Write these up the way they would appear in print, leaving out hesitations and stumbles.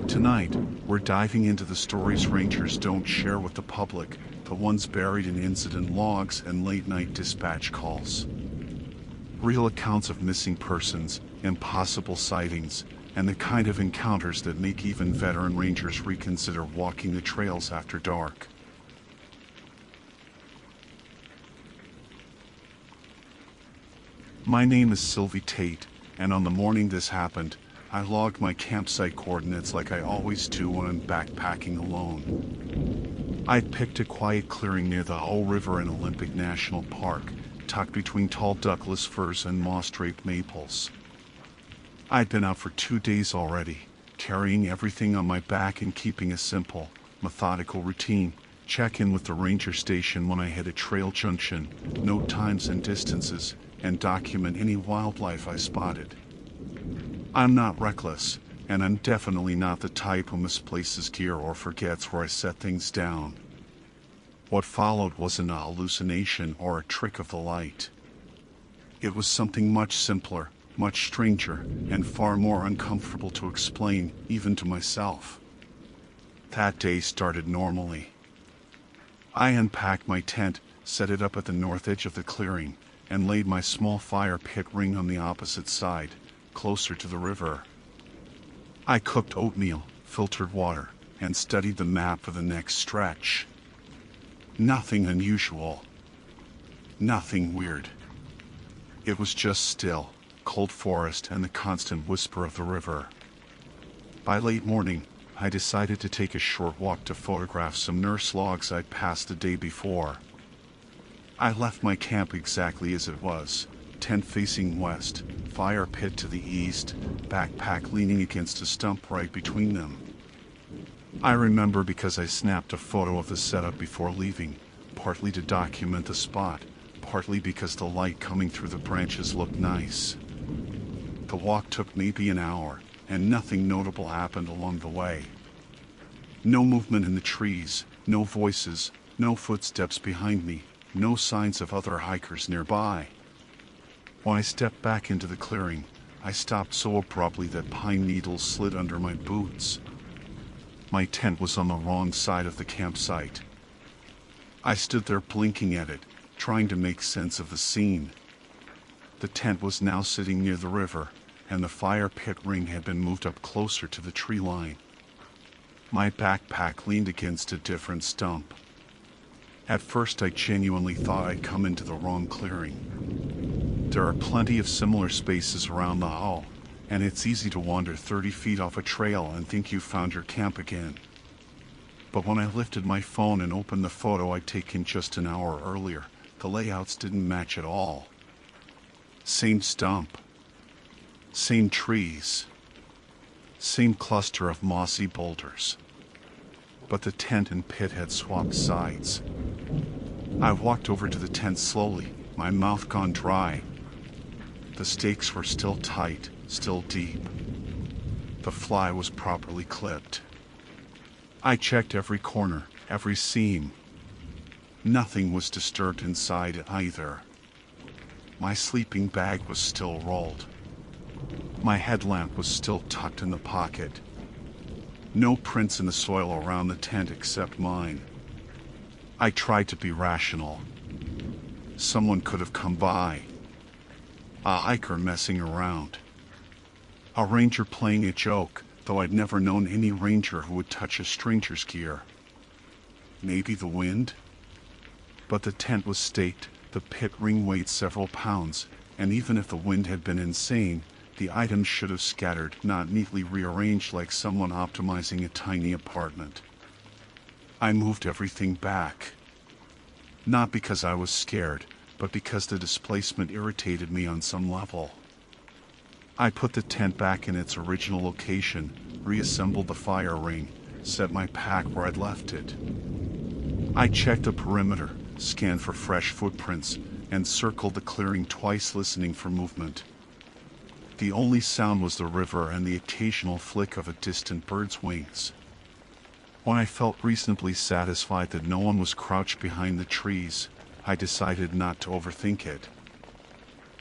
Tonight, we're diving into the stories rangers don't share with the public, the ones buried in incident logs and late-night dispatch calls. Real accounts of missing persons, impossible sightings, and the kind of encounters that make even veteran rangers reconsider walking the trails after dark. My name is Sylvie Tate, and on the morning this happened, I logged my campsite coordinates like I always do when I'm backpacking alone. I'd picked a quiet clearing near the Hull River in Olympic National Park, tucked between tall Douglas firs and moss-draped maples. I'd been out for 2 days already, carrying everything on my back and keeping a simple, methodical routine. Check in with the ranger station when I hit a trail junction, note times and distances, and document any wildlife I spotted. I'm not reckless, and I'm definitely not the type who misplaces gear or forgets where I set things down. What followed wasn't a hallucination or a trick of the light. It was something much simpler, much stranger, and far more uncomfortable to explain, even to myself. That day started normally. I unpacked my tent, set it up at the north edge of the clearing, and laid my small fire pit ring on the opposite side, closer to the river. I cooked oatmeal, filtered water, and studied the map for the next stretch. Nothing unusual. Nothing weird. It was just still, cold forest and the constant whisper of the river. By late morning, I decided to take a short walk to photograph some nurse logs I'd passed the day before. I left my camp exactly as it was, tent facing west, fire pit to the east, backpack leaning against a stump right between them. I remember because I snapped a photo of the setup before leaving, partly to document the spot, partly because the light coming through the branches looked nice. The walk took maybe an hour, and nothing notable happened along the way. No movement in the trees, no voices, no footsteps behind me, no signs of other hikers nearby. When I stepped back into the clearing, I stopped so abruptly that pine needles slid under my boots. My tent was on the wrong side of the campsite. I stood there blinking at it, trying to make sense of the scene. The tent was now sitting near the river, and the fire pit ring had been moved up closer to the tree line. My backpack leaned against a different stump. At first I genuinely thought I'd come into the wrong clearing. There are plenty of similar spaces around the Hull, and it's easy to wander 30 feet off a trail and think you've found your camp again. But when I lifted my phone and opened the photo I'd taken just an hour earlier, the layouts didn't match at all. Same stump. Same trees. Same cluster of mossy boulders. But the tent and pit had swapped sides. I walked over to the tent slowly, my mouth gone dry. The stakes were still tight, still deep. The fly was properly clipped. I checked every corner, every seam. Nothing was disturbed inside either. My sleeping bag was still rolled. My headlamp was still tucked in the pocket. No prints in the soil around the tent except mine. I tried to be rational. Someone could have come by. A hiker messing around. A ranger playing a joke, though I'd never known any ranger who would touch a stranger's gear. Maybe the wind? But the tent was staked, the pit ring weighed several pounds, and even if the wind had been insane, the items should have scattered, not neatly rearranged like someone optimizing a tiny apartment. I moved everything back. Not because I was scared, but because the displacement irritated me on some level. I put the tent back in its original location, reassembled the fire ring, set my pack where I'd left it. I checked the perimeter, scanned for fresh footprints, and circled the clearing twice, listening for movement. The only sound was the river and the occasional flick of a distant bird's wings. When I felt reasonably satisfied that no one was crouched behind the trees, I decided not to overthink it.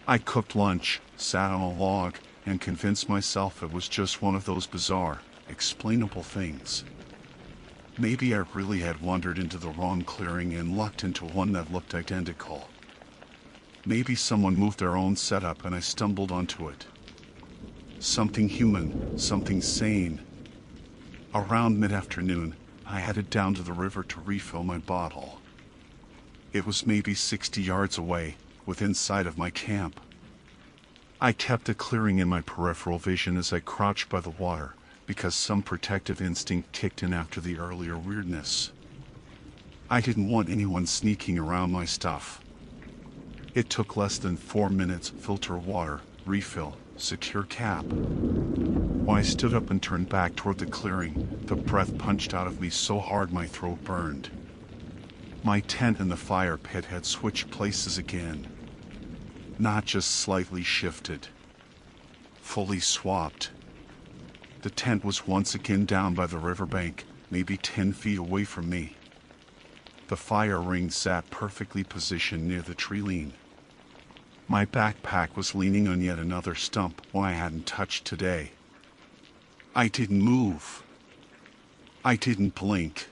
I cooked lunch, sat on a log, and convinced myself it was just one of those bizarre, unexplainable things. Maybe I really had wandered into the wrong clearing and lucked into one that looked identical. Maybe someone moved their own setup and I stumbled onto it. Something human, something sane. Around mid-afternoon, I headed down to the river to refill my bottle. It was maybe 60 yards away, within sight of my camp. I kept the clearing in my peripheral vision as I crouched by the water, because some protective instinct kicked in after the earlier weirdness. I didn't want anyone sneaking around my stuff. It took less than 4 minutes: filter water, refill, secure cap. When I stood up and turned back toward the clearing, the breath punched out of me so hard my throat burned. My tent and the fire pit had switched places again. Not just slightly shifted. Fully swapped. The tent was once again down by the riverbank, maybe 10 feet away from me. The fire ring sat perfectly positioned near the tree lean. My backpack was leaning on yet another stump one I hadn't touched today. I didn't move. I didn't blink.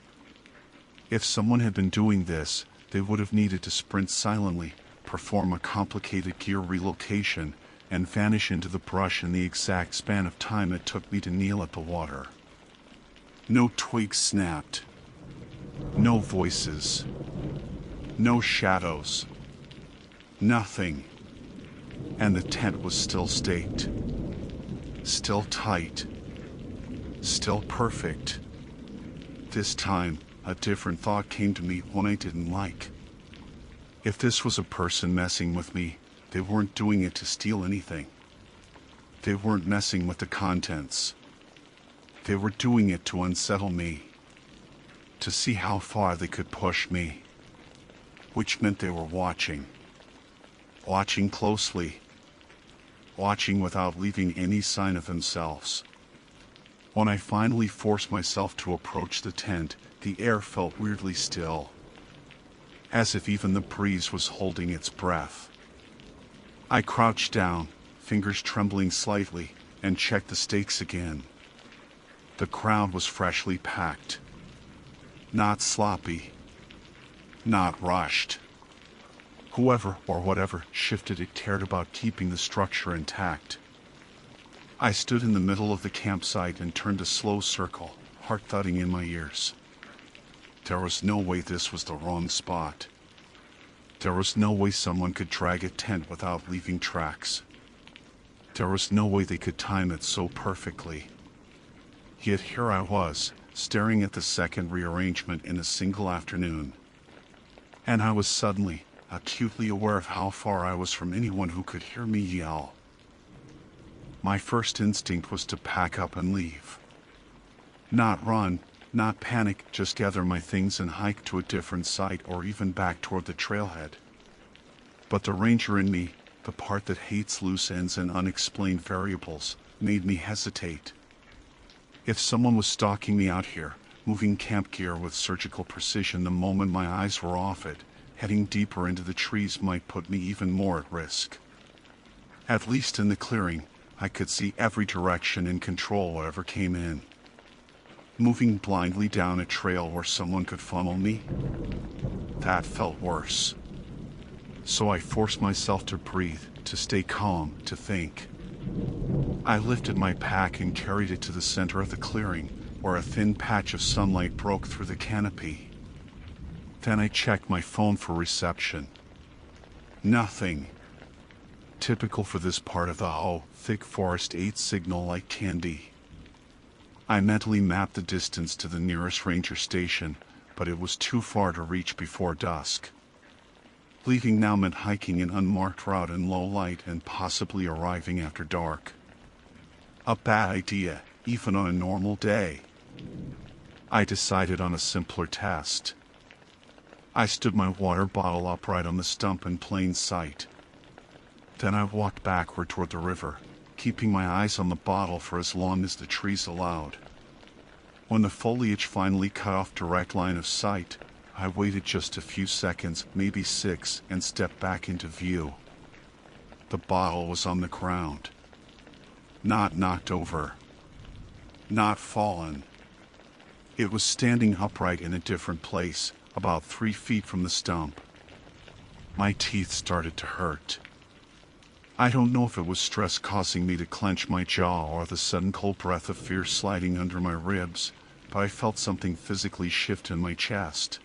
If someone had been doing this, they would have needed to sprint silently, perform a complicated gear relocation, and vanish into the brush in the exact span of time it took me to kneel at the water. No twigs snapped. No voices. No shadows. Nothing. And the tent was still staked. Still tight. Still perfect. This time, a different thought came to me, one I didn't like. If this was a person messing with me, they weren't doing it to steal anything. They weren't messing with the contents. They were doing it to unsettle me. To see how far they could push me. Which meant they were watching. Watching closely. Watching without leaving any sign of themselves. When I finally forced myself to approach the tent, the air felt weirdly still. As if even the breeze was holding its breath. I crouched down, fingers trembling slightly, and checked the stakes again. The crowd was freshly packed. Not sloppy. Not rushed. Whoever or whatever shifted it cared about keeping the structure intact. I stood in the middle of the campsite and turned a slow circle, heart thudding in my ears. There was no way this was the wrong spot. There was no way someone could drag a tent without leaving tracks. There was no way they could time it so perfectly. Yet here I was, staring at the second rearrangement in a single afternoon. And I was suddenly, acutely aware of how far I was from anyone who could hear me yell. My first instinct was to pack up and leave. Not run, not panic, just gather my things and hike to a different site or even back toward the trailhead. But the ranger in me, the part that hates loose ends and unexplained variables, made me hesitate. If someone was stalking me out here, moving camp gear with surgical precision the moment my eyes were off it, heading deeper into the trees might put me even more at risk. At least in the clearing, I could see every direction and control whatever came in. Moving blindly down a trail where someone could funnel me? That felt worse. So I forced myself to breathe, to stay calm, to think. I lifted my pack and carried it to the center of the clearing, where a thin patch of sunlight broke through the canopy. Then I checked my phone for reception. Nothing. Typical for this part of the thick forest ate signal like candy. I mentally mapped the distance to the nearest ranger station, but it was too far to reach before dusk. Leaving now meant hiking an unmarked route in low light and possibly arriving after dark. A bad idea, even on a normal day. I decided on a simpler test. I stood my water bottle upright on the stump in plain sight. Then I walked backward toward the river, keeping my eyes on the bottle for as long as the trees allowed. When the foliage finally cut off direct line of sight, I waited just a few seconds, maybe 6, and stepped back into view. The bottle was on the ground. Not knocked over. not fallen. It was standing upright in a different place, about 3 feet from the stump. My teeth started to hurt. I don't know if it was stress causing me to clench my jaw or the sudden cold breath of fear sliding under my ribs, but I felt something physically shift in my chest.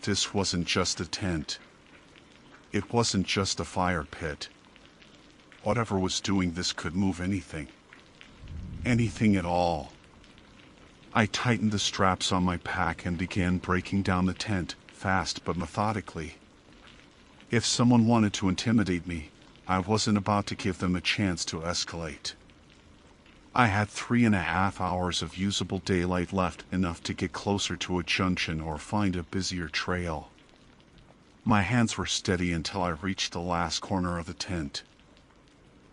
This wasn't just a tent. It wasn't just a fire pit. Whatever was doing this could move anything. Anything at all. I tightened the straps on my pack and began breaking down the tent, fast but methodically. If someone wanted to intimidate me, I wasn't about to give them a chance to escalate. I had 3.5 hours of usable daylight left, enough to get closer to a junction or find a busier trail. My hands were steady until I reached the last corner of the tent.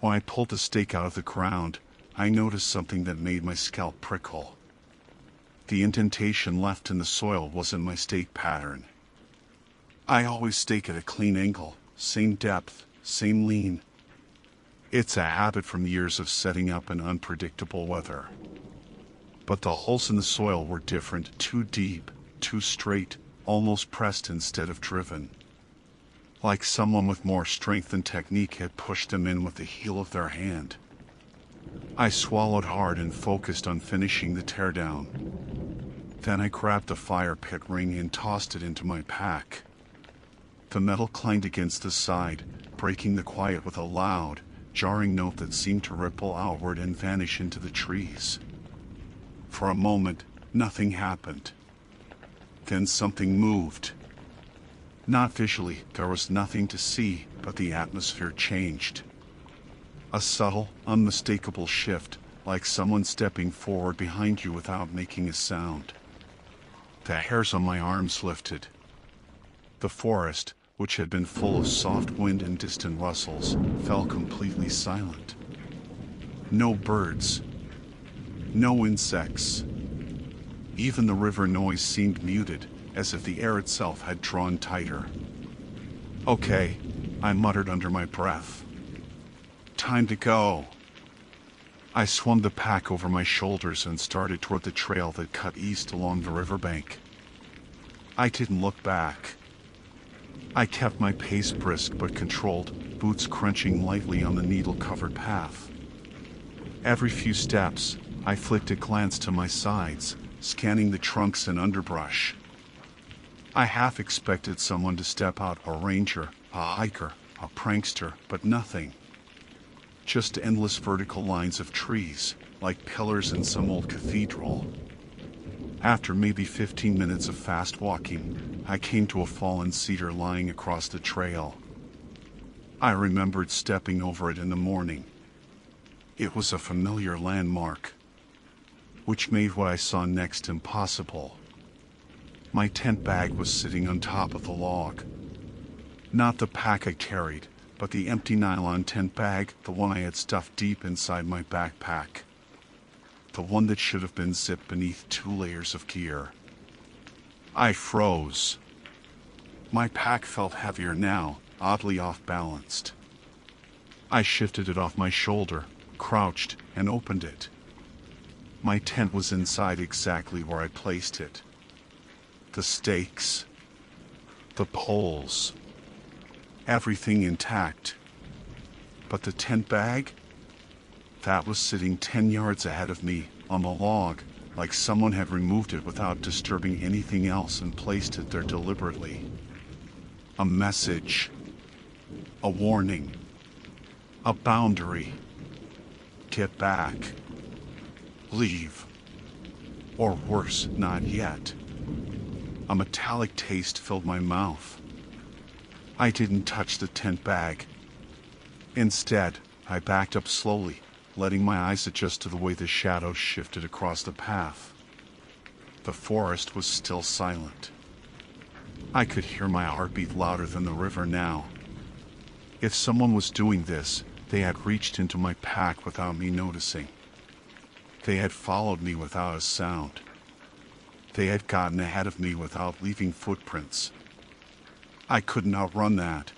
When I pulled the stake out of the ground, I noticed something that made my scalp prickle. The indentation left in the soil wasn't my stake pattern. I always stake at a clean angle, same depth, same lean. It's a habit from years of setting up in unpredictable weather. But the holes in the soil were different, too deep, too straight, almost pressed instead of driven. Like someone with more strength and technique had pushed them in with the heel of their hand. I swallowed hard and focused on finishing the teardown. Then I grabbed the fire pit ring and tossed it into my pack. The metal clanged against the side, breaking the quiet with a loud, jarring note that seemed to ripple outward and vanish into the trees. For a moment, nothing happened. Then something moved. Not visually, there was nothing to see, but the atmosphere changed. A subtle, unmistakable shift, like someone stepping forward behind you without making a sound. The hairs on my arms lifted. The forest, which had been full of soft wind and distant rustles, fell completely silent. No birds. No insects. Even the river noise seemed muted, as if the air itself had drawn tighter. Okay, I muttered under my breath. Time to go. I swung the pack over my shoulders and started toward the trail that cut east along the riverbank. I didn't look back. I kept my pace brisk but controlled, boots crunching lightly on the needle-covered path. Every few steps, I flicked a glance to my sides, scanning the trunks and underbrush. I half expected someone to step out, a ranger, a hiker, a prankster, but nothing. Just endless vertical lines of trees, like pillars in some old cathedral. After maybe 15 minutes of fast walking, I came to a fallen cedar lying across the trail. I remembered stepping over it in the morning. It was a familiar landmark, which made what I saw next impossible. My tent bag was sitting on top of the log. Not the pack I carried, but the empty nylon tent bag, the one I had stuffed deep inside my backpack. The one that should have been zipped beneath 2 layers of gear. I froze. My pack felt heavier now, oddly off-balanced. I shifted it off my shoulder, crouched, and opened it. My tent was inside exactly where I placed it. The stakes. The poles. Everything intact. But the tent bag? That was sitting 10 yards ahead of me, on the log, like someone had removed it without disturbing anything else and placed it there deliberately. A message. A warning. A boundary. Get back. Leave. Or worse, not yet. A metallic taste filled my mouth. I didn't touch the tent bag. Instead, I backed up slowly, letting my eyes adjust to the way the shadows shifted across the path. The forest was still silent. I could hear my heartbeat louder than the river now. If someone was doing this, they had reached into my pack without me noticing. They had followed me without a sound. They had gotten ahead of me without leaving footprints. I couldn't outrun that.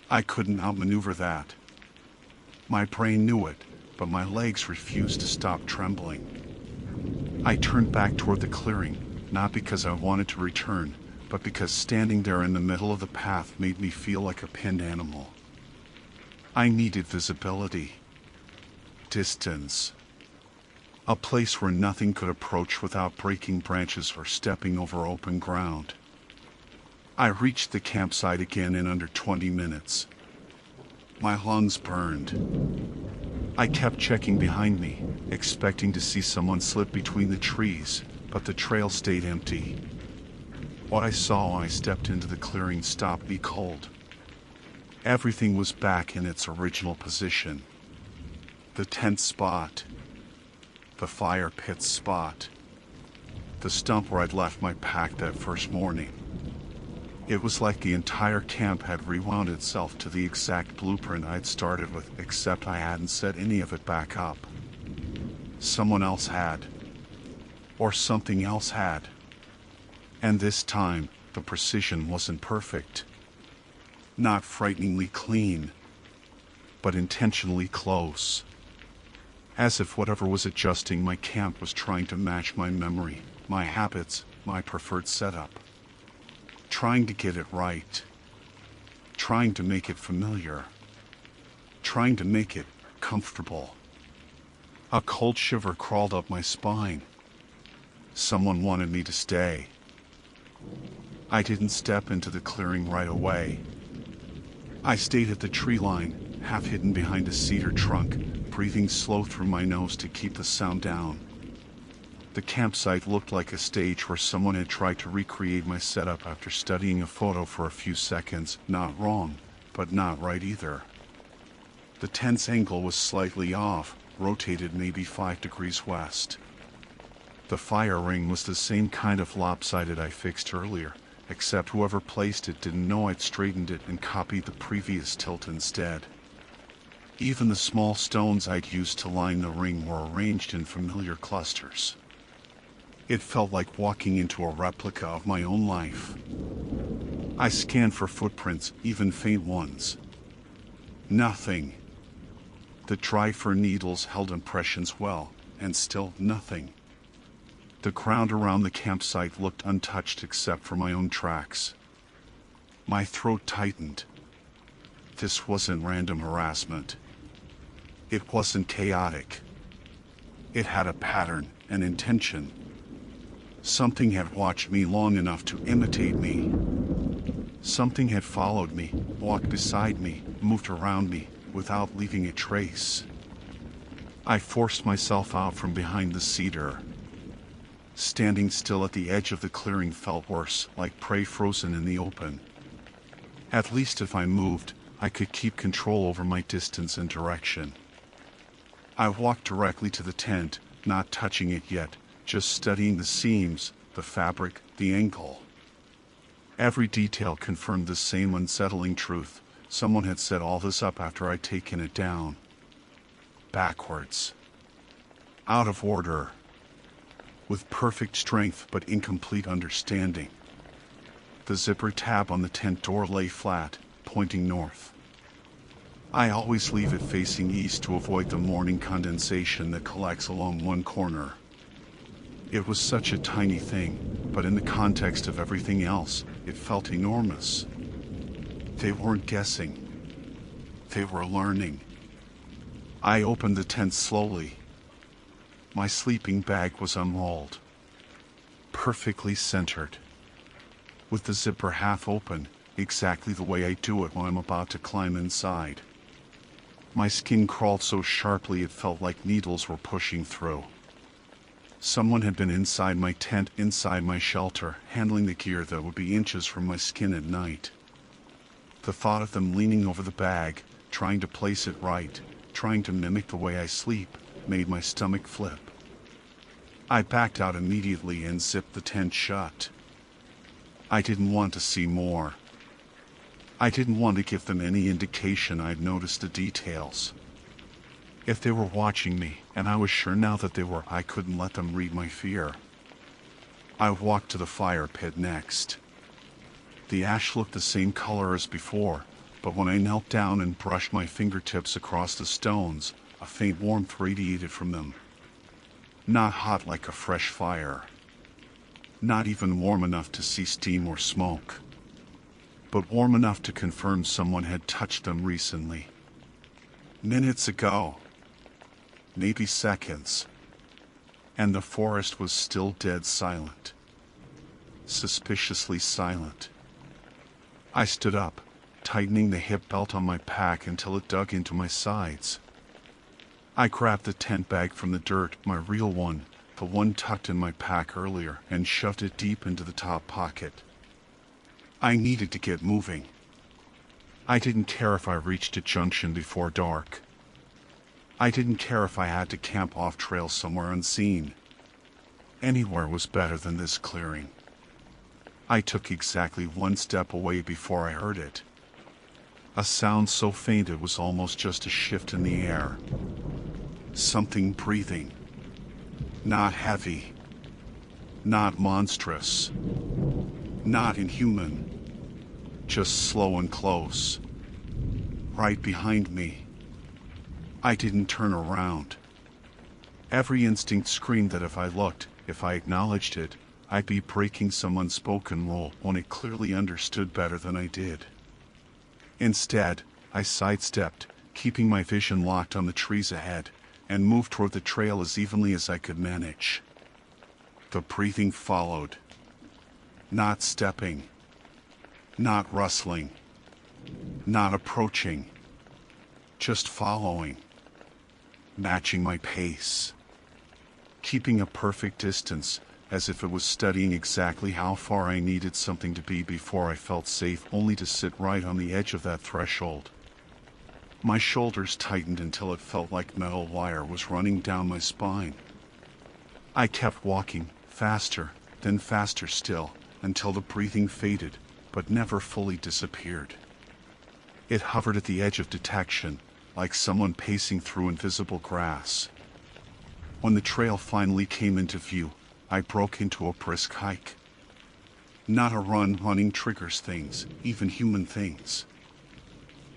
I couldn't outmaneuver that. My brain knew it, but my legs refused to stop trembling. I turned back toward the clearing, not because I wanted to return, but because standing there in the middle of the path made me feel like a pinned animal. I needed visibility, distance, a place where nothing could approach without breaking branches or stepping over open ground. I reached the campsite again in under 20 minutes. My lungs burned. I kept checking behind me, expecting to see someone slip between the trees, but the trail stayed empty. What I saw when I stepped into the clearing stopped me cold. Everything was back in its original position. The tent spot, the fire pit spot, the stump where I'd left my pack that first morning. It was like the entire camp had rewound itself to the exact blueprint I'd started with, except I hadn't set any of it back up. Someone else had. Or something else had. And this time, the precision wasn't perfect. Not frighteningly clean, but intentionally close. As if whatever was adjusting my camp was trying to match my memory, my habits, my preferred setup. Trying to get it right. Trying to make it familiar. Trying to make it comfortable. A cold shiver crawled up my spine. Someone wanted me to stay. I didn't step into the clearing right away. I stayed at the tree line, half hidden behind a cedar trunk, breathing slow through my nose to keep the sound down. The campsite looked like a stage where someone had tried to recreate my setup after studying a photo for a few seconds. Not wrong, but not right either. The tent's angle was slightly off, rotated maybe 5 degrees west. The fire ring was the same kind of lopsided I fixed earlier, except whoever placed it didn't know I'd straightened it and copied the previous tilt instead. Even the small stones I'd used to line the ring were arranged in familiar clusters. It felt like walking into a replica of my own life. I scanned for footprints, even faint ones. Nothing. The dry fir needles held impressions well, and still nothing. The ground around the campsite looked untouched except for my own tracks. My throat tightened. This wasn't random harassment. It wasn't chaotic. It had a pattern, an intention. Something had watched me long enough to imitate me. Something had followed me, walked beside me, moved around me, without leaving a trace. I forced myself out from behind the cedar. Standing still at the edge of the clearing felt worse, like prey frozen in the open. At least if I moved, I could keep control over my distance and direction. I walked directly to the tent, not touching it yet, just studying the seams, the fabric, the angle. Every detail confirmed the same unsettling truth. Someone had set all this up after I'd taken it down. Backwards. Out of order. With perfect strength but incomplete understanding. The zipper tab on the tent door lay flat, pointing north. I always leave it facing east to avoid the morning condensation that collects along one corner. It was such a tiny thing, but in the context of everything else, it felt enormous. They weren't guessing. They were learning. I opened the tent slowly. My sleeping bag was unrolled. Perfectly centered. With the zipper half open, exactly the way I do it when I'm about to climb inside. My skin crawled so sharply it felt like needles were pushing through. Someone had been inside my tent, inside my shelter, handling the gear that would be inches from my skin at night. The thought of them leaning over the bag, trying to place it right, trying to mimic the way I sleep, made my stomach flip. I backed out immediately and zipped the tent shut. I didn't want to see more. I didn't want to give them any indication I'd noticed the details. If they were watching me, and I was sure now that they were, I couldn't let them read my fear. I walked to the fire pit next. The ash looked the same color as before, but when I knelt down and brushed my fingertips across the stones, A faint warmth radiated from them. Not hot like a fresh fire. Not even warm enough to see steam or smoke. But warm enough to confirm someone had touched them recently. Minutes ago. Maybe seconds. And the forest was still dead silent. Suspiciously silent. I stood up, tightening the hip belt on my pack until it dug into my sides. I grabbed the tent bag from the dirt, my real one, the one tucked in my pack earlier, and shoved it deep into the top pocket. I needed to get moving. I didn't care if I reached a junction before dark. I didn't care if I had to camp off trail somewhere unseen. Anywhere was better than this clearing. I took exactly one step away before I heard it. A sound so faint it was almost just a shift in the air. Something breathing. Not heavy. Not monstrous. Not inhuman. Just slow and close. Right behind me. I didn't turn around. Every instinct screamed that if I looked, if I acknowledged it, I'd be breaking some unspoken rule when it clearly understood better than I did. Instead, I sidestepped, keeping my vision locked on the trees ahead, and moved toward the trail as evenly as I could manage. The breathing followed. Not stepping. Not rustling. Not approaching. Just following. Matching my pace. Keeping a perfect distance, as if it was studying exactly how far I needed something to be before I felt safe, only to sit right on the edge of that threshold. My shoulders tightened until it felt like metal wire was running down my spine. I kept walking, faster, then faster still, until the breathing faded, but never fully disappeared. It hovered at the edge of detection, like someone pacing through invisible grass. When the trail finally came into view, I broke into a brisk hike. Not a run. Running triggers things, even human things.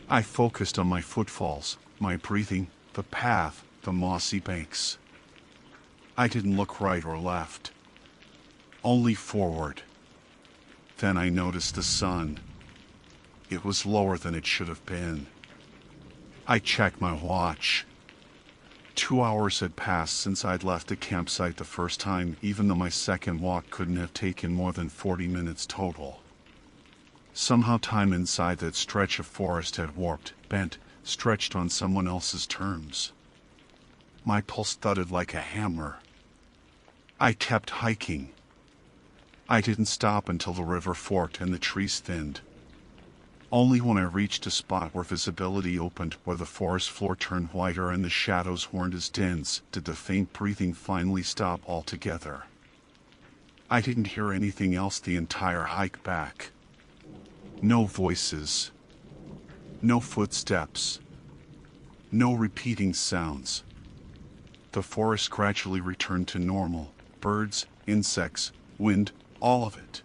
I focused on my footfalls, my breathing, the path, the mossy banks. I didn't look right or left. Only forward. Then I noticed the sun. It was lower than it should have been. I checked my watch. 2 hours had passed since I'd left the campsite the first time, even though my second walk couldn't have taken more than 40 minutes total. Somehow time inside that stretch of forest had warped, bent, stretched on someone else's terms. My pulse thudded like a hammer. I kept hiking. I didn't stop until the river forked and the trees thinned. Only when I reached a spot where visibility opened, where the forest floor turned whiter and the shadows weren't as dense, did the faint breathing finally stop altogether. I didn't hear anything else the entire hike back. No voices. No footsteps. No repeating sounds. The forest gradually returned to normal. Birds, insects, wind, all of it.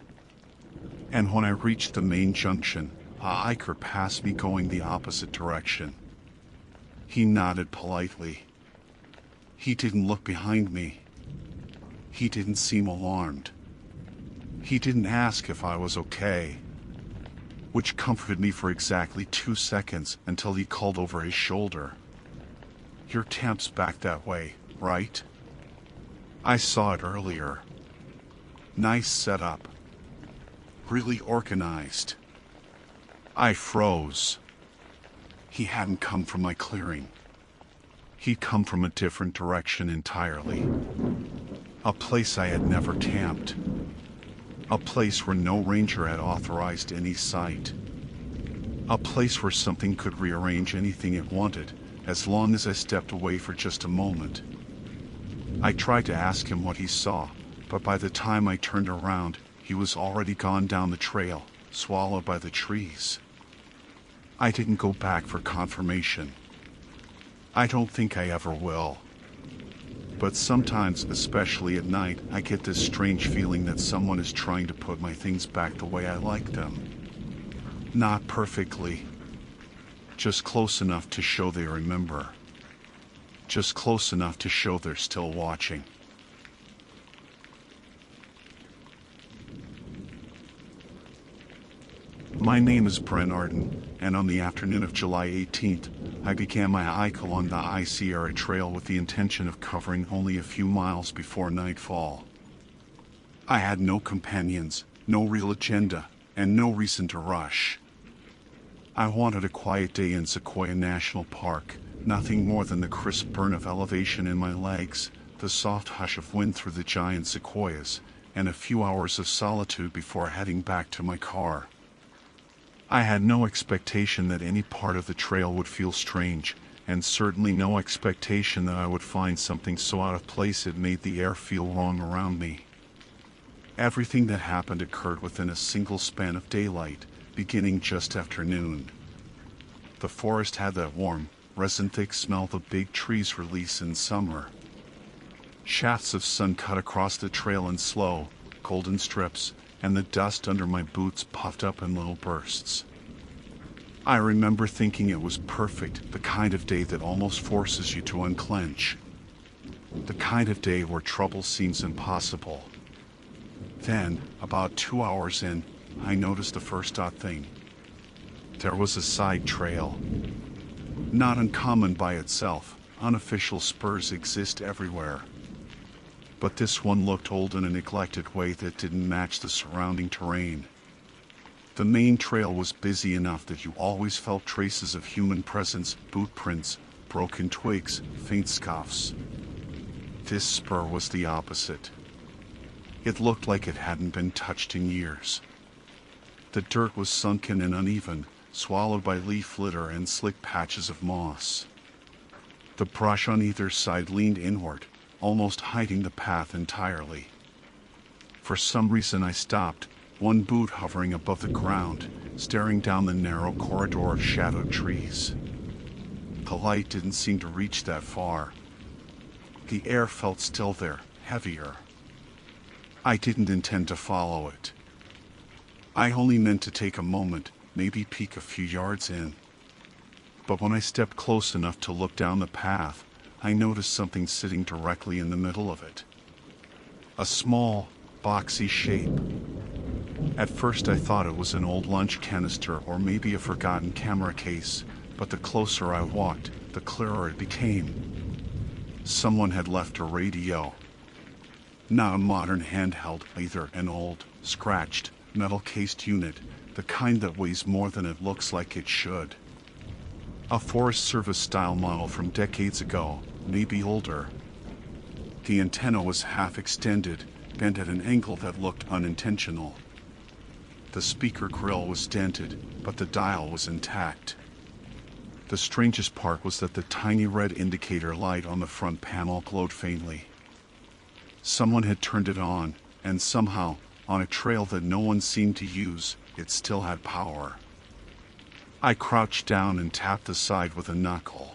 And when I reached the main junction, a hiker passed me going the opposite direction. He nodded politely. He didn't look behind me. He didn't seem alarmed. He didn't ask if I was okay, which comforted me for exactly 2 seconds until he called over his shoulder. "Your camp's back that way, right? I saw it earlier. Nice setup. Really organized." I froze. He hadn't come from my clearing. He'd come from a different direction entirely. A place I had never camped. A place where no ranger had authorized any site. A place where something could rearrange anything it wanted, as long as I stepped away for just a moment. I tried to ask him what he saw, but by the time I turned around, he was already gone down the trail, swallowed by the trees. I didn't go back for confirmation. I don't think I ever will. But sometimes, especially at night, I get this strange feeling that someone is trying to put my things back the way I like them. Not perfectly. Just close enough to show they remember. just close enough to show they're still watching. My name is Brent Arden, and on the afternoon of July 18th, I began my hike along the I Sierra Trail with the intention of covering only a few miles before nightfall. I had no companions, no real agenda, and no reason to rush. I wanted a quiet day in Sequoia National Park, nothing more than the crisp burn of elevation in my legs, the soft hush of wind through the giant sequoias, and a few hours of solitude before heading back to my car. I had no expectation that any part of the trail would feel strange, and certainly no expectation that I would find something so out of place it made the air feel wrong around me. Everything that happened occurred within a single span of daylight, beginning just after noon. The forest had that warm, resin-thick smell the big trees release in summer. Shafts of sun cut across the trail in slow, golden strips, and the dust under my boots puffed up in little bursts. I remember thinking it was perfect, the kind of day that almost forces you to unclench. The kind of day where trouble seems impossible. Then, about 2 hours in, I noticed the first odd thing. There was a side trail. Not uncommon by itself, unofficial spurs exist everywhere. But this one looked old in a neglected way that didn't match the surrounding terrain. The main trail was busy enough that you always felt traces of human presence, boot prints, broken twigs, faint scuffs. This spur was the opposite. It looked like it hadn't been touched in years. The dirt was sunken and uneven, swallowed by leaf litter and slick patches of moss. The brush on either side leaned inward, almost hiding the path entirely. For some reason I stopped, one boot hovering above the ground, staring down the narrow corridor of shadowed trees. The light didn't seem to reach that far. The air felt still there, heavier. I didn't intend to follow it. I only meant to take a moment, maybe peek a few yards in. But when I stepped close enough to look down the path, I noticed something sitting directly in the middle of it. A small, boxy shape. At first I thought it was an old lunch canister or maybe a forgotten camera case, but the closer I walked, the clearer it became. Someone had left a radio. Not a modern handheld either, an old, scratched, metal-cased unit, the kind that weighs more than it looks like it should. A Forest Service-style model from decades ago, maybe older. The antenna was half extended, bent at an angle that looked unintentional. The speaker grill was dented, but the dial was intact. The strangest part was that the tiny red indicator light on the front panel glowed faintly. Someone had turned it on, and somehow, on a trail that no one seemed to use, it still had power. I crouched down and tapped the side with a knuckle.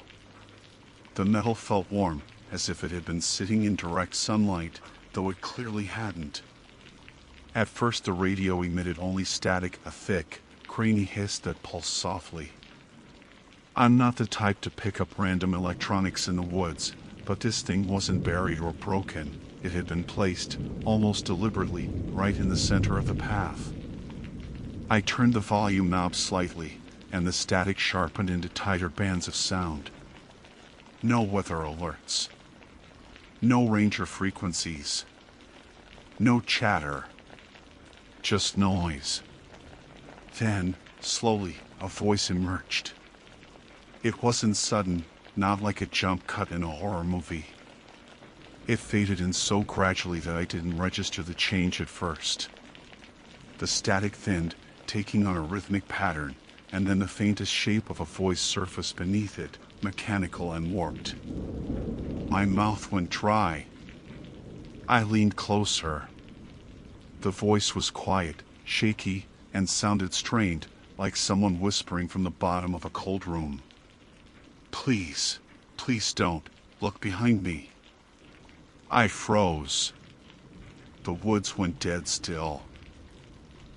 The metal felt warm, as if it had been sitting in direct sunlight, though it clearly hadn't. At first the radio emitted only static, a thick, grainy hiss that pulsed softly. I'm not the type to pick up random electronics in the woods, but this thing wasn't buried or broken. It had been placed, almost deliberately, right in the center of the path. I turned the volume knob slightly, and the static sharpened into tighter bands of sound. No weather alerts. No ranger frequencies. No chatter. Just noise. Then, slowly, a voice emerged. It wasn't sudden, not like a jump cut in a horror movie. It faded in so gradually that I didn't register the change at first. The static thinned, taking on a rhythmic pattern, and then the faintest shape of a voice surfaced beneath it, mechanical and warped. My mouth went dry. I leaned closer. The voice was quiet, shaky, and sounded strained, like someone whispering from the bottom of a cold room. Please, please don't, look behind me. I froze. The woods went dead still.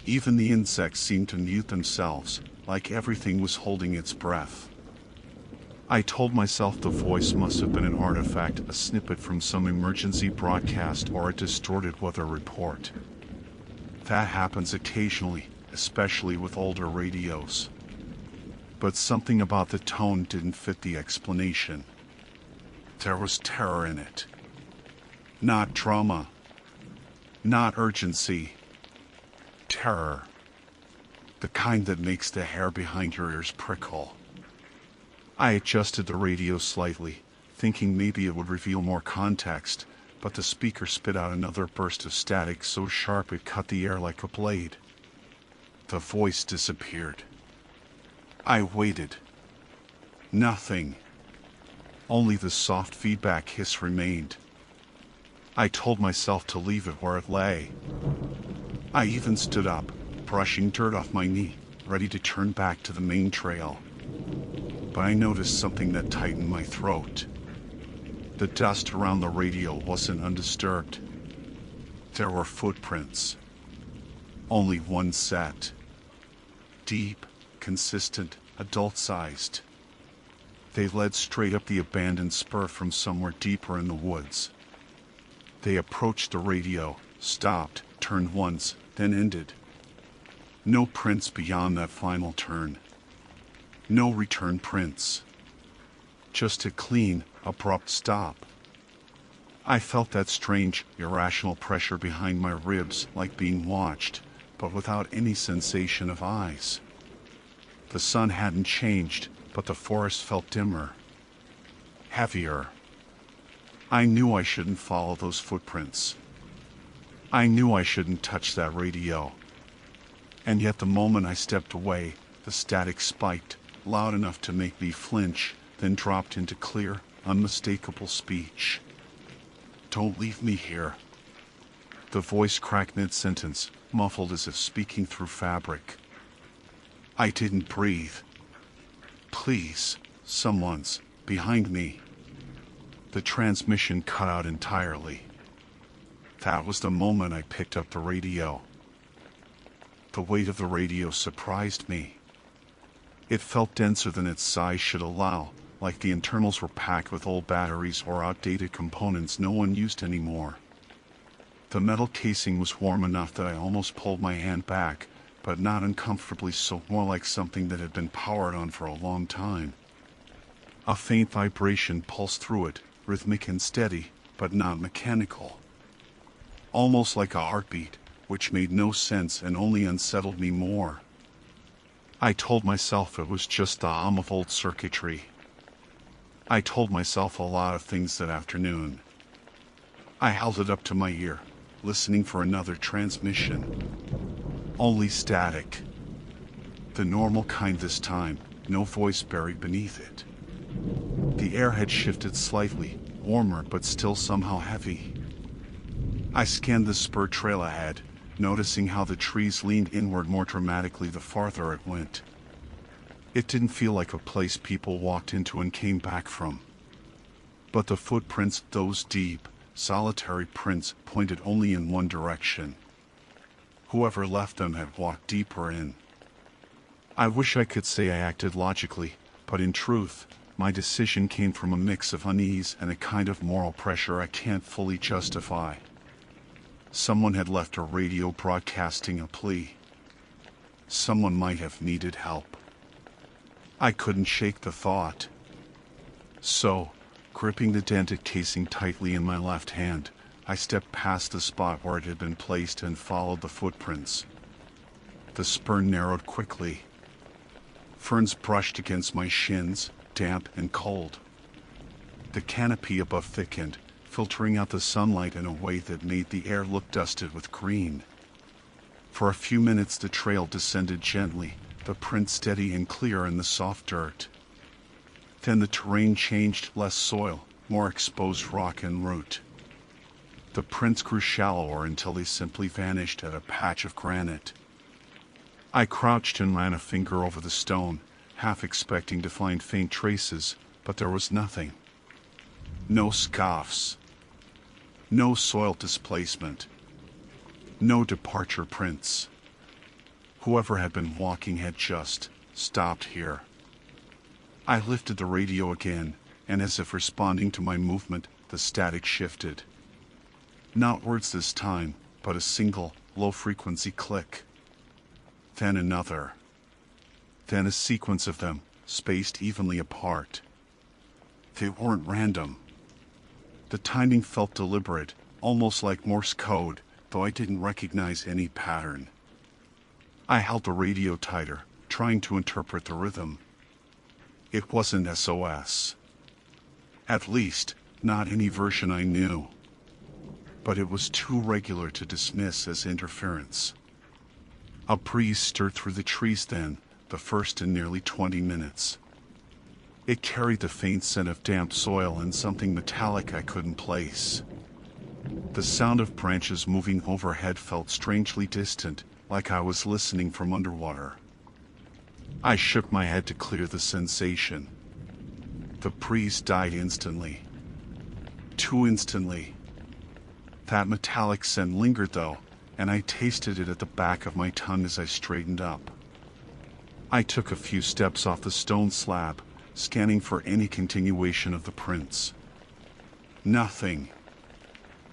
Even the insects seemed to mute themselves, like everything was holding its breath. I told myself the voice must have been an artifact, a snippet from some emergency broadcast or a distorted weather report. That happens occasionally, especially with older radios. But something about the tone didn't fit the explanation. There was terror in it. Not drama. Not urgency. Terror. The kind that makes the hair behind your ears prickle. I adjusted the radio slightly, thinking maybe it would reveal more context, but the speaker spit out another burst of static so sharp it cut the air like a blade. The voice disappeared. I waited. Nothing. Only the soft feedback hiss remained. I told myself to leave it where it lay. I even stood up, brushing dirt off my knee, ready to turn back to the main trail. But I noticed something that tightened my throat. The dust around the radio wasn't undisturbed. There were footprints. Only one set. Deep, consistent, adult-sized. They led straight up the abandoned spur from somewhere deeper in the woods. They approached the radio, stopped, turned once, then ended. No prints beyond that final turn. No return prints. Just a clean, abrupt stop. I felt that strange, irrational pressure behind my ribs, like being watched, but without any sensation of eyes. The sun hadn't changed, but the forest felt dimmer. Heavier. I knew I shouldn't follow those footprints. I knew I shouldn't touch that radio. And yet the moment I stepped away, the static spiked, loud enough to make me flinch, then dropped into clear, unmistakable speech. "Don't leave me here." The voice cracked mid-sentence, muffled as if speaking through fabric. I didn't breathe. "Please, someone's behind me." The transmission cut out entirely. That was the moment I picked up the radio. The weight of the radio surprised me. It felt denser than its size should allow, like the internals were packed with old batteries or outdated components no one used anymore. The metal casing was warm enough that I almost pulled my hand back, but not uncomfortably so, more like something that had been powered on for a long time. A faint vibration pulsed through it, rhythmic and steady, but not mechanical. Almost like a heartbeat, which made no sense and only unsettled me more. I told myself it was just the hum of old circuitry. I told myself a lot of things that afternoon. I held it up to my ear, listening for another transmission. Only static. The normal kind this time, no voice buried beneath it. The air had shifted slightly, warmer but still somehow heavy. I scanned the spur trail ahead, noticing how the trees leaned inward more dramatically the farther it went. It didn't feel like a place people walked into and came back from. But the footprints, those deep, solitary prints, pointed only in one direction. Whoever left them had walked deeper in. I wish I could say I acted logically, but in truth, my decision came from a mix of unease and a kind of moral pressure I can't fully justify. Someone had left a radio broadcasting a plea. Someone might have needed help. I couldn't shake the thought. So, gripping the dented casing tightly in my left hand, I stepped past the spot where it had been placed and followed the footprints. The spur narrowed quickly. Ferns brushed against my shins, damp and cold. The canopy above thickened, filtering out the sunlight in a way that made the air look dusted with green. For a few minutes the trail descended gently, the print steady and clear in the soft dirt. Then the terrain changed, less soil, more exposed rock and root. The prints grew shallower until they simply vanished at a patch of granite. I crouched and ran a finger over the stone, half expecting to find faint traces, but there was nothing. No scuffs. No soil displacement. No departure prints. Whoever had been walking had just stopped here. I lifted the radio again, and as if responding to my movement, the static shifted. Not words this time, but a single, low-frequency click. Then another. Then a sequence of them, spaced evenly apart. They weren't random. The timing felt deliberate, almost like Morse code, though I didn't recognize any pattern. I held the radio tighter, trying to interpret the rhythm. It wasn't SOS. At least, not any version I knew. But it was too regular to dismiss as interference. A breeze stirred through the trees then, the first in nearly 20 minutes. It carried the faint scent of damp soil and something metallic I couldn't place. The sound of branches moving overhead felt strangely distant, like I was listening from underwater. I shook my head to clear the sensation. The breeze died instantly. Too instantly. That metallic scent lingered though, and I tasted it at the back of my tongue as I straightened up. I took a few steps off the stone slab, scanning for any continuation of the prints. Nothing.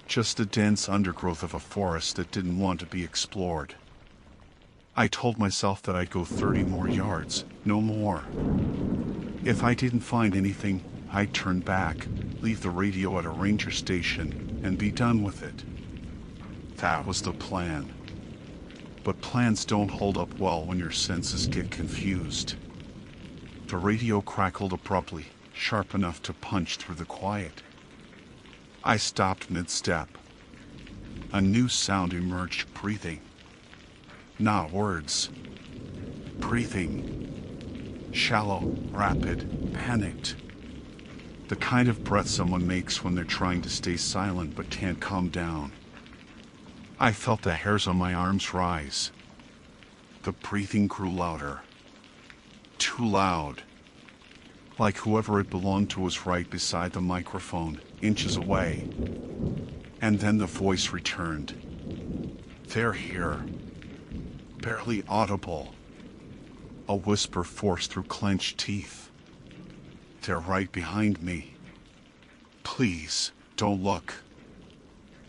Just the dense undergrowth of a forest that didn't want to be explored. I told myself that I'd go 30 more yards, no more. If I didn't find anything, I'd turn back, leave the radio at a ranger station, and be done with it. That was the plan. But plans don't hold up well when your senses get confused. The radio crackled abruptly, sharp enough to punch through the quiet. I stopped mid-step. A new sound emerged, breathing. Not words. Breathing. Shallow, rapid, panicked. The kind of breath someone makes when they're trying to stay silent but can't calm down. I felt the hairs on my arms rise. The breathing grew louder. Too loud. Like whoever it belonged to was right beside the microphone, inches away. And then the voice returned. They're here. Barely audible. A whisper forced through clenched teeth. They're right behind me. Please, don't look.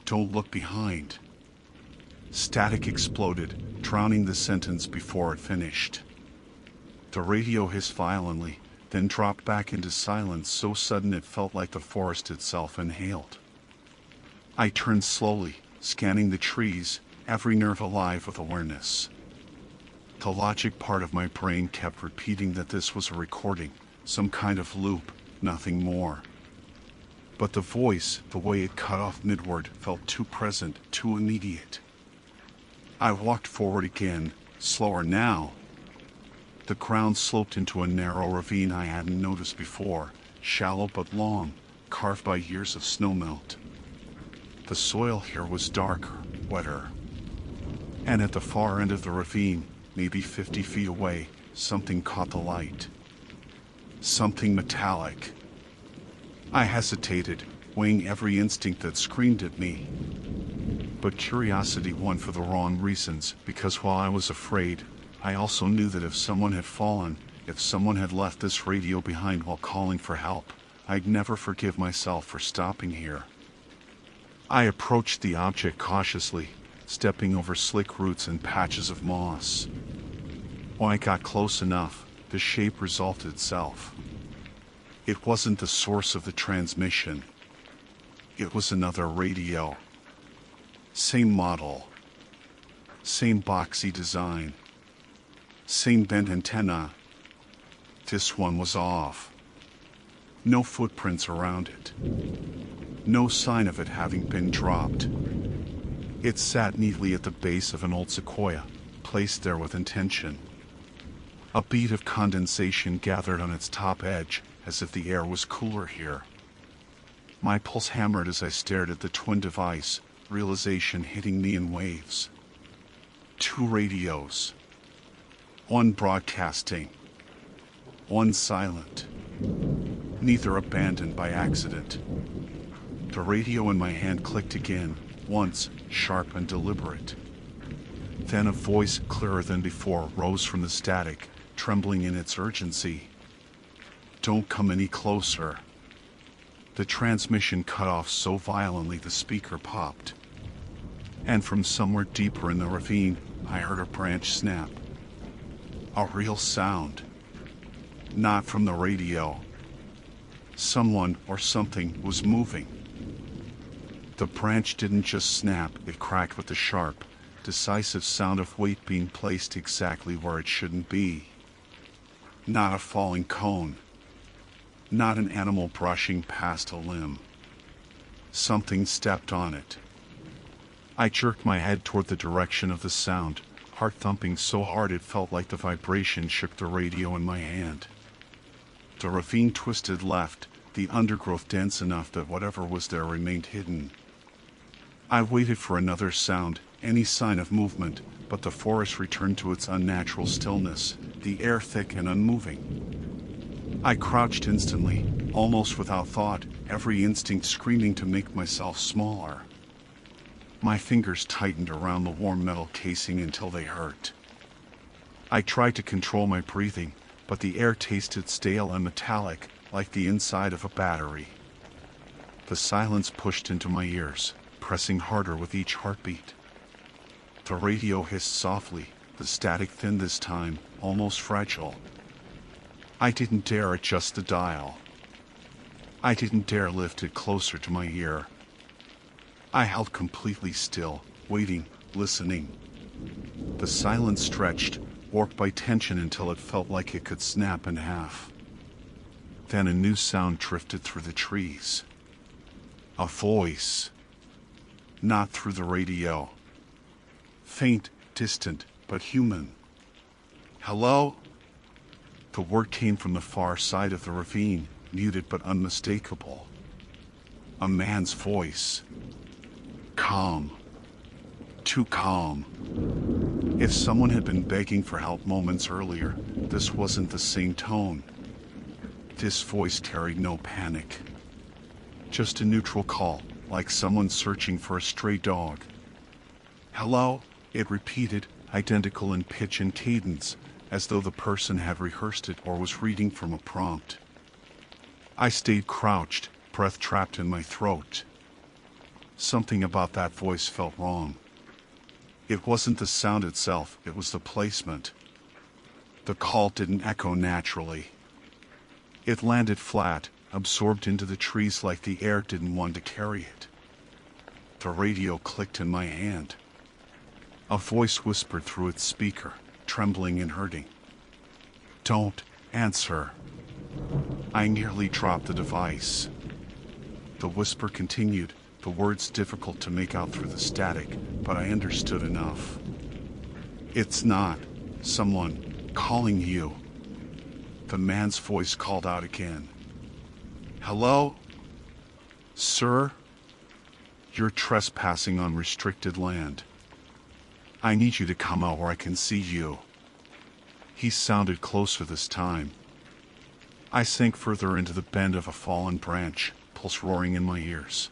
Don't look behind. Static exploded, drowning the sentence before it finished. The radio hissed violently, then dropped back into silence so sudden it felt like the forest itself inhaled. I turned slowly, scanning the trees, every nerve alive with awareness. The logic part of my brain kept repeating that this was a recording, some kind of loop, nothing more. But the voice, the way it cut off midward, felt too present, too immediate. I walked forward again, slower now. The ground sloped into a narrow ravine I hadn't noticed before, shallow but long, carved by years of snowmelt. The soil here was darker, wetter. And at the far end of the ravine, maybe 50 feet away, something caught the light. Something metallic. I hesitated, weighing every instinct that screamed at me. But curiosity won for the wrong reasons, because while I was afraid, I also knew that if someone had fallen, if someone had left this radio behind while calling for help, I'd never forgive myself for stopping here. I approached the object cautiously, stepping over slick roots and patches of moss. When I got close enough, the shape resolved itself. It wasn't the source of the transmission. It was another radio. Same model. Same boxy design. Same bent antenna. This one was off. No footprints around it. No sign of it having been dropped. It sat neatly at the base of an old sequoia, placed there with intention. A bead of condensation gathered on its top edge, as if the air was cooler here. My pulse hammered as I stared at the twin device, realization hitting me in waves. 2 radios. One broadcasting. One silent. Neither abandoned by accident. The radio in my hand clicked again, once sharp and deliberate. Then a voice clearer than before rose from the static, trembling in its urgency. Don't come any closer. The transmission cut off so violently the speaker popped. And from somewhere deeper in the ravine, I heard a branch snap. A real sound. Not from the radio. Someone or something was moving. The branch didn't just snap, it cracked with the sharp, decisive sound of weight being placed exactly where it shouldn't be. Not a falling cone. Not an animal brushing past a limb. Something stepped on it. I jerked my head toward the direction of the sound, heart thumping so hard it felt like the vibration shook the radio in my hand. The ravine twisted left, the undergrowth dense enough that whatever was there remained hidden. I waited for another sound, any sign of movement, but the forest returned to its unnatural stillness, the air thick and unmoving. I crouched instantly, almost without thought, every instinct screaming to make myself smaller. My fingers tightened around the warm metal casing until they hurt. I tried to control my breathing, but the air tasted stale and metallic, like the inside of a battery. The silence pushed into my ears, pressing harder with each heartbeat. The radio hissed softly, the static thin this time, almost fragile. I didn't dare adjust the dial. I didn't dare lift it closer to my ear. I held completely still, waiting, listening. The silence stretched, warped by tension until it felt like it could snap in half. Then a new sound drifted through the trees. A voice. Not through the radio. Faint, distant, but human. Hello? The word came from the far side of the ravine, muted but unmistakable. A man's voice. Calm. Too calm. If someone had been begging for help moments earlier, this wasn't the same tone. This voice carried no panic. Just a neutral call, like someone searching for a stray dog. Hello, it repeated, identical in pitch and cadence, as though the person had rehearsed it or was reading from a prompt. I stayed crouched, breath trapped in my throat. Something about that voice felt wrong. It wasn't the sound itself, it was the placement. The call didn't echo naturally. It landed flat, absorbed into the trees like the air didn't want to carry it. The radio clicked in my hand. A voice whispered through its speaker, trembling and hurting. Don't answer. I nearly dropped the device. The whisper continued, the words difficult to make out through the static, but I understood enough. It's not someone calling you. The man's voice called out again. Hello? Sir? You're trespassing on restricted land. I need you to come out where I can see you. He sounded closer this time. I sank further into the bend of a fallen branch, pulse roaring in my ears.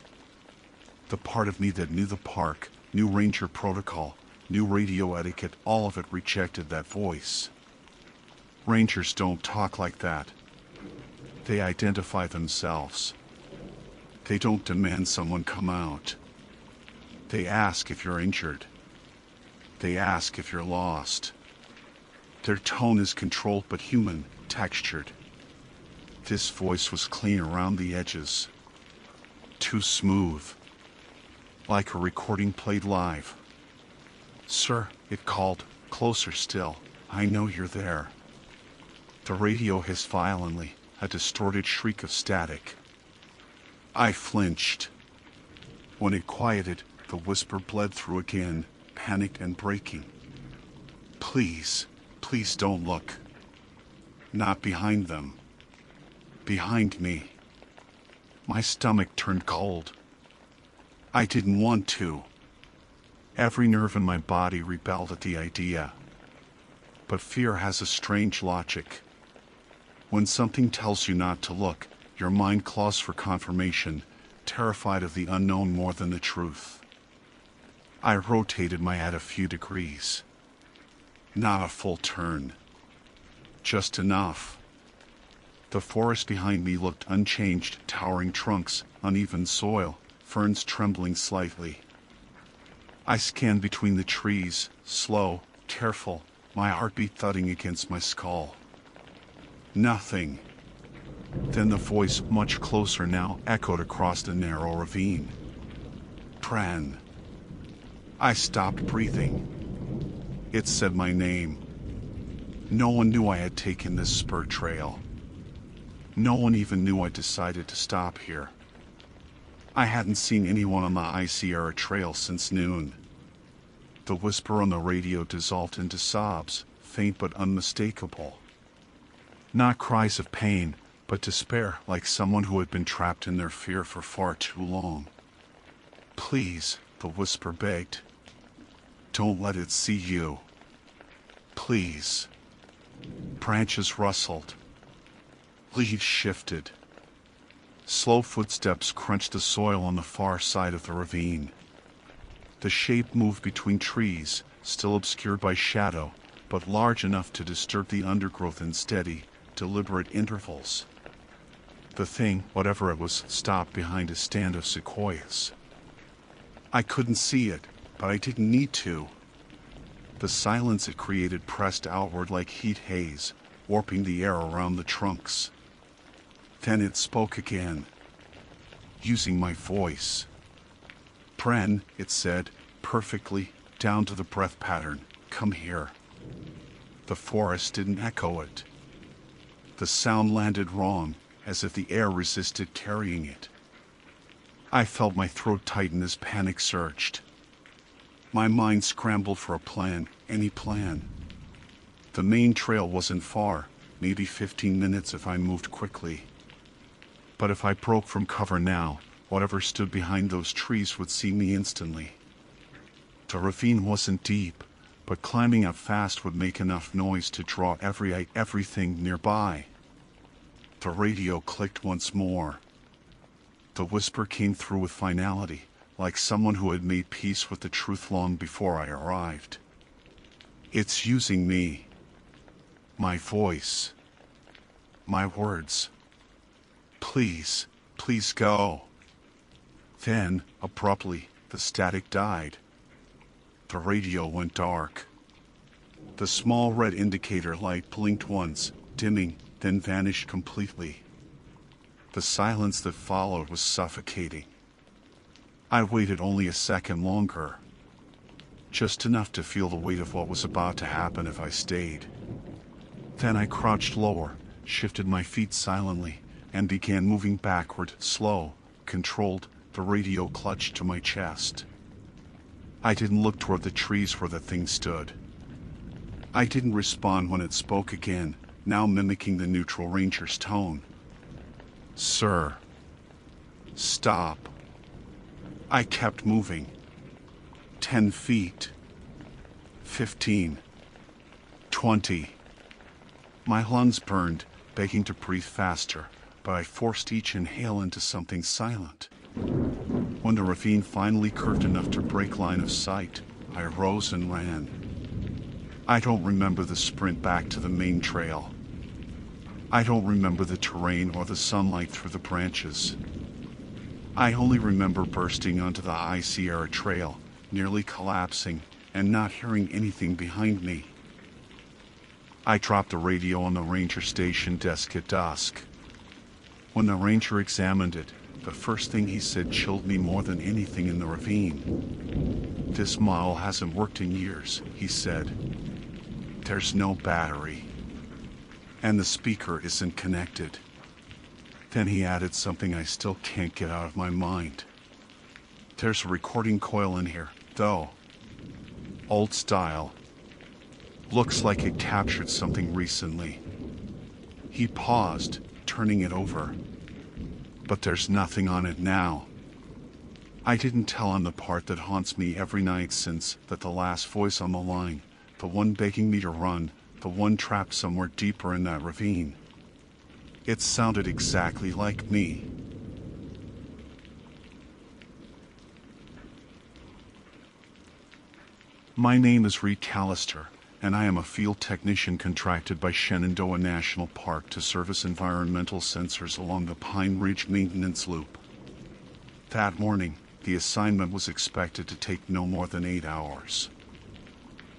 The part of me that knew the park, knew ranger protocol, knew radio etiquette, all of it rejected that voice. Rangers don't talk like that. They identify themselves. They don't demand someone come out. They ask if you're injured. They ask if you're lost. Their tone is controlled but human, textured. This voice was clean around the edges. Too smooth. Like a recording played live. Sir, it called, closer still. I know you're there. The radio hissed violently, a distorted shriek of static. I flinched. When it quieted, the whisper bled through again, panicked and breaking. Please, please don't look. Not behind them. Behind me. My stomach turned cold. I didn't want to. Every nerve in my body rebelled at the idea. But fear has a strange logic. When something tells you not to look, your mind claws for confirmation, terrified of the unknown more than the truth. I rotated my head a few degrees. Not a full turn. Just enough. The forest behind me looked unchanged, towering trunks, uneven soil, ferns trembling slightly. I scanned between the trees, slow, careful, my heartbeat thudding against my skull. Nothing. Then the voice, much closer now, echoed across the narrow ravine. Pran. I stopped breathing. It said my name. No one knew I had taken this spur trail. No one even knew I decided to stop here. I hadn't seen anyone on the High Sierra Trail since noon. The whisper on the radio dissolved into sobs, faint but unmistakable. Not cries of pain, but despair, like someone who had been trapped in their fear for far too long. Please, the whisper begged. Don't let it see you. Please. Branches rustled. Leaves shifted. Slow footsteps crunched the soil on the far side of the ravine. The shape moved between trees, still obscured by shadow, but large enough to disturb the undergrowth in steady, deliberate intervals. The thing, whatever it was, stopped behind a stand of sequoias. I couldn't see it, but I didn't need to. The silence it created pressed outward like heat haze, warping the air around the trunks. Then it spoke again, using my voice. Pren, it said, perfectly, down to the breath pattern, come here. The forest didn't echo it. The sound landed wrong, as if the air resisted carrying it. I felt my throat tighten as panic surged. My mind scrambled for a plan, any plan. The main trail wasn't far, maybe 15 minutes if I moved quickly. But if I broke from cover now, whatever stood behind those trees would see me instantly. The ravine wasn't deep, but climbing up fast would make enough noise to draw everything nearby. The radio clicked once more. The whisper came through with finality, like someone who had made peace with the truth long before I arrived. It's using me. My voice. My words. Please, please go. Then, abruptly, the static died. The radio went dark. The small red indicator light blinked once, dimming, then vanished completely. The silence that followed was suffocating. I waited only a second longer. Just enough to feel the weight of what was about to happen if I stayed. Then I crouched lower, shifted my feet silently, and began moving backward, slow, controlled, the radio clutched to my chest. I didn't look toward the trees where the thing stood. I didn't respond when it spoke again, now mimicking the neutral ranger's tone. Sir. Stop. I kept moving. 10 feet. 15. 20. My lungs burned, begging to breathe faster, but I forced each inhale into something silent. When the ravine finally curved enough to break line of sight, I rose and ran. I don't remember the sprint back to the main trail. I don't remember the terrain or the sunlight through the branches. I only remember bursting onto the High Sierra Trail, nearly collapsing, and not hearing anything behind me. I dropped the radio on the ranger station desk at dusk. When the ranger examined it, the first thing he said chilled me more than anything in the ravine. This model hasn't worked in years, he said. There's no battery. And the speaker isn't connected. Then he added something I still can't get out of my mind. There's a recording coil in here, though. Old style. Looks like it captured something recently. He paused, turning it over. But there's nothing on it now. I didn't tell him the part that haunts me every night since that the last voice on the line, the one begging me to run, the one trapped somewhere deeper in that ravine. It sounded exactly like me. My name is Reed Callister, and I am a field technician contracted by Shenandoah National Park to service environmental sensors along the Pine Ridge Maintenance Loop. That morning, the assignment was expected to take no more than 8 hours.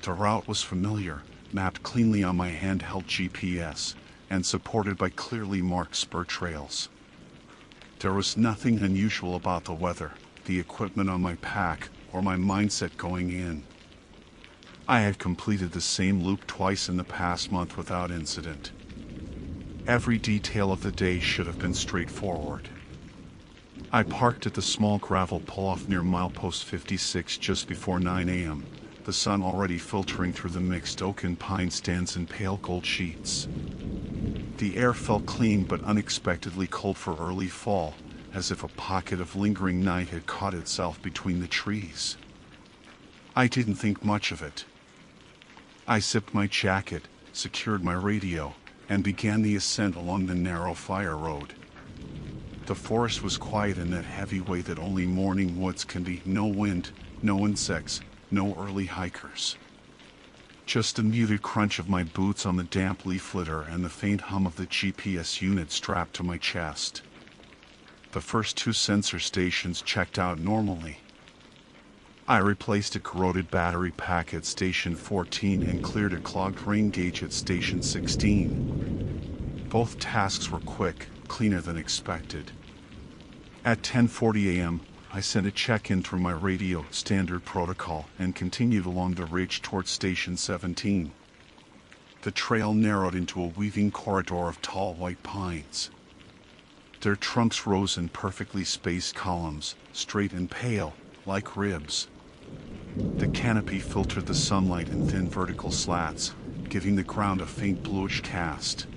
The route was familiar, mapped cleanly on my handheld GPS, and supported by clearly marked spur trails. There was nothing unusual about the weather, the equipment on my pack, or my mindset going in. I had completed the same loop twice in the past month without incident. Every detail of the day should have been straightforward. I parked at the small gravel pull-off near milepost 56 just before 9 a.m., the sun already filtering through the mixed oak and pine stands in pale gold sheets. The air felt clean but unexpectedly cold for early fall, as if a pocket of lingering night had caught itself between the trees. I didn't think much of it. I zipped my jacket, secured my radio, and began the ascent along the narrow fire road. The forest was quiet in that heavy way that only morning woods can be. No wind, no insects, no early hikers. Just the muted crunch of my boots on the damp leaf litter and the faint hum of the GPS unit strapped to my chest. The first 2 sensor stations checked out normally. I replaced a corroded battery pack at station 14 and cleared a clogged rain gauge at station 16. Both tasks were quick, cleaner than expected. At 10:40 a.m., I sent a check-in through my radio, standard protocol, and continued along the ridge towards station 17. The trail narrowed into a weaving corridor of tall white pines. Their trunks rose in perfectly spaced columns, straight and pale, like ribs. The canopy filtered the sunlight in thin vertical slats, giving the ground a faint bluish cast.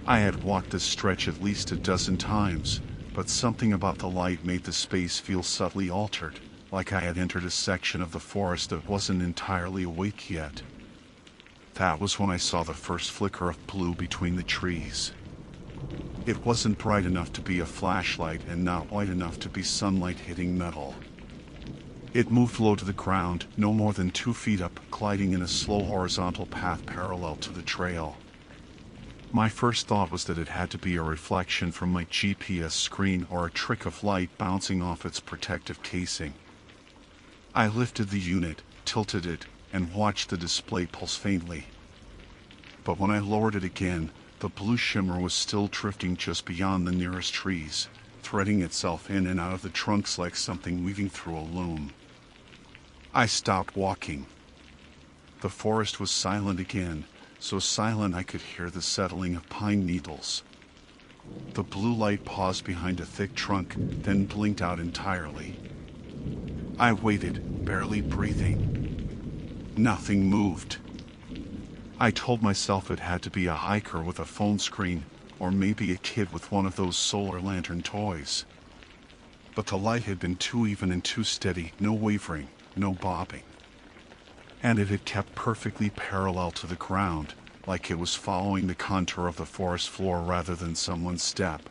I had walked this stretch at least a dozen times, but something about the light made the space feel subtly altered, like I had entered a section of the forest that wasn't entirely awake yet. That was when I saw the first flicker of blue between the trees. It wasn't bright enough to be a flashlight and not white enough to be sunlight hitting metal. It moved low to the ground, no more than 2 feet up, gliding in a slow horizontal path parallel to the trail. My first thought was that it had to be a reflection from my GPS screen or a trick of light bouncing off its protective casing. I lifted the unit, tilted it, and watched the display pulse faintly. But when I lowered it again, the blue shimmer was still drifting just beyond the nearest trees, threading itself in and out of the trunks like something weaving through a loom. I stopped walking. The forest was silent again, so silent I could hear the settling of pine needles. The blue light paused behind a thick trunk, then blinked out entirely. I waited, barely breathing. Nothing moved. I told myself it had to be a hiker with a phone screen, or maybe a kid with one of those solar lantern toys. But the light had been too even and too steady, no wavering, no bobbing. And it had kept perfectly parallel to the ground, like it was following the contour of the forest floor rather than someone's step.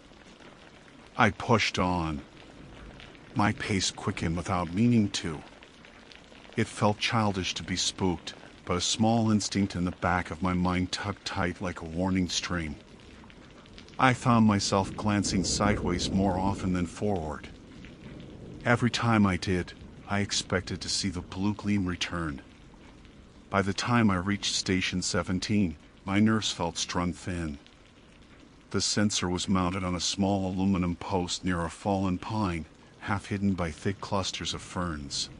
I pushed on. My pace quickened without meaning to. It felt childish to be spooked, but a small instinct in the back of my mind tugged tight like a warning string. I found myself glancing sideways more often than forward. Every time I did, I expected to see the blue gleam return. By the time I reached station 17, my nerves felt strung thin. The sensor was mounted on a small aluminum post near a fallen pine, half hidden by thick clusters of ferns.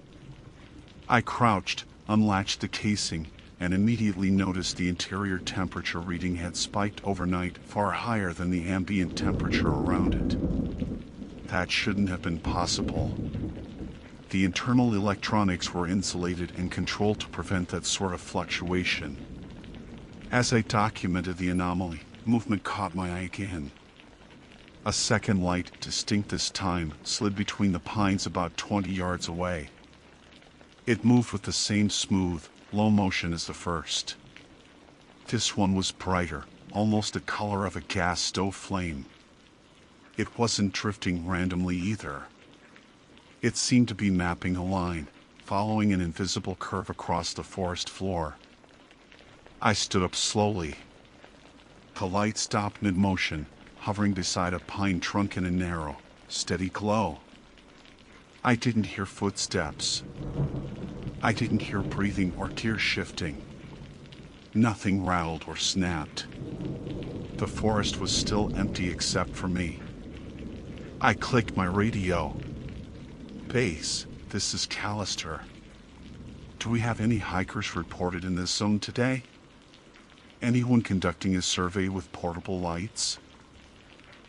I crouched, unlatched the casing, and immediately noticed the interior temperature reading had spiked overnight, far higher than the ambient temperature around it. That shouldn't have been possible. The internal electronics were insulated and controlled to prevent that sort of fluctuation. As I documented the anomaly, movement caught my eye again. A second light, distinct this time, slid between the pines about 20 yards away. It moved with the same smooth, low motion as the first. This one was brighter, almost the color of a gas stove flame. It wasn't drifting randomly either. It seemed to be mapping a line, following an invisible curve across the forest floor. I stood up slowly. The light stopped mid-motion, hovering beside a pine trunk in a narrow, steady glow. I didn't hear footsteps. I didn't hear breathing or gear shifting. Nothing rattled or snapped. The forest was still empty except for me. I clicked my radio. Base, this is Callister. Do we have any hikers reported in this zone today? Anyone conducting a survey with portable lights?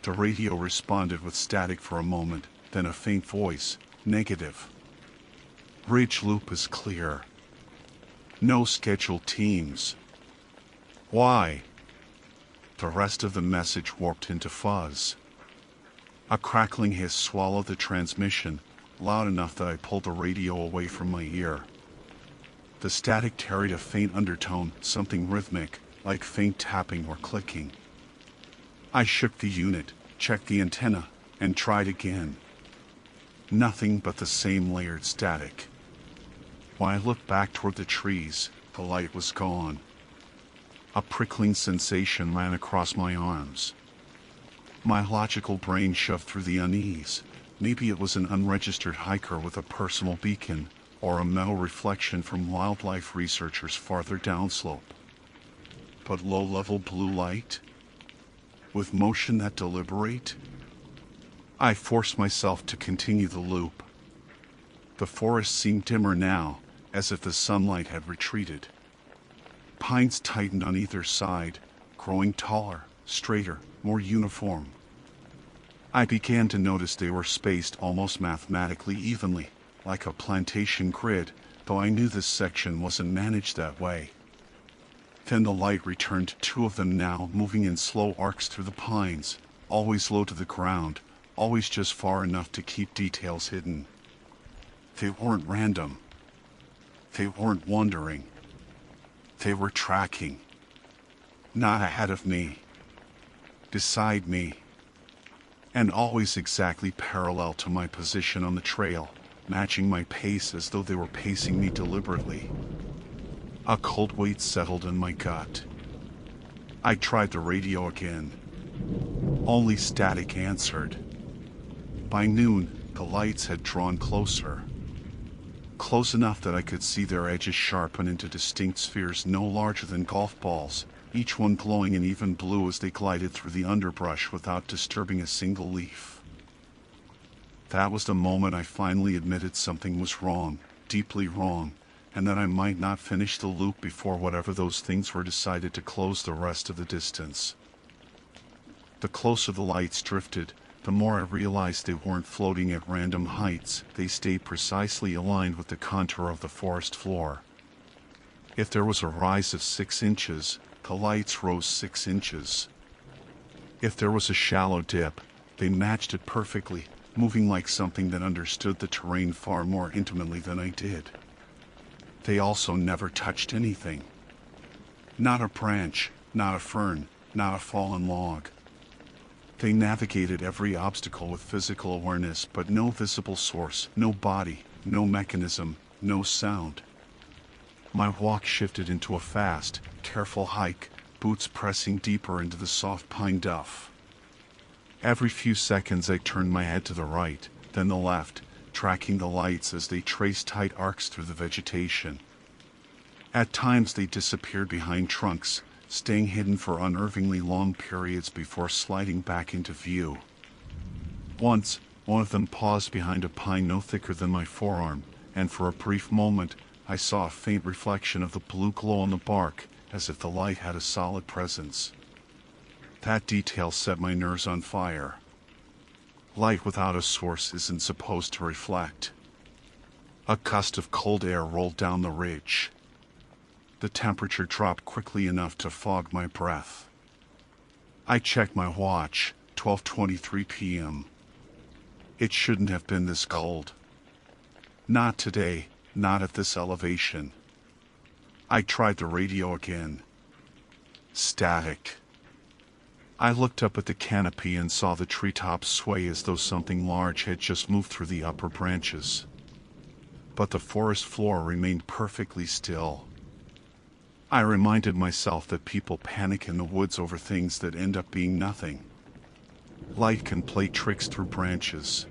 The radio responded with static for a moment, then a faint voice, negative. Ridge Loop is clear. No scheduled teams. Why? The rest of the message warped into fuzz. A crackling hiss swallowed the transmission, loud enough that I pulled the radio away from my ear. The static carried a faint undertone, something rhythmic, like faint tapping or clicking. I shook the unit, checked the antenna, and tried again. Nothing but the same layered static. When I looked back toward the trees, the light was gone. A prickling sensation ran across my arms. My logical brain shoved through the unease. Maybe it was an unregistered hiker with a personal beacon, or a metal reflection from wildlife researchers farther downslope. But low-level blue light? With motion that deliberate? I forced myself to continue the loop. The forest seemed dimmer now, as if the sunlight had retreated. Pines tightened on either side, growing taller, straighter, more uniform. I began to notice they were spaced almost mathematically evenly, like a plantation grid, though I knew this section wasn't managed that way. Then the light returned to two of them now, moving in slow arcs through the pines, always low to the ground, always just far enough to keep details hidden. They weren't random. They weren't wandering. They were tracking. Not ahead of me. Beside me. And always exactly parallel to my position on the trail, matching my pace as though they were pacing me deliberately. A cold weight settled in my gut. I tried the radio again. Only static answered. By noon, the lights had drawn closer. Close enough that I could see their edges sharpen into distinct spheres no larger than golf balls, each one glowing an even blue as they glided through the underbrush without disturbing a single leaf. That was the moment I finally admitted something was wrong, deeply wrong, and that I might not finish the loop before whatever those things were decided to close the rest of the distance. The closer the lights drifted, the more I realized they weren't floating at random heights. They stayed precisely aligned with the contour of the forest floor. If there was a rise of 6 inches, the lights rose 6 inches. If there was a shallow dip, they matched it perfectly, moving like something that understood the terrain far more intimately than I did. They also never touched anything. Not a branch, not a fern, not a fallen log. They navigated every obstacle with physical awareness, but no visible source, no body, no mechanism, no sound. My walk shifted into a fast, careful hike, boots pressing deeper into the soft pine duff. Every few seconds I turned my head to the right, then the left, tracking the lights as they traced tight arcs through the vegetation. At times they disappeared behind trunks, staying hidden for unnervingly long periods before sliding back into view. Once, one of them paused behind a pine no thicker than my forearm, and for a brief moment, I saw a faint reflection of the blue glow on the bark, as if the light had a solid presence. That detail set my nerves on fire. Light without a source isn't supposed to reflect. A gust of cold air rolled down the ridge. The temperature dropped quickly enough to fog my breath. I checked my watch, 12:23 p.m. It shouldn't have been this cold. Not today, not at this elevation. I tried the radio again. Static. I looked up at the canopy and saw the treetops sway as though something large had just moved through the upper branches. But the forest floor remained perfectly still. I reminded myself that people panic in the woods over things that end up being nothing. Light can play tricks through branches.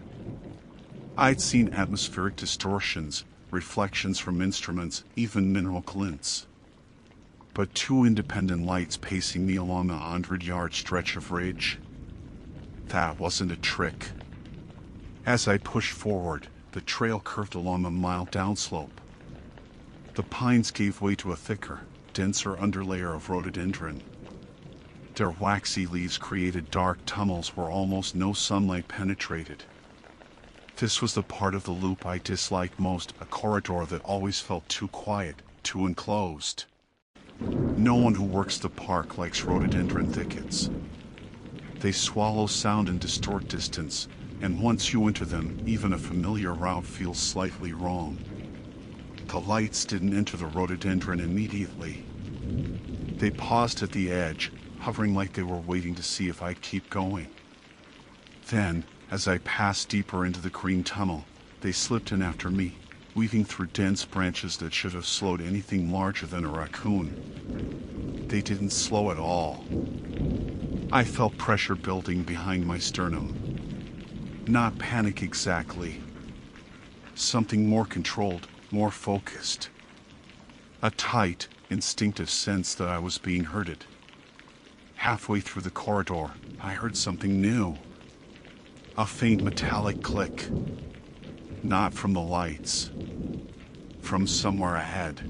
I'd seen atmospheric distortions, reflections from instruments, even mineral glints. But two independent lights pacing me along a 100-yard stretch of ridge? That wasn't a trick. As I pushed forward, the trail curved along a mild downslope. The pines gave way to a thicker, denser underlayer of rhododendron. Their waxy leaves created dark tunnels where almost no sunlight penetrated. This was the part of the loop I disliked most, a corridor that always felt too quiet, too enclosed. No one who works the park likes rhododendron thickets. They swallow sound and distort distance, and once you enter them, even a familiar route feels slightly wrong. The lights didn't enter the rhododendron immediately. They paused at the edge, hovering like they were waiting to see if I'd keep going. Then, as I passed deeper into the green tunnel, they slipped in after me, weaving through dense branches that should have slowed anything larger than a raccoon. They didn't slow at all. I felt pressure building behind my sternum. Not panic exactly. Something more controlled, more focused. A tight, instinctive sense that I was being herded. Halfway through the corridor, I heard something new. A faint metallic click. Not from the lights. From somewhere ahead.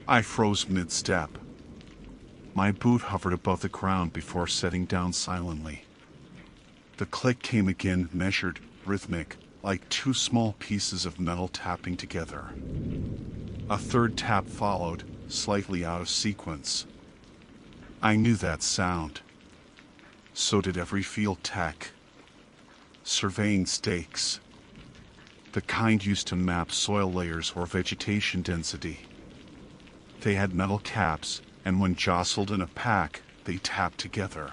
I froze mid-step. My boot hovered above the ground before setting down silently. The click came again, measured, rhythmic, like two small pieces of metal tapping together. A third tap followed, slightly out of sequence. I knew that sound. So did every field tech. Surveying stakes. The kind used to map soil layers or vegetation density. They had metal caps, and when jostled in a pack, they tapped together.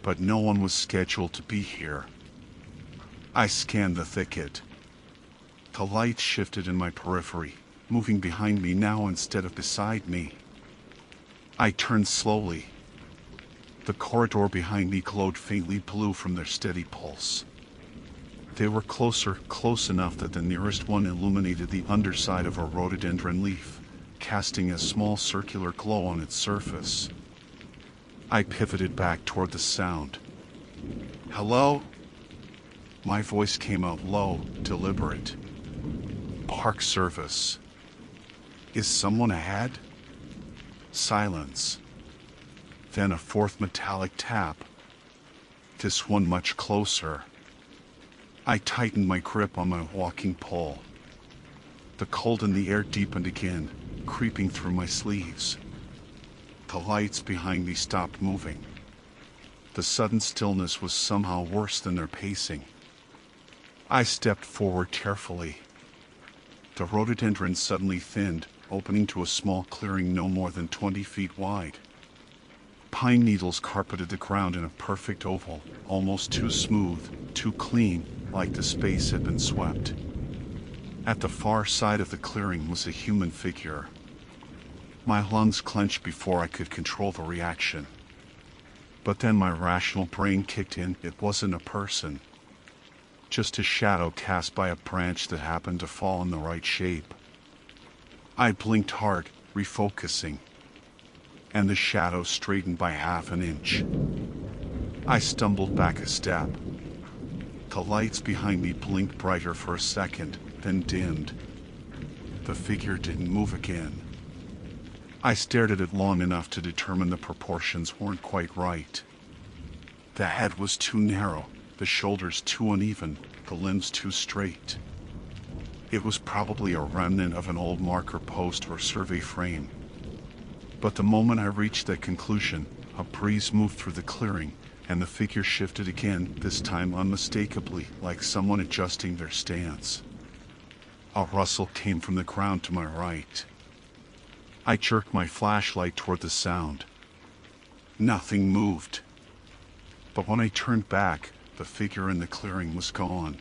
But no one was scheduled to be here. I scanned the thicket. The light shifted in my periphery, moving behind me now instead of beside me. I turned slowly. The corridor behind me glowed faintly blue from their steady pulse. They were closer, close enough that the nearest one illuminated the underside of a rhododendron leaf, casting a small circular glow on its surface. I pivoted back toward the sound. "Hello?" My voice came out low, deliberate. "Park service. Is someone ahead?" Silence. Then a fourth metallic tap. This one much closer. I tightened my grip on my walking pole. The cold in the air deepened again, creeping through my sleeves. The lights behind me stopped moving. The sudden stillness was somehow worse than their pacing. I stepped forward carefully. The rhododendron suddenly thinned, opening to a small clearing no more than 20 feet wide. Pine needles carpeted the ground in a perfect oval, almost too smooth, too clean, like the space had been swept. At the far side of the clearing was a human figure. My lungs clenched before I could control the reaction. But then my rational brain kicked in. It wasn't a person. Just a shadow cast by a branch that happened to fall in the right shape. I blinked hard, refocusing. And the shadow straightened by half an inch. I stumbled back a step. The lights behind me blinked brighter for a second, then dimmed. The figure didn't move again. I stared at it long enough to determine the proportions weren't quite right. The head was too narrow, the shoulders too uneven, the limbs too straight. It was probably a remnant of an old marker post or survey frame. But the moment I reached that conclusion, a breeze moved through the clearing, and the figure shifted again, this time unmistakably, like someone adjusting their stance. A rustle came from the ground to my right. I jerked my flashlight toward the sound. Nothing moved. But when I turned back, the figure in the clearing was gone.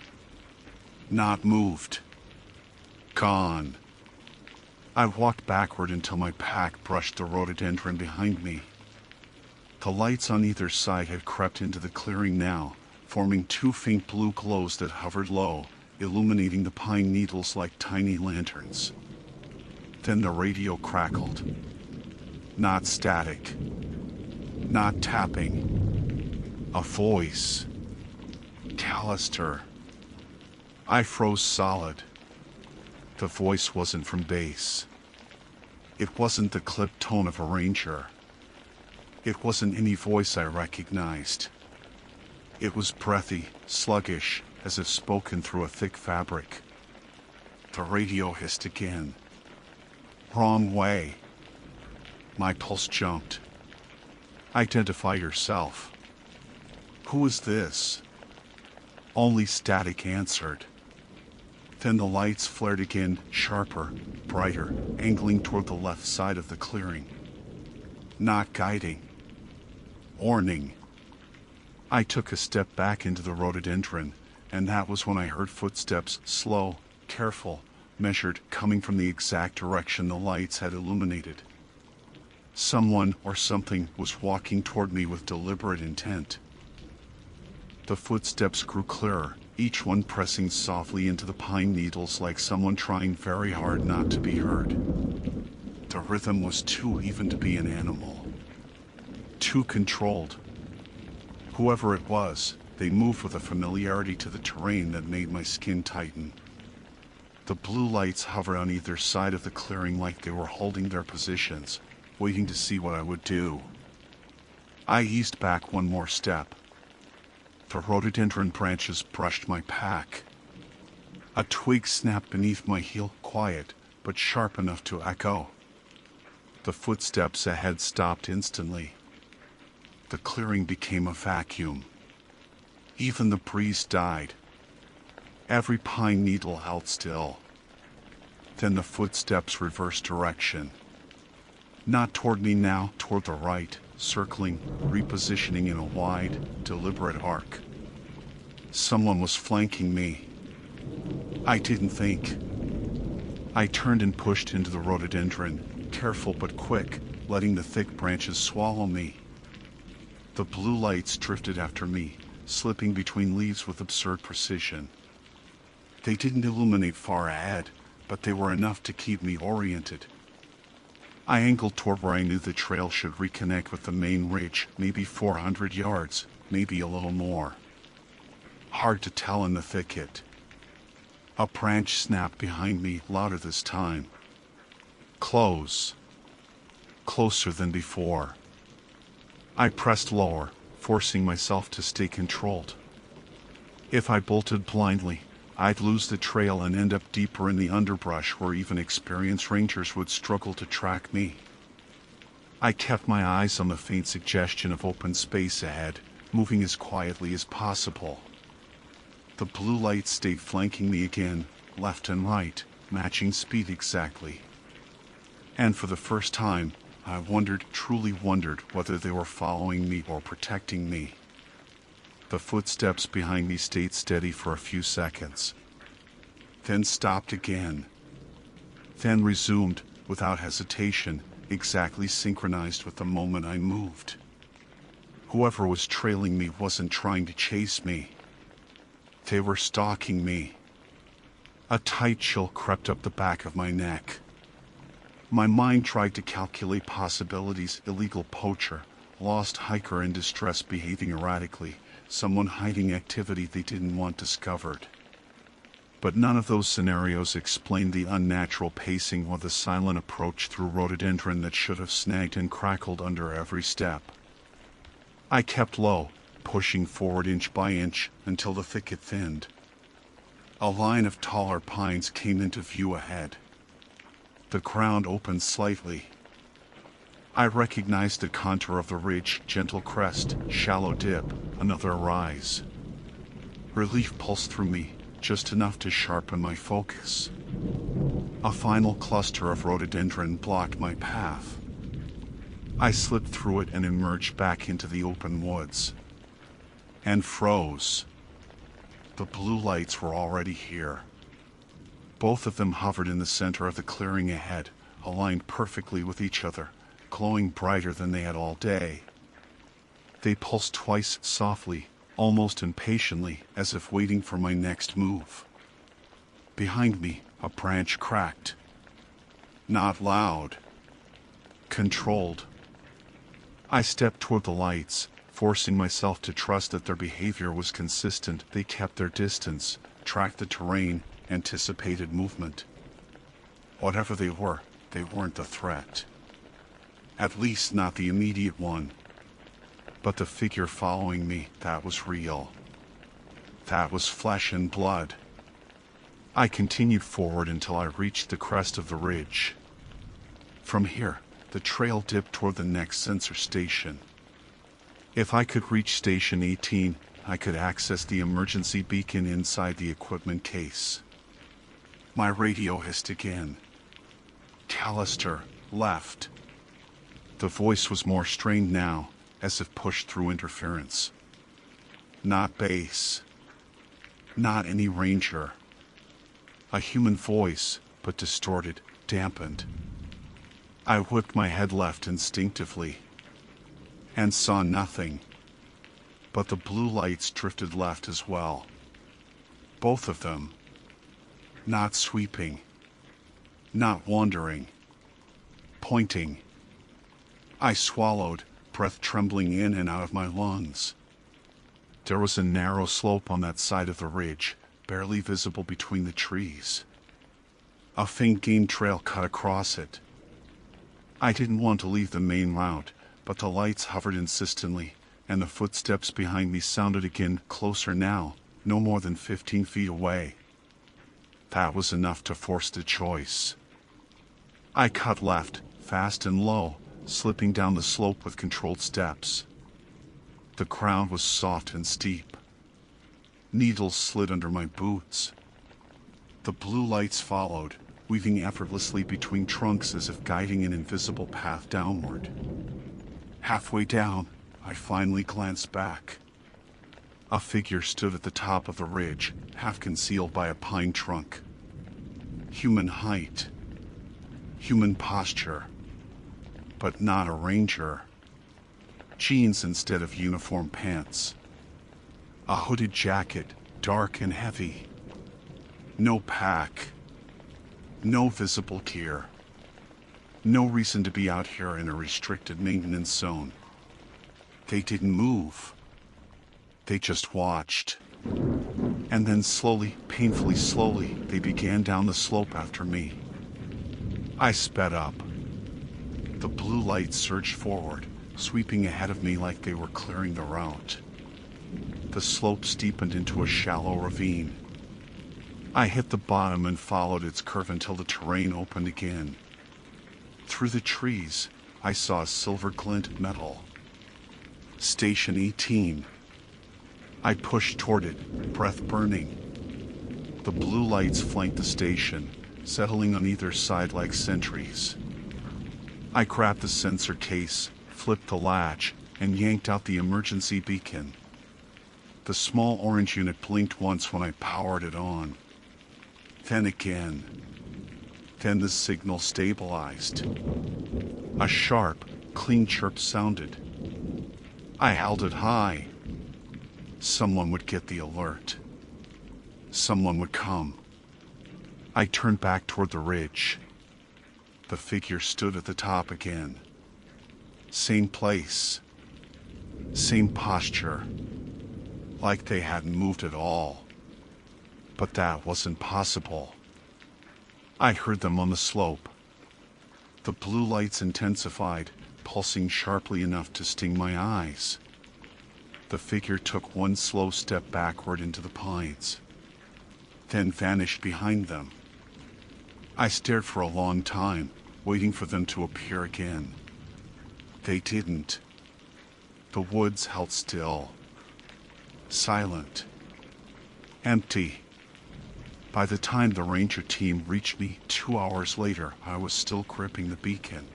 Not moved. Gone. I walked backward until my pack brushed the rhododendron behind me. The lights on either side had crept into the clearing now, forming two faint blue glows that hovered low, illuminating the pine needles like tiny lanterns. Then the radio crackled. Not static. Not tapping. A voice. Callister. I froze solid. The voice wasn't from bass. It wasn't the clipped tone of a ranger. It wasn't any voice I recognized. It was breathy, sluggish, as if spoken through a thick fabric. The radio hissed again. Wrong way. My pulse jumped. Identify yourself. Who is this? Only static answered. Then the lights flared again, sharper, brighter, angling toward the left side of the clearing. Not guiding. Warning. I took a step back into the rhododendron, and that was when I heard footsteps, slow, careful, measured, coming from the exact direction the lights had illuminated. Someone or something was walking toward me with deliberate intent. The footsteps grew clearer, each one pressing softly into the pine needles like someone trying very hard not to be heard. The rhythm was too even to be an animal. Too controlled. Whoever it was, they moved with a familiarity to the terrain that made my skin tighten. The blue lights hovered on either side of the clearing like they were holding their positions, waiting to see what I would do. I eased back one more step. The rhododendron branches brushed my pack. A twig snapped beneath my heel, quiet, but sharp enough to echo. The footsteps ahead stopped instantly. The clearing became a vacuum. Even the breeze died. Every pine needle held still. Then the footsteps reversed direction. Not toward me now, toward the right, circling, repositioning in a wide, deliberate arc. Someone was flanking me. I didn't think. I turned and pushed into the rhododendron, careful but quick, letting the thick branches swallow me. The blue lights drifted after me, slipping between leaves with absurd precision. They didn't illuminate far ahead, but they were enough to keep me oriented. I angled toward where I knew the trail should reconnect with the main ridge, maybe 400 yards, maybe a little more. Hard to tell in the thicket. A branch snapped behind me, louder this time. Close. Closer than before. I pressed lower, forcing myself to stay controlled. If I bolted blindly, I'd lose the trail and end up deeper in the underbrush where even experienced rangers would struggle to track me. I kept my eyes on the faint suggestion of open space ahead, moving as quietly as possible. The blue lights stayed flanking me again, left and right, matching speed exactly. And for the first time, I truly wondered whether they were following me or protecting me. The footsteps behind me stayed steady for a few seconds, then stopped again, then resumed, without hesitation, exactly synchronized with the moment I moved. Whoever was trailing me wasn't trying to chase me. They were stalking me. A tight chill crept up the back of my neck. My mind tried to calculate possibilities: illegal poacher, lost hiker in distress behaving erratically, someone hiding activity they didn't want discovered. But none of those scenarios explained the unnatural pacing or the silent approach through rhododendron that should have snagged and crackled under every step. I kept low, pushing forward inch by inch until the thicket thinned. A line of taller pines came into view ahead. The ground opened slightly. I recognized the contour of the ridge, gentle crest, shallow dip, another rise. Relief pulsed through me, just enough to sharpen my focus. A final cluster of rhododendron blocked my path. I slipped through it and emerged back into the open woods. And froze. The blue lights were already here. Both of them hovered in the center of the clearing ahead, aligned perfectly with each other, glowing brighter than they had all day. They pulsed twice softly, almost impatiently, as if waiting for my next move. Behind me, a branch cracked. Not loud. Controlled. I stepped toward the lights, forcing myself to trust that their behavior was consistent. They kept their distance, tracked the terrain, anticipated movement. Whatever they weren't a threat. At least not the immediate one. But the figure following me, that was real. That was flesh and blood. I continued forward until I reached the crest of the ridge. From here, the trail dipped toward the next sensor station. If I could reach Station 18, I could access the emergency beacon inside the equipment case. My radio hissed again. Callister, left. The voice was more strained now, as if pushed through interference. Not bass. Not any ranger. A human voice, but distorted, dampened. I whipped my head left instinctively, and saw nothing. But the blue lights drifted left as well. Both of them. Not sweeping. Not wandering. Pointing. I swallowed, breath trembling in and out of my lungs. There was a narrow slope on that side of the ridge, barely visible between the trees. A faint game trail cut across it. I didn't want to leave the main route, but the lights hovered insistently, and the footsteps behind me sounded again, closer now, no more than 15 feet away. That was enough to force the choice. I cut left, fast and low, slipping down the slope with controlled steps. The ground was soft and steep. Needles slid under my boots. The blue lights followed, weaving effortlessly between trunks as if guiding an invisible path downward. Halfway down, I finally glanced back. A figure stood at the top of the ridge, half concealed by a pine trunk. Human height. Human posture. But not a ranger. Jeans instead of uniform pants. A hooded jacket, dark and heavy. No pack. No visible gear. No reason to be out here in a restricted maintenance zone. They didn't move. They just watched. And then slowly, painfully slowly, they began down the slope after me. I sped up. The blue lights surged forward, sweeping ahead of me like they were clearing the route. The slope steepened into a shallow ravine. I hit the bottom and followed its curve until the terrain opened again. Through the trees, I saw a silver glint metal. Station 18. I pushed toward it, breath burning. The blue lights flanked the station, settling on either side like sentries. I grabbed the sensor case, flipped the latch, and yanked out the emergency beacon. The small orange unit blinked once when I powered it on. Then again. Then the signal stabilized. A sharp, clean chirp sounded. I held it high. Someone would get the alert. Someone would come. I turned back toward the ridge. The figure stood at the top again. Same place. Same posture. Like they hadn't moved at all. But that wasn't possible. I heard them on the slope. The blue lights intensified, pulsing sharply enough to sting my eyes. The figure took one slow step backward into the pines, then vanished behind them. I stared for a long time, waiting for them to appear again. They didn't. The woods held still. Silent. Empty. By the time the ranger team reached me 2 hours later, I was still gripping the beacon.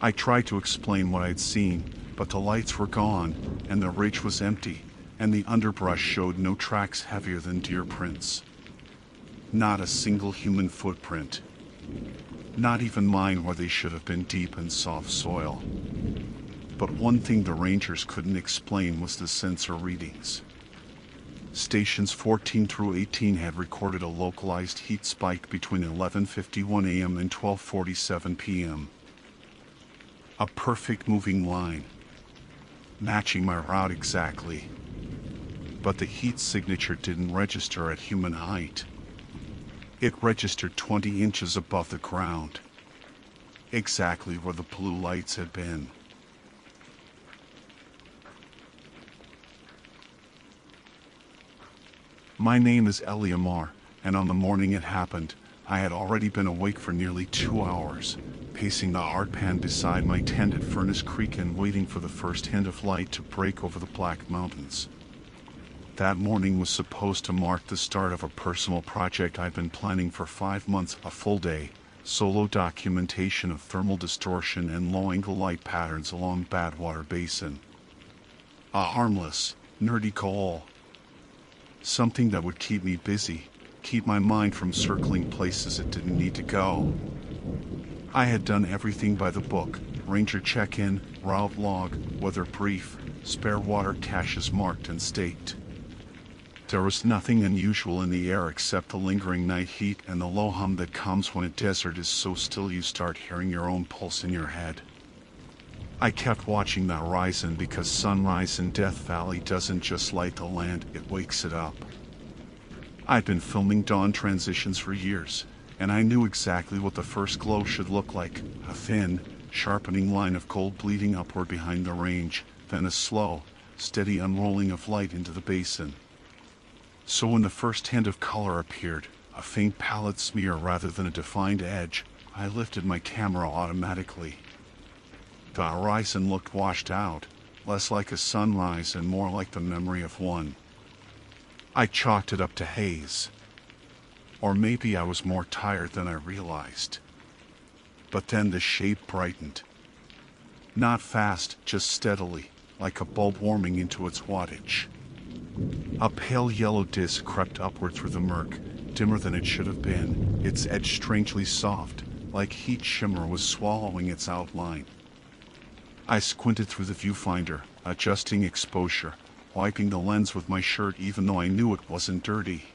I tried to explain what I'd seen, but the lights were gone, and the ridge was empty, and the underbrush showed no tracks heavier than deer prints. Not a single human footprint. Not even mine where they should have been deep in soft soil. But one thing the rangers couldn't explain was the sensor readings. Stations 14 through 18 had recorded a localized heat spike between 11:51 a.m. and 12:47 p.m. A perfect moving line, matching my route exactly. But the heat signature didn't register at human height. It registered 20 inches above the ground, exactly where the blue lights had been. My name is Eliamar, and on the morning it happened, I had already been awake for nearly 2 hours, pacing the hard pan beside my tent at Furnace Creek and waiting for the first hint of light to break over the Black Mountains. That morning was supposed to mark the start of a personal project I'd been planning for 5 months, a full day, solo documentation of thermal distortion and low-angle light patterns along Badwater Basin. A harmless, nerdy goal. Something that would keep me busy, keep my mind from circling places it didn't need to go. I had done everything by the book: ranger check-in, route log, weather brief, spare water caches marked and staked. There was nothing unusual in the air except the lingering night heat and the low hum that comes when a desert is so still you start hearing your own pulse in your head. I kept watching the horizon because sunrise in Death Valley doesn't just light the land, it wakes it up. I'd been filming dawn transitions for years, and I knew exactly what the first glow should look like: a thin, sharpening line of gold bleeding upward behind the range, then a slow, steady unrolling of light into the basin. So when the first hint of color appeared, a faint pallid smear rather than a defined edge, I lifted my camera automatically. The horizon looked washed out, less like a sunrise and more like the memory of one. I chalked it up to haze. Or maybe I was more tired than I realized. But then the shape brightened. Not fast, just steadily, like a bulb warming into its wattage. A pale yellow disk crept upward through the murk, dimmer than it should have been, its edge strangely soft, like heat shimmer was swallowing its outline. I squinted through the viewfinder, adjusting exposure, wiping the lens with my shirt even though I knew it wasn't dirty.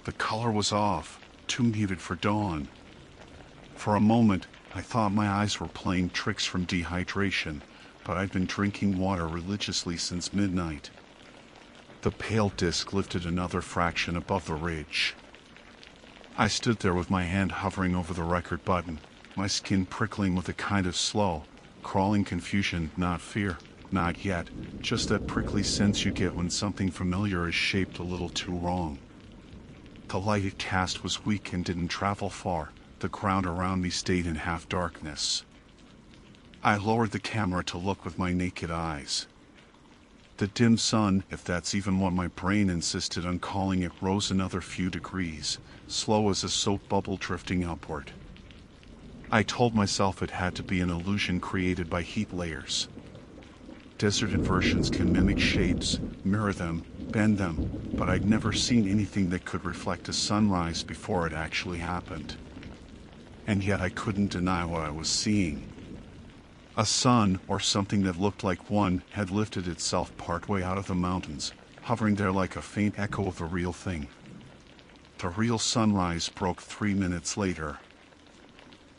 The color was off, too muted for dawn. For a moment, I thought my eyes were playing tricks from dehydration, but I'd been drinking water religiously since midnight. The pale disk lifted another fraction above the ridge. I stood there with my hand hovering over the record button, my skin prickling with a kind of slow, crawling confusion, not fear, not yet, just that prickly sense you get when something familiar is shaped a little too wrong. The light it cast was weak and didn't travel far. The ground around me stayed in half darkness. I lowered the camera to look with my naked eyes. The dim sun, if that's even what my brain insisted on calling it, rose another few degrees, slow as a soap bubble drifting upward. I told myself it had to be an illusion created by heat layers. Desert inversions can mimic shapes, mirror them, bend them, but I'd never seen anything that could reflect a sunrise before it actually happened. And yet I couldn't deny what I was seeing. A sun, or something that looked like one, had lifted itself partway out of the mountains, hovering there like a faint echo of the real thing. The real sunrise broke 3 minutes later.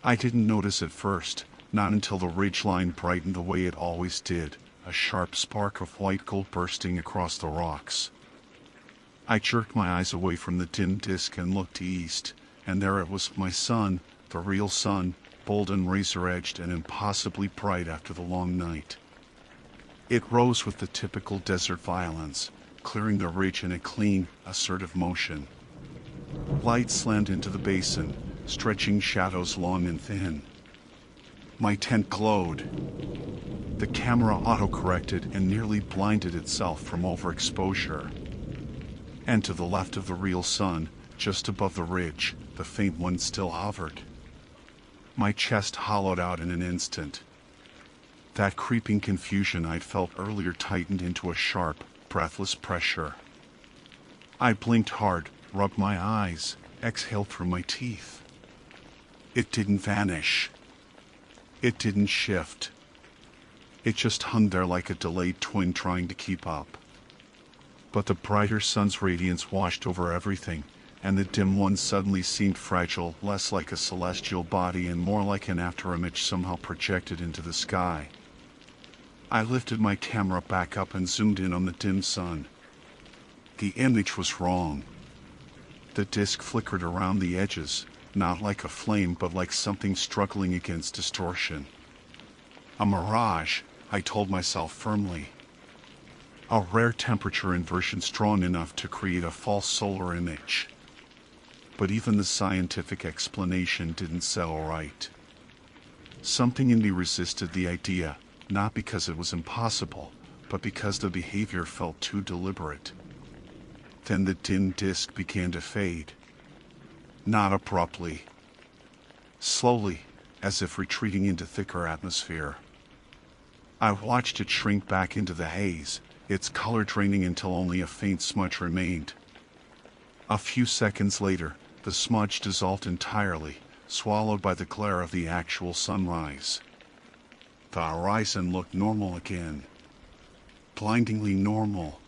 I didn't notice at first, not until the ridgeline brightened the way it always did, a sharp spark of white gold bursting across the rocks. I jerked my eyes away from the dim disk and looked east, and there it was, my sun, the real sun, bold and razor-edged and impossibly bright after the long night. It rose with the typical desert violence, clearing the ridge in a clean, assertive motion. Light slanted into the basin, stretching shadows long and thin. My tent glowed. The camera auto-corrected and nearly blinded itself from overexposure. And to the left of the real sun, just above the ridge, the faint one still hovered. My chest hollowed out in an instant. That creeping confusion I'd felt earlier tightened into a sharp, breathless pressure. I blinked hard, rubbed my eyes, exhaled through my teeth. It didn't vanish. It didn't shift. It just hung there like a delayed twin trying to keep up. But the brighter sun's radiance washed over everything, and the dim one suddenly seemed fragile, less like a celestial body and more like an afterimage somehow projected into the sky. I lifted my camera back up and zoomed in on the dim sun. The image was wrong. The disk flickered around the edges, not like a flame but like something struggling against distortion. A mirage, I told myself firmly. A rare temperature inversion strong enough to create a false solar image. But even the scientific explanation didn't settle right. Something in me resisted the idea, not because it was impossible, but because the behavior felt too deliberate. Then the dim disk began to fade. Not abruptly. Slowly, as if retreating into thicker atmosphere. I watched it shrink back into the haze, its color draining until only a faint smudge remained. A few seconds later, the smudge dissolved entirely, swallowed by the glare of the actual sunrise. The horizon looked normal again. Blindingly normal.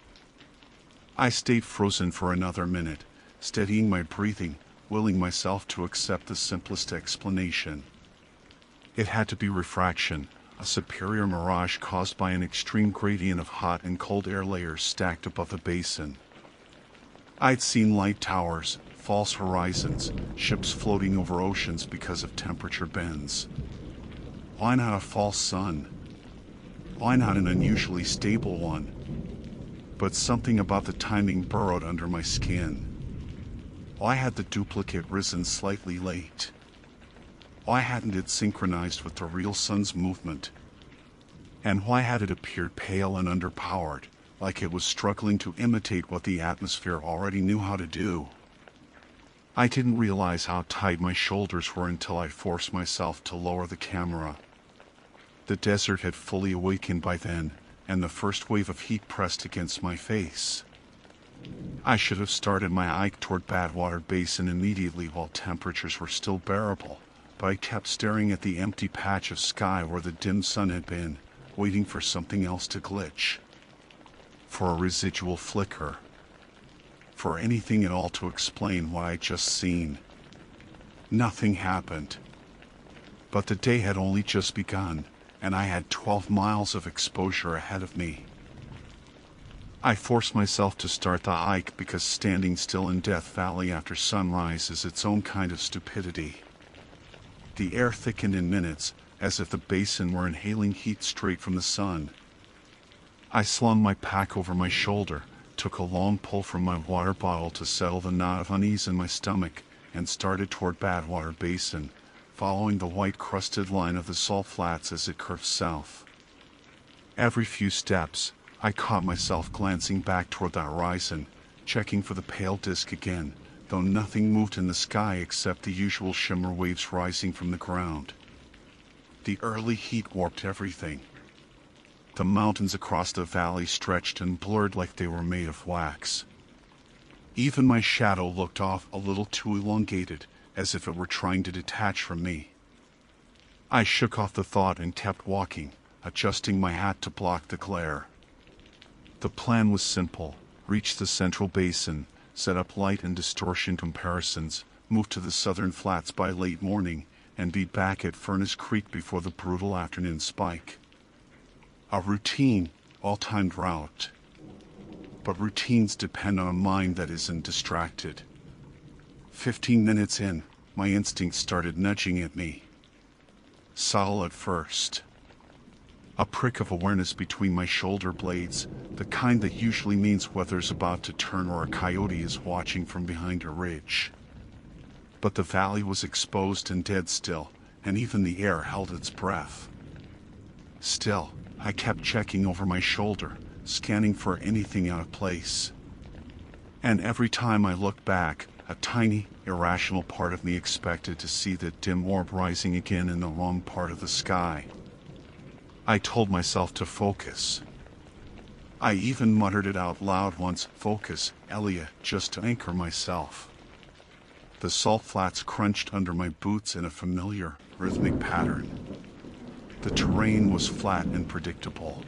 I stayed frozen for another minute, steadying my breathing, willing myself to accept the simplest explanation. It had to be refraction, a superior mirage caused by an extreme gradient of hot and cold air layers stacked above the basin. I'd seen light towers, false horizons, ships floating over oceans because of temperature bends. Why not a false sun? Why not an unusually stable one? But something about the timing burrowed under my skin. Why had the duplicate risen slightly late? Why hadn't it synchronized with the real sun's movement? And why had it appeared pale and underpowered, like it was struggling to imitate what the atmosphere already knew how to do? I didn't realize how tight my shoulders were until I forced myself to lower the camera. The desert had fully awakened by then, and the first wave of heat pressed against my face. I should have started my hike toward Badwater Basin immediately while temperatures were still bearable, but I kept staring at the empty patch of sky where the dim sun had been, waiting for something else to glitch. For a residual flicker. For anything at all to explain what I'd just seen. Nothing happened. But the day had only just begun, and I had 12 miles of exposure ahead of me. I forced myself to start the hike because standing still in Death Valley after sunrise is its own kind of stupidity. The air thickened in minutes, as if the basin were inhaling heat straight from the sun. I slung my pack over my shoulder, took a long pull from my water bottle to settle the knot of unease in my stomach, and started toward Badwater Basin, following the white-crusted line of the salt flats as it curved south. Every few steps, I caught myself glancing back toward the horizon, checking for the pale disk again, though nothing moved in the sky except the usual shimmer waves rising from the ground. The early heat warped everything. The mountains across the valley stretched and blurred like they were made of wax. Even my shadow looked off a little too elongated, as if it were trying to detach from me. I shook off the thought and kept walking, adjusting my hat to block the glare. The plan was simple: reach the central basin, set up light and distortion comparisons, move to the southern flats by late morning, and be back at Furnace Creek before the brutal afternoon spike. A routine, all-timed route. But routines depend on a mind that isn't distracted. 15 minutes in, my instincts started nudging at me. Subtle at first. A prick of awareness between my shoulder blades, the kind that usually means weather's about to turn or a coyote is watching from behind a ridge. But the valley was exposed and dead still, and even the air held its breath. Still, I kept checking over my shoulder, scanning for anything out of place. And every time I looked back, a tiny, irrational part of me expected to see the dim orb rising again in the wrong part of the sky. I told myself to focus. I even muttered it out loud once, "Focus, Elia," just to anchor myself. The salt flats crunched under my boots in a familiar, rhythmic pattern. The terrain was flat and predictable.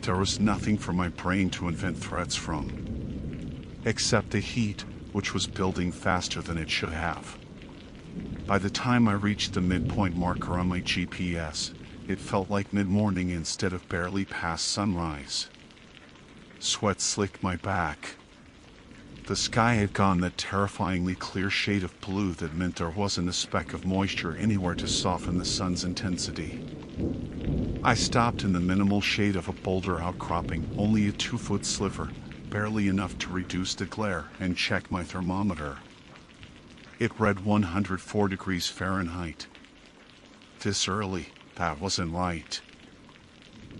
There was nothing for my brain to invent threats from, except the heat, which was building faster than it should have. By the time I reached the midpoint marker on my GPS, it felt like mid-morning instead of barely past sunrise. Sweat slicked my back. The sky had gone that terrifyingly clear shade of blue that meant there wasn't a speck of moisture anywhere to soften the sun's intensity. I stopped in the minimal shade of a boulder outcropping, only a 2-foot sliver, barely enough to reduce the glare, and checked my thermometer. It read 104 degrees Fahrenheit. This early, that wasn't right.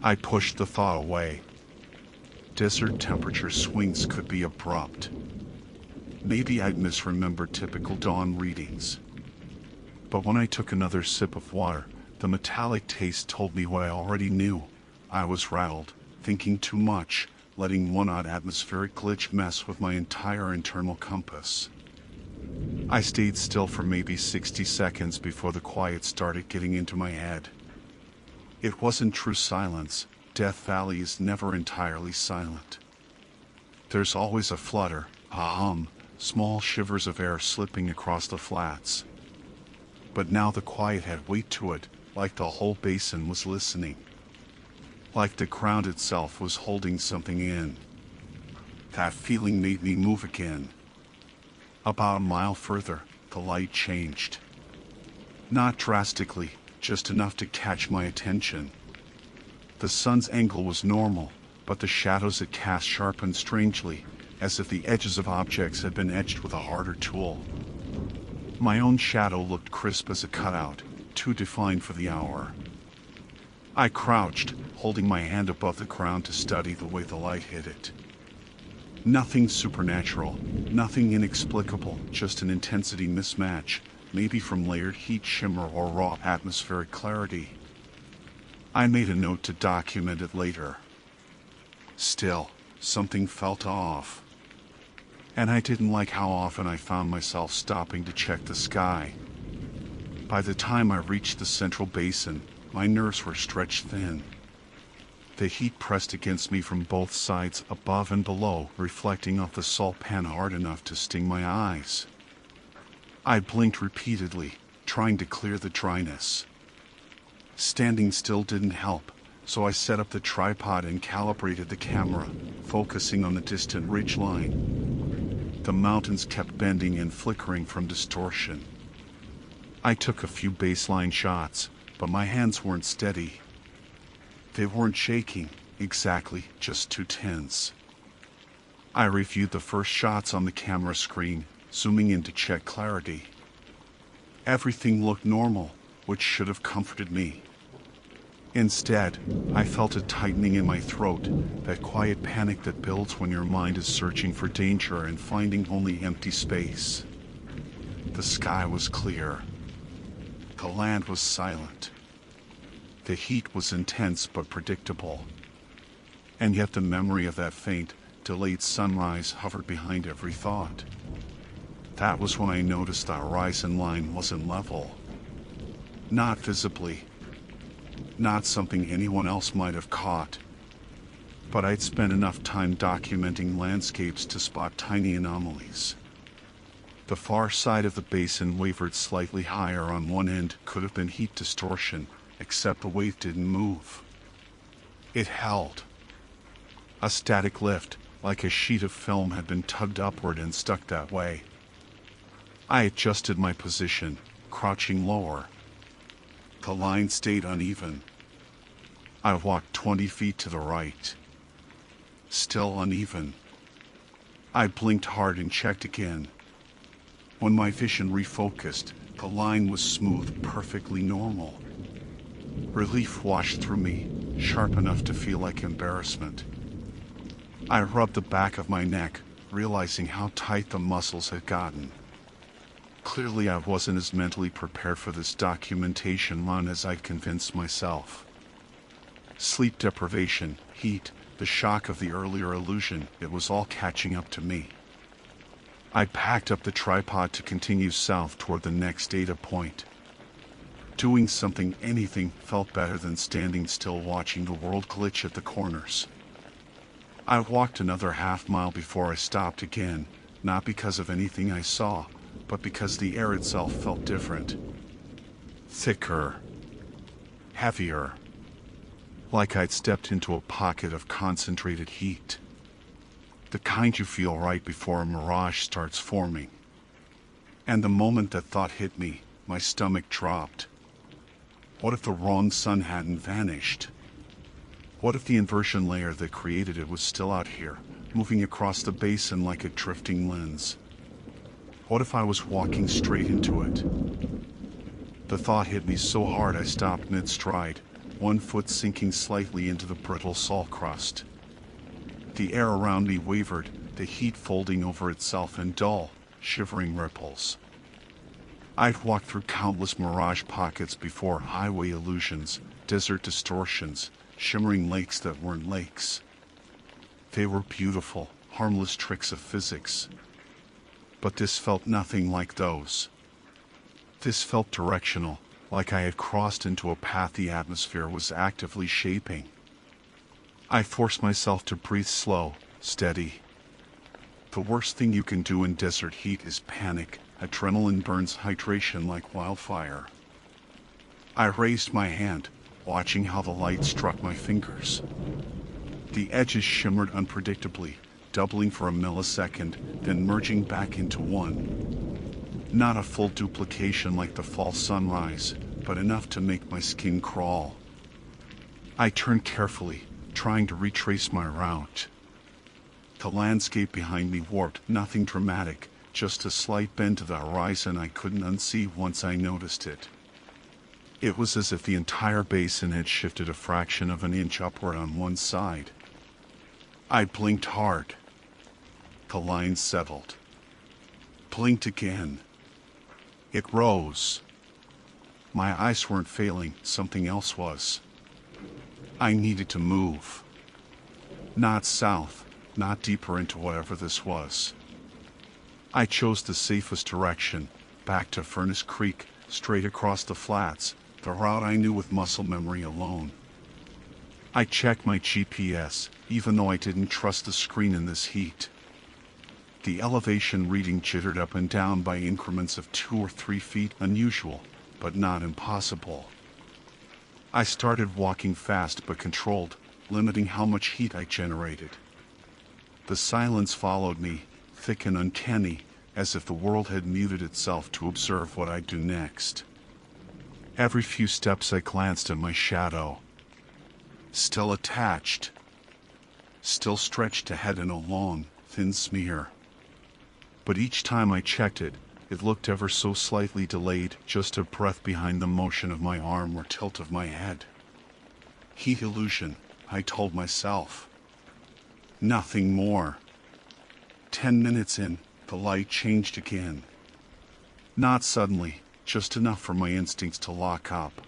I pushed the thought away. Desert temperature swings could be abrupt. Maybe I'd misremembered typical dawn readings. But when I took another sip of water, the metallic taste told me what I already knew. I was rattled, thinking too much, letting one odd atmospheric glitch mess with my entire internal compass. I stayed still for maybe 60 seconds before the quiet started getting into my head. It wasn't true silence. Death Valley is never entirely silent. There's always a flutter, a hum, small shivers of air slipping across the flats. But now the quiet had weight to it, like the whole basin was listening. Like the ground itself was holding something in. That feeling made me move again. About a mile further, the light changed. Not drastically, just enough to catch my attention. The sun's angle was normal, but the shadows it cast sharpened strangely, as if the edges of objects had been etched with a harder tool. My own shadow looked crisp as a cutout, too defined for the hour. I crouched, holding my hand above the ground to study the way the light hit it. Nothing supernatural, nothing inexplicable, just an intensity mismatch, maybe from layered heat shimmer or raw atmospheric clarity. I made a note to document it later. Still, something felt off. And I didn't like how often I found myself stopping to check the sky. By the time I reached the central basin, my nerves were stretched thin. The heat pressed against me from both sides, above and below, reflecting off the salt pan hard enough to sting my eyes. I blinked repeatedly, trying to clear the dryness. Standing still didn't help, so I set up the tripod and calibrated the camera, focusing on the distant ridgeline. The mountains kept bending and flickering from distortion. I took a few baseline shots, but my hands weren't steady. They weren't shaking, exactly, just too tense. I reviewed the first shots on the camera screen, zooming in to check clarity. Everything looked normal, which should have comforted me. Instead, I felt a tightening in my throat, that quiet panic that builds when your mind is searching for danger and finding only empty space. The sky was clear. The land was silent. The heat was intense but predictable. And yet the memory of that faint, delayed sunrise hovered behind every thought. That was when I noticed the horizon line wasn't level. Not visibly. Not something anyone else might have caught. But I'd spent enough time documenting landscapes to spot tiny anomalies. The far side of the basin wavered slightly higher on one end, could have been heat distortion, except the wave didn't move. It held. A static lift, like a sheet of film had been tugged upward and stuck that way. I adjusted my position, crouching lower. The line stayed uneven. I walked 20 feet to the right. Still uneven. I blinked hard and checked again. When my vision refocused, the line was smooth, perfectly normal. Relief washed through me, sharp enough to feel like embarrassment. I rubbed the back of my neck, realizing how tight the muscles had gotten. Clearly I wasn't as mentally prepared for this documentation run as I'd convinced myself. Sleep deprivation, heat, the shock of the earlier illusion, it was all catching up to me. I packed up the tripod to continue south toward the next data point. Doing something, anything, felt better than standing still watching the world glitch at the corners. I walked another half-mile before I stopped again, not because of anything I saw, but because the air itself felt different. Thicker. Heavier. Like I'd stepped into a pocket of concentrated heat. The kind you feel right before a mirage starts forming. And the moment that thought hit me, my stomach dropped. What if the wrong sun hadn't vanished? What if the inversion layer that created it was still out here, moving across the basin like a drifting lens? What if I was walking straight into it? The thought hit me so hard I stopped mid-stride, one foot sinking slightly into the brittle salt crust. The air around me wavered, the heat folding over itself in dull, shivering ripples. I'd walked through countless mirage pockets before, highway illusions, desert distortions, shimmering lakes that weren't lakes. They were beautiful, harmless tricks of physics. But this felt nothing like those. This felt directional, like I had crossed into a path the atmosphere was actively shaping. I forced myself to breathe slow, steady. The worst thing you can do in desert heat is panic. Adrenaline burns hydration like wildfire. I raised my hand, watching how the light struck my fingers. The edges shimmered unpredictably, doubling for a millisecond, then merging back into one. Not a full duplication like the fall sunrise, but enough to make my skin crawl. I turned carefully, trying to retrace my route. The landscape behind me warped, nothing dramatic, just a slight bend to the horizon I couldn't unsee once I noticed it. It was as if the entire basin had shifted a fraction of an inch upward on one side. I blinked hard. The line settled. Blinked again. It rose. My eyes weren't failing, something else was. I needed to move. Not south, not deeper into whatever this was. I chose the safest direction, back to Furnace Creek, straight across the flats, the route I knew with muscle memory alone. I checked my GPS, even though I didn't trust the screen in this heat. The elevation reading jittered up and down by increments of 2 or 3 feet, unusual, but not impossible. I started walking fast but controlled, limiting how much heat I generated. The silence followed me, thick and uncanny, as if the world had muted itself to observe what I'd do next. Every few steps I glanced at my shadow. Still attached. Still stretched ahead in a long, thin smear. But each time I checked it, it looked ever so slightly delayed, just a breath behind the motion of my arm or tilt of my head. Heat illusion, I told myself. Nothing more. 10 minutes in, the light changed again. Not suddenly, just enough for my instincts to lock up.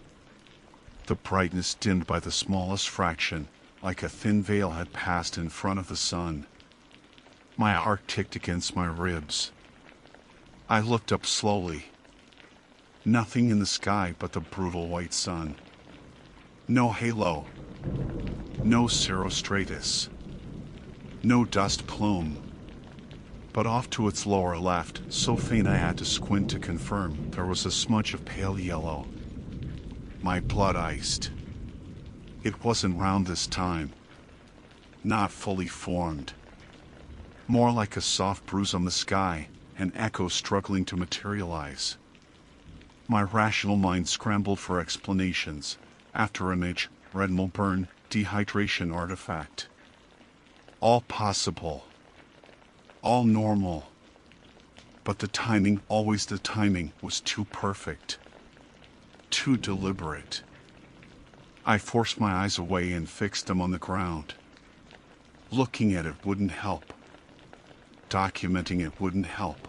The brightness dimmed by the smallest fraction, like a thin veil had passed in front of the sun. My heart ticked against my ribs. I looked up slowly. Nothing in the sky but the brutal white sun. No halo. No cirrostratus. No dust plume. But off to its lower left, so faint I had to squint to confirm, there was a smudge of pale yellow. My blood iced. It wasn't round this time. Not fully formed. More like a soft bruise on the sky, an echo struggling to materialize. My rational mind scrambled for explanations. Afterimage, retinal burn, dehydration artifact. All possible. All normal. But the timing, always the timing, was too perfect. Too deliberate. I forced my eyes away and fixed them on the ground. Looking at it wouldn't help. Documenting it wouldn't help.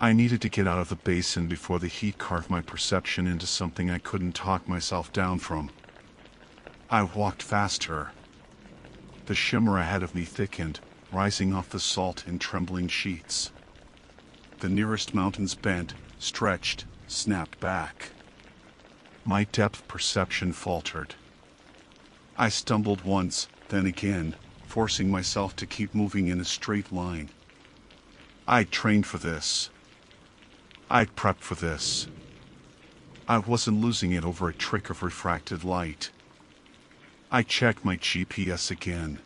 I needed to get out of the basin before the heat carved my perception into something I couldn't talk myself down from. I walked faster. The shimmer ahead of me thickened, rising off the salt in trembling sheets. The nearest mountains bent, stretched, snapped back. My depth perception faltered. I stumbled once, then again, forcing myself to keep moving in a straight line. I'd trained for this. I'd prepped for this. I wasn't losing it over a trick of refracted light. I checked my GPS again.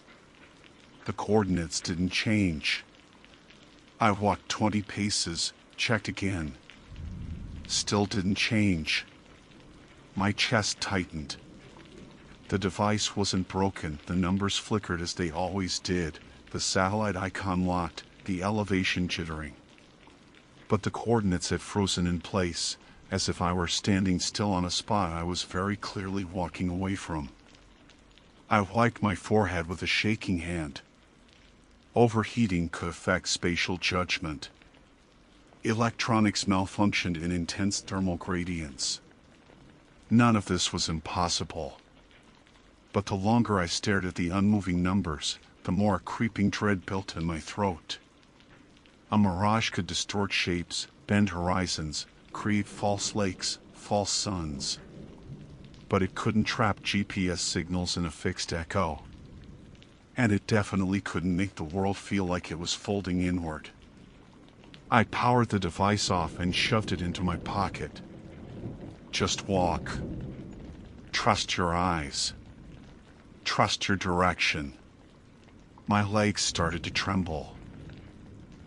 The coordinates didn't change. I walked 20 paces, checked again. Still didn't change. My chest tightened. The device wasn't broken, the numbers flickered as they always did, the satellite icon locked, the elevation jittering. But the coordinates had frozen in place, as if I were standing still on a spot I was very clearly walking away from. I wiped my forehead with a shaking hand. Overheating could affect spatial judgment. Electronics malfunctioned in intense thermal gradients. None of this was impossible. But the longer I stared at the unmoving numbers, the more a creeping dread built in my throat. A mirage could distort shapes, bend horizons, create false lakes, false suns. But it couldn't trap GPS signals in a fixed echo. And it definitely couldn't make the world feel like it was folding inward. I powered the device off and shoved it into my pocket. Just walk. Trust your eyes. Trust your direction. My legs started to tremble.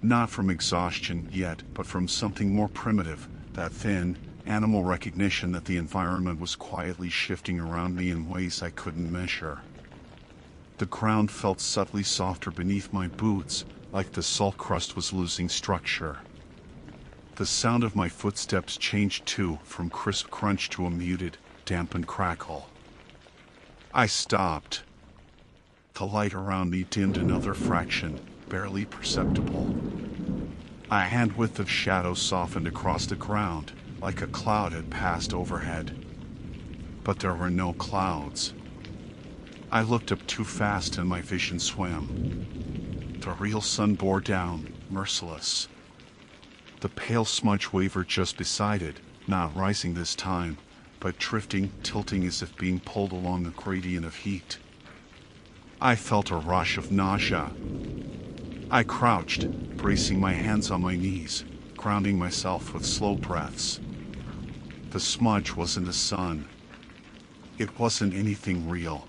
Not from exhaustion yet, but from something more primitive, that thin, animal recognition that the environment was quietly shifting around me in ways I couldn't measure. The ground felt subtly softer beneath my boots, like the salt crust was losing structure. The sound of my footsteps changed too, from crisp crunch to a muted, dampened crackle. I stopped. The light around me dimmed another fraction, barely perceptible. A hand-width of shadow softened across the ground, like a cloud had passed overhead. But there were no clouds. I looked up too fast and my vision swam. The real sun bore down, merciless. The pale smudge wavered just beside it, not rising this time, but drifting, tilting as if being pulled along a gradient of heat. I felt a rush of nausea. I crouched, bracing my hands on my knees, grounding myself with slow breaths. The smudge wasn't the sun. It wasn't anything real.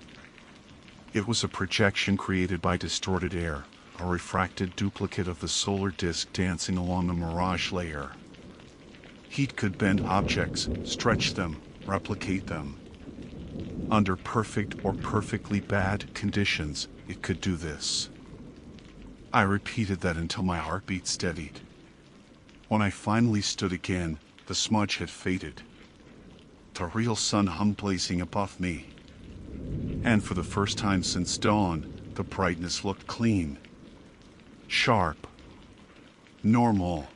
It was a projection created by distorted air, a refracted duplicate of the solar disk dancing along a mirage layer. Heat could bend objects, stretch them, replicate them. Under perfect or perfectly bad conditions, it could do this. I repeated that until my heartbeat steadied. When I finally stood again, the smudge had faded. The real sun hung blazing above me. And for the first time since dawn, the brightness looked clean. Sharp. Normal.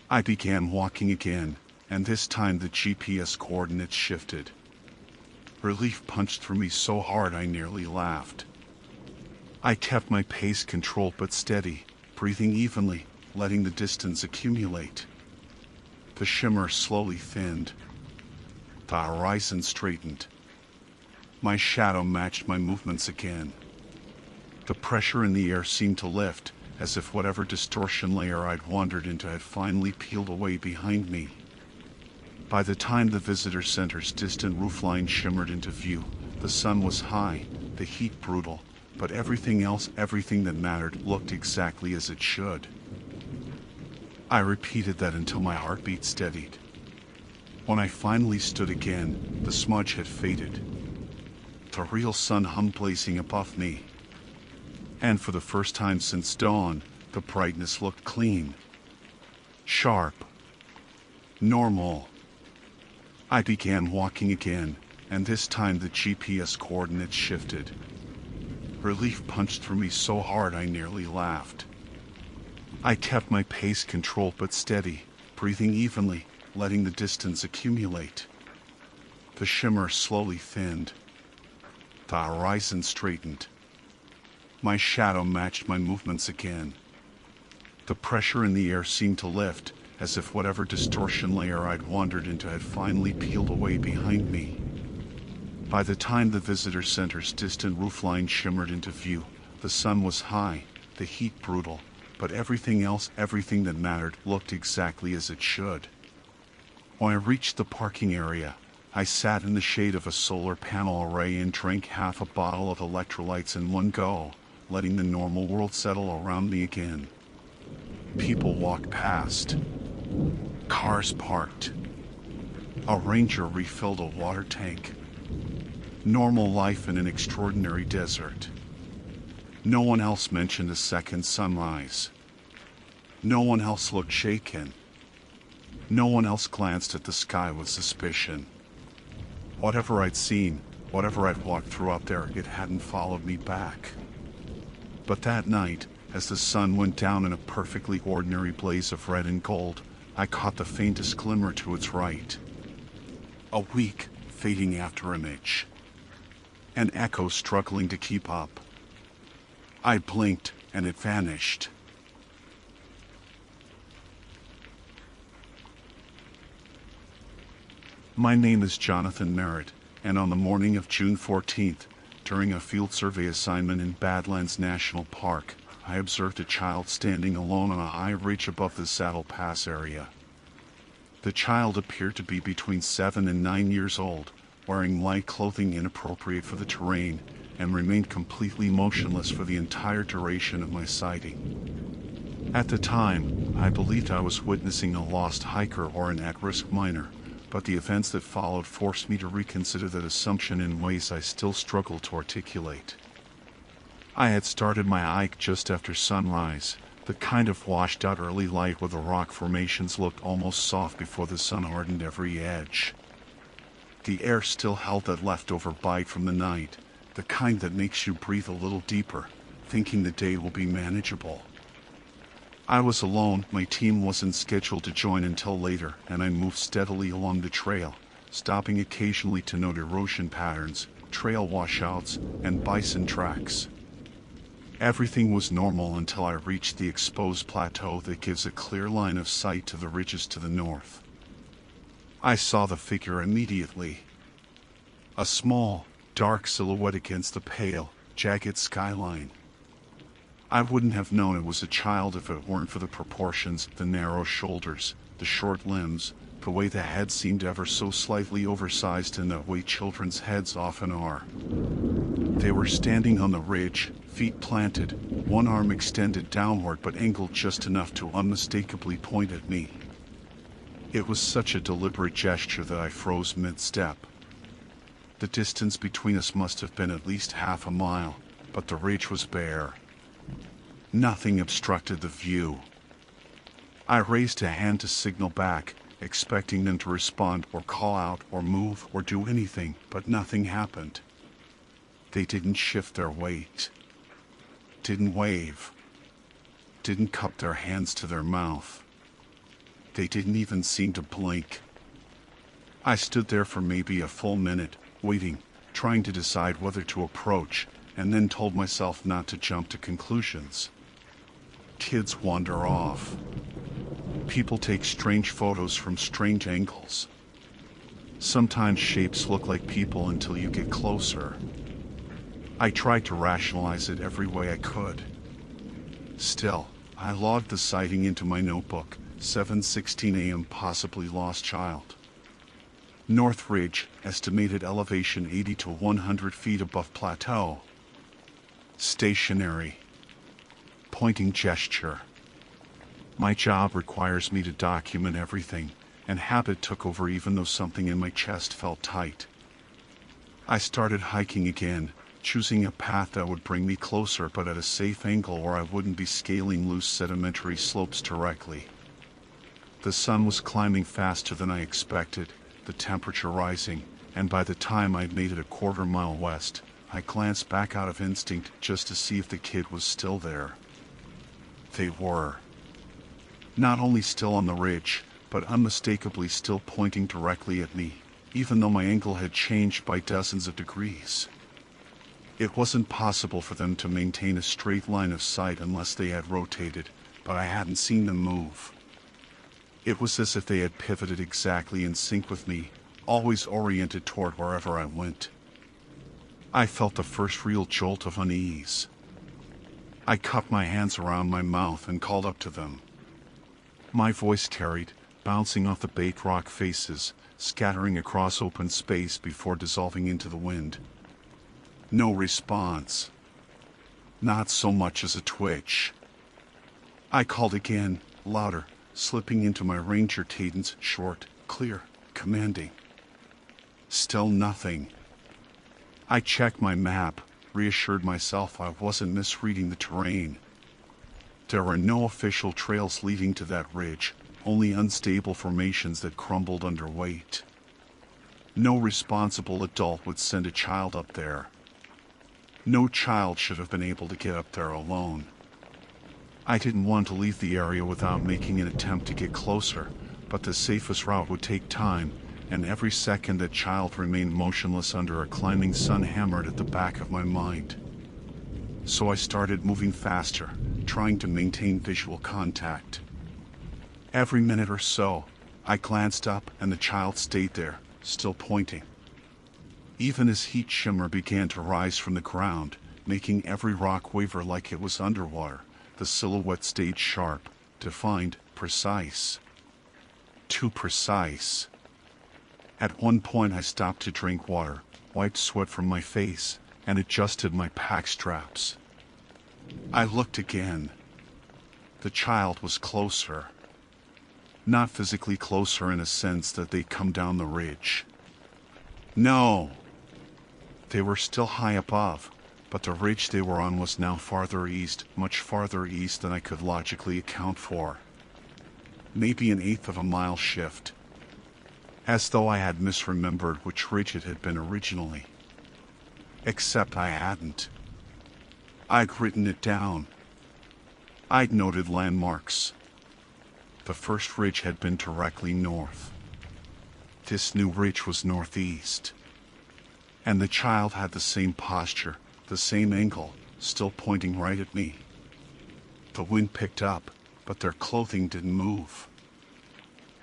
I began walking again, and this time the GPS coordinates shifted. Relief punched through me so hard I nearly laughed. I kept my pace controlled but steady, breathing evenly, letting the distance accumulate. The shimmer slowly thinned. The horizon straightened. My shadow matched my movements again. The pressure in the air seemed to lift, as if whatever distortion layer I'd wandered into had finally peeled away behind me. By the time the visitor center's distant roofline shimmered into view, the sun was high, the heat brutal, but everything else, everything that mattered, looked exactly as it should. I repeated that until my heartbeat steadied. When I finally stood again, the smudge had faded. The real sun hung blazing above me. And for the first time since dawn, the brightness looked clean. Sharp. Normal. I began walking again, and this time the GPS coordinates shifted. Relief punched through me so hard I nearly laughed. I kept my pace controlled but steady, breathing evenly, letting the distance accumulate. The shimmer slowly thinned. The horizon straightened. My shadow matched my movements again. The pressure in the air seemed to lift, as if whatever distortion layer I'd wandered into had finally peeled away behind me. By the time the visitor center's distant roofline shimmered into view, the sun was high, the heat brutal, but everything else, everything that mattered, looked exactly as it should. When I reached the parking area, I sat in the shade of a solar panel array and drank half a bottle of electrolytes in one go, letting the normal world settle around me again. People walked past. Cars parked. A ranger refilled a water tank. Normal life in an extraordinary desert. No one else mentioned a second sunrise. No one else looked shaken. No one else glanced at the sky with suspicion. Whatever I'd seen, whatever I'd walked through up there, it hadn't followed me back. But that night, as the sun went down in a perfectly ordinary blaze of red and gold, I caught the faintest glimmer to its right. A weak, fading afterimage. An echo struggling to keep up. I blinked, and it vanished. My name is Jonathan Merritt, and on the morning of June 14th, during a field survey assignment in Badlands National Park, I observed a child standing alone on a high ridge above the Saddle Pass area. The child appeared to be between 7 and 9 years old, wearing light clothing inappropriate for the terrain, and remained completely motionless for the entire duration of my sighting. At the time, I believed I was witnessing a lost hiker or an at-risk minor, but the events that followed forced me to reconsider that assumption in ways I still struggle to articulate. I had started my hike just after sunrise, the kind of washed-out early light where the rock formations looked almost soft before the sun hardened every edge. The air still held that leftover bite from the night, the kind that makes you breathe a little deeper, thinking the day will be manageable. I was alone, my team wasn't scheduled to join until later, and I moved steadily along the trail, stopping occasionally to note erosion patterns, trail washouts, and bison tracks. Everything was normal until I reached the exposed plateau that gives a clear line of sight to the ridges to the north. I saw the figure immediately. A small, dark silhouette against the pale, jagged skyline. I wouldn't have known it was a child if it weren't for the proportions, the narrow shoulders, the short limbs, the way the head seemed ever so slightly oversized in the way children's heads often are. They were standing on the ridge, feet planted, one arm extended downward but angled just enough to unmistakably point at me. It was such a deliberate gesture that I froze mid-step. The distance between us must have been at least half a mile, but the ridge was bare. Nothing obstructed the view. I raised a hand to signal back, expecting them to respond or call out or move or do anything, but nothing happened. They didn't shift their weight, didn't wave, didn't cup their hands to their mouth. They didn't even seem to blink. I stood there for maybe a full minute, waiting, trying to decide whether to approach, and then told myself not to jump to conclusions. Kids wander off. People take strange photos from strange angles. Sometimes shapes look like people until you get closer. I tried to rationalize it every way I could. Still, I logged the sighting into my notebook, 7:16 a.m. possibly lost child. North Ridge, estimated elevation 80 to 100 feet above plateau. Stationary. Pointing gesture. My job requires me to document everything, and habit took over even though something in my chest felt tight. I started hiking again, choosing a path that would bring me closer but at a safe angle where I wouldn't be scaling loose sedimentary slopes directly. The sun was climbing faster than I expected, the temperature rising, and by the time I'd made it a quarter mile west, I glanced back out of instinct just to see if the kid was still there. They were. Not only still on the ridge, but unmistakably still pointing directly at me, even though my angle had changed by dozens of degrees. It wasn't possible for them to maintain a straight line of sight unless they had rotated, but I hadn't seen them move. It was as if they had pivoted exactly in sync with me, always oriented toward wherever I went. I felt the first real jolt of unease. I cupped my hands around my mouth and called up to them. My voice carried, bouncing off the baked rock faces, scattering across open space before dissolving into the wind. No response. Not so much as a twitch. I called again, louder, slipping into my ranger cadence, short, clear, commanding. Still nothing. I checked my map, reassured myself I wasn't misreading the terrain. There were no official trails leading to that ridge, only unstable formations that crumbled under weight. No responsible adult would send a child up there. No child should have been able to get up there alone. I didn't want to leave the area without making an attempt to get closer, but the safest route would take time, and every second that child remained motionless under a climbing sun hammered at the back of my mind. So I started moving faster, trying to maintain visual contact. Every minute or so, I glanced up and the child stayed there, still pointing. Even as heat shimmer began to rise from the ground, making every rock waver like it was underwater, the silhouette stayed sharp, defined, precise. Too precise. At one point I stopped to drink water, wiped sweat from my face, and adjusted my pack straps. I looked again. The child was closer. Not physically closer in a sense that they'd come down the ridge. No. They were still high above, but the ridge they were on was now farther east, much farther east than I could logically account for. Maybe an eighth of a mile shift. As though I had misremembered which ridge it had been originally. Except I hadn't. I'd written it down. I'd noted landmarks. The first ridge had been directly north. This new ridge was northeast. And the child had the same posture, the same angle, still pointing right at me. The wind picked up, but their clothing didn't move.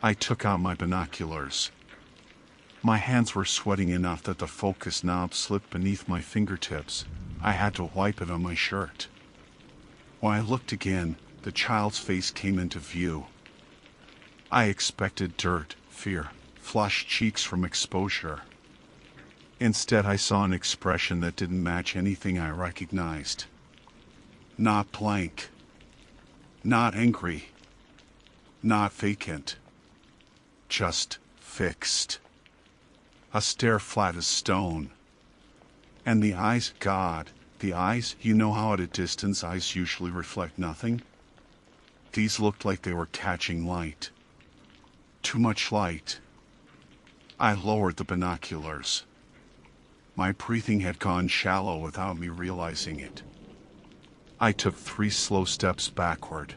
I took out my binoculars. My hands were sweating enough that the focus knob slipped beneath my fingertips. I had to wipe it on my shirt. When I looked again, the child's face came into view. I expected dirt, fear, flushed cheeks from exposure. Instead, I saw an expression that didn't match anything I recognized. Not blank. Not angry. Not vacant. Just fixed. A stare flat as stone. And the eyes, God, the eyes, you know how at a distance eyes usually reflect nothing? These looked like they were catching light. Too much light. I lowered the binoculars. My breathing had gone shallow without me realizing it. I took 3 slow steps backward.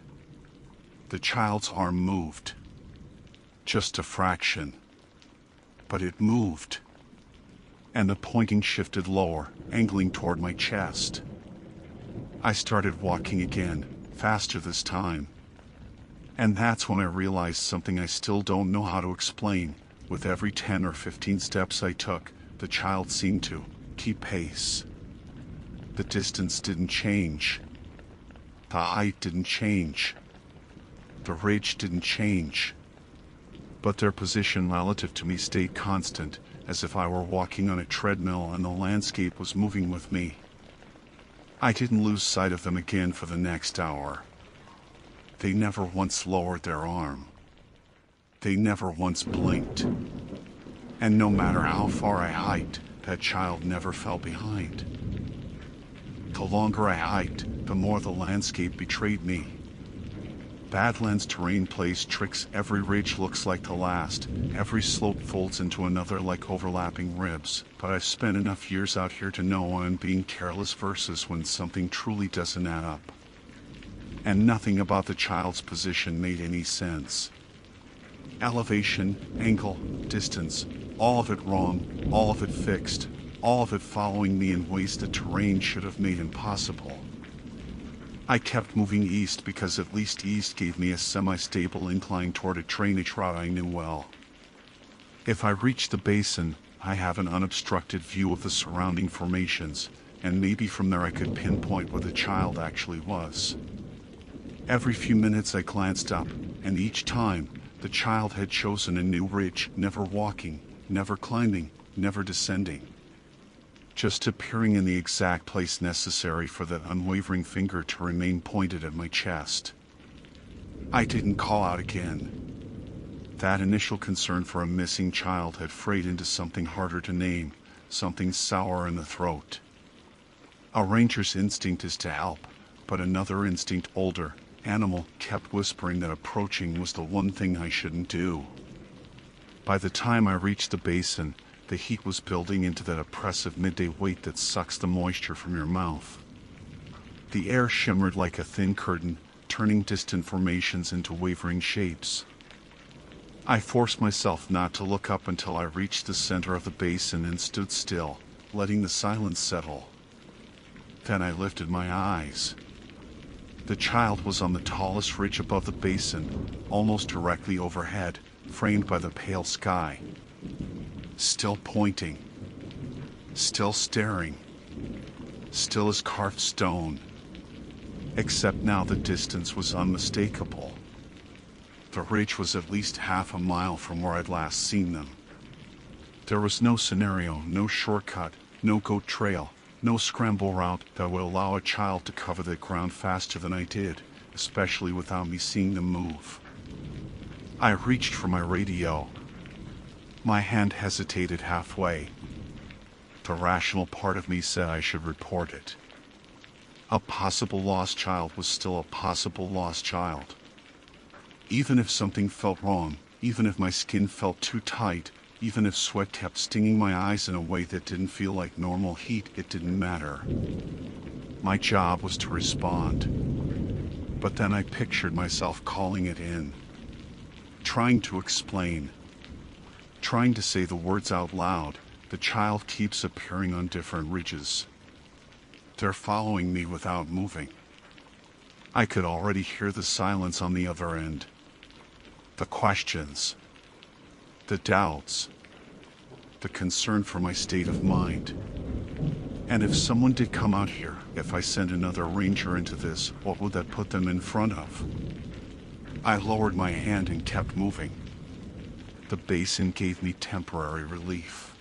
The child's arm moved. Just a fraction. But it moved. And the pointing shifted lower, angling toward my chest. I started walking again, faster this time. And that's when I realized something I still don't know how to explain. With every 10 or 15 steps I took, the child seemed to keep pace. The distance didn't change. The height didn't change. The ridge didn't change. But their position relative to me stayed constant, as if I were walking on a treadmill and the landscape was moving with me. I didn't lose sight of them again for the next hour. They never once lowered their arm. They never once blinked. And no matter how far I hiked, that child never fell behind. The longer I hiked, the more the landscape betrayed me. Badlands terrain plays tricks. Every ridge looks like the last. Every slope folds into another like overlapping ribs. But I've spent enough years out here to know when I'm being careless versus when something truly doesn't add up. And nothing about the child's position made any sense. Elevation, angle, distance, all of it wrong, all of it fixed, all of it following me in ways the terrain should have made impossible. I kept moving east because at least east gave me a semi-stable incline toward a drainage route I knew well. If I reached the basin, I have an unobstructed view of the surrounding formations, and maybe from there I could pinpoint where the child actually was. Every few minutes I glanced up, and each time, the child had chosen a new ridge, never walking, never climbing, never descending. Just appearing in the exact place necessary for that unwavering finger to remain pointed at my chest. I didn't call out again. That initial concern for a missing child had frayed into something harder to name, something sour in the throat. A ranger's instinct is to help, but another instinct, older, animal, kept whispering that approaching was the one thing I shouldn't do. By the time I reached the basin, the heat was building into that oppressive midday weight that sucks the moisture from your mouth. The air shimmered like a thin curtain, turning distant formations into wavering shapes. I forced myself not to look up until I reached the center of the basin and stood still, letting the silence settle. Then I lifted my eyes. The child was on the tallest ridge above the basin, almost directly overhead, framed by the pale sky. Still pointing. Still staring. Still as carved stone. Except now the distance was unmistakable. The ridge was at least half a mile from where I'd last seen them. There was no scenario, no shortcut, no goat trail, no scramble route that would allow a child to cover the ground faster than I did, especially without me seeing them move. I reached for my radio. My hand hesitated halfway. The rational part of me said I should report it. A possible lost child was still a possible lost child. Even if something felt wrong, even if my skin felt too tight, even if sweat kept stinging my eyes in a way that didn't feel like normal heat, it didn't matter. My job was to respond. But then I pictured myself calling it in. Trying to explain. Trying to say the words out loud. The child keeps appearing on different ridges. They're following me without moving. I could already hear the silence on the other end. The questions. The doubts. The concern for my state of mind. And if someone did come out here, if I sent another ranger into this, what would that put them in front of? I lowered my hand and kept moving. The basin gave me temporary relief.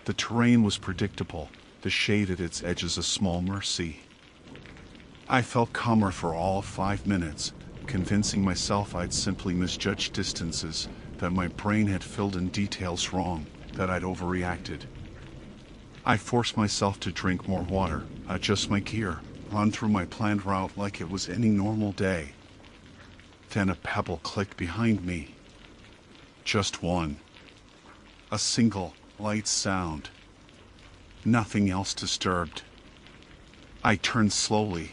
The terrain was predictable, the shade at its edges a small mercy. I felt calmer for all of 5 minutes, convincing myself I'd simply misjudged distances, that my brain had filled in details wrong, that I'd overreacted. I forced myself to drink more water, adjust my gear, run through my planned route like it was any normal day. Then a pebble clicked behind me. Just one. A single, light sound. Nothing else disturbed. I turned slowly.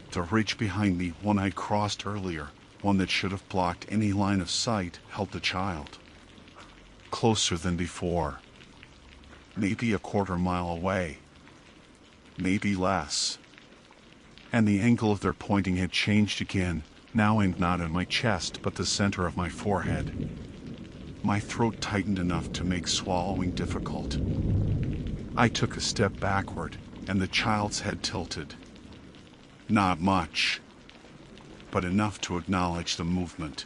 The ridge behind me, one I'd crossed earlier, one that should have blocked any line of sight, held the child. Closer than before. Maybe a quarter-mile away. Maybe less. And the angle of their pointing had changed again, now aimed not at my chest but the center of my forehead. My throat tightened enough to make swallowing difficult. I took a step backward, and the child's head tilted. Not much, but enough to acknowledge the movement.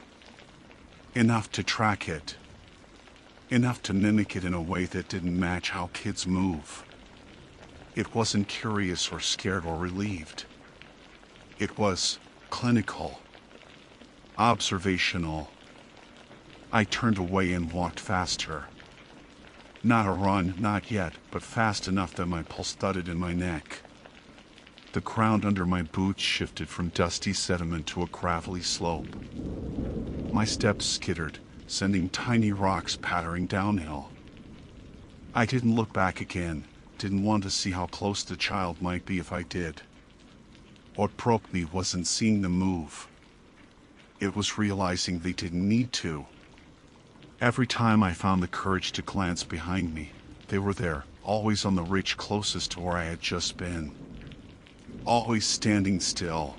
Enough to track it. Enough to mimic it in a way that didn't match how kids move. It wasn't curious or scared or relieved. It was clinical. Observational. I turned away and walked faster. Not a run, not yet, but fast enough that my pulse thudded in my neck. The ground under my boots shifted from dusty sediment to a gravelly slope. My steps skittered, sending tiny rocks pattering downhill. I didn't look back again, didn't want to see how close the child might be if I did. What broke me wasn't seeing them move. It was realizing they didn't need to. Every time I found the courage to glance behind me, they were there, always on the ridge closest to where I had just been. always standing still,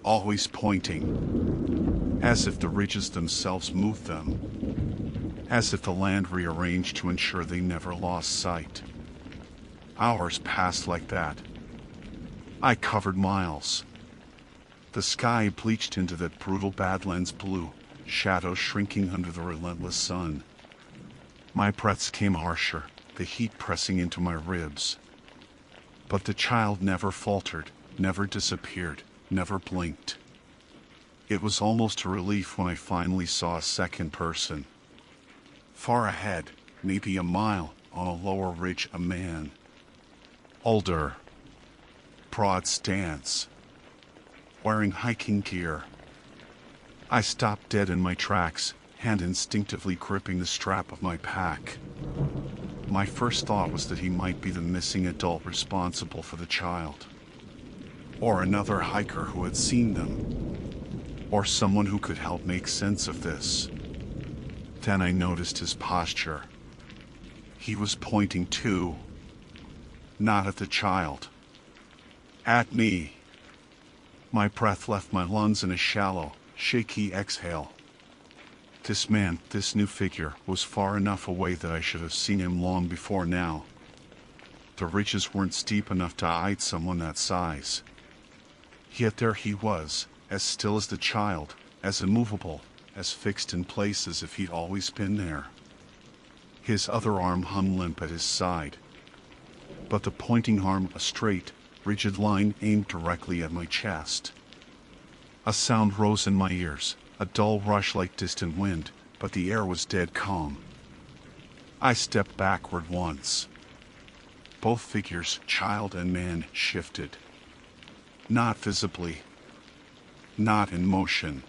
always pointing, as if the ridges themselves moved them, as if the land rearranged to ensure they never lost sight. Hours passed like that. I covered miles. The sky bleached into that brutal Badlands blue, shadows shrinking under the relentless sun. My breaths came harsher, the heat pressing into my ribs. But the child never faltered, never disappeared, never blinked. It was almost a relief when I finally saw a second person. Far ahead, maybe a mile, on a lower ridge, a man. Older. Broad stance. Wearing hiking gear. I stopped dead in my tracks, hand instinctively gripping the strap of my pack. My first thought was that he might be the missing adult responsible for the child. Or another hiker who had seen them. Or someone who could help make sense of this. Then I noticed his posture. He was pointing too. Not at the child. At me. My breath left my lungs in a shallow, shaky exhale. This man, this new figure, was far enough away that I should have seen him long before now. The ridges weren't steep enough to hide someone that size. Yet there he was, as still as the child, as immovable, as fixed in place as if he'd always been there. His other arm hung limp at his side. But the pointing arm, a straight, rigid line aimed directly at my chest. A sound rose in my ears. A dull rush like distant wind, but the air was dead calm. I stepped backward once. Both figures, child and man, shifted. Not visibly. Not in motion.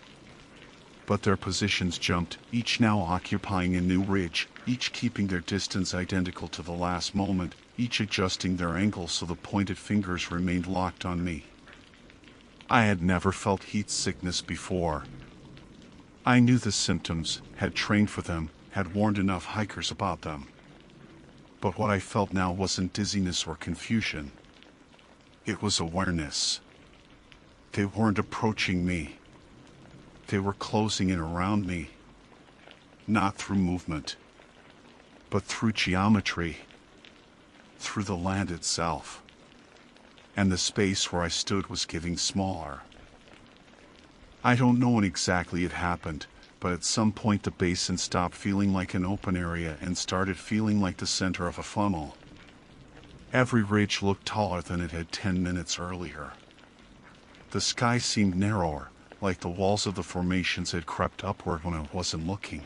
But their positions jumped, each now occupying a new ridge, each keeping their distance identical to the last moment, each adjusting their angle so the pointed fingers remained locked on me. I had never felt heat sickness before. I knew the symptoms, had trained for them, had warned enough hikers about them. But what I felt now wasn't dizziness or confusion. It was awareness. They weren't approaching me. They were closing in around me. Not through movement, but through geometry. Through the land itself. And the space where I stood was getting smaller. I don't know when exactly it happened, but at some point the basin stopped feeling like an open area and started feeling like the center of a funnel. Every ridge looked taller than it had 10 minutes earlier. The sky seemed narrower, like the walls of the formations had crept upward when I wasn't looking.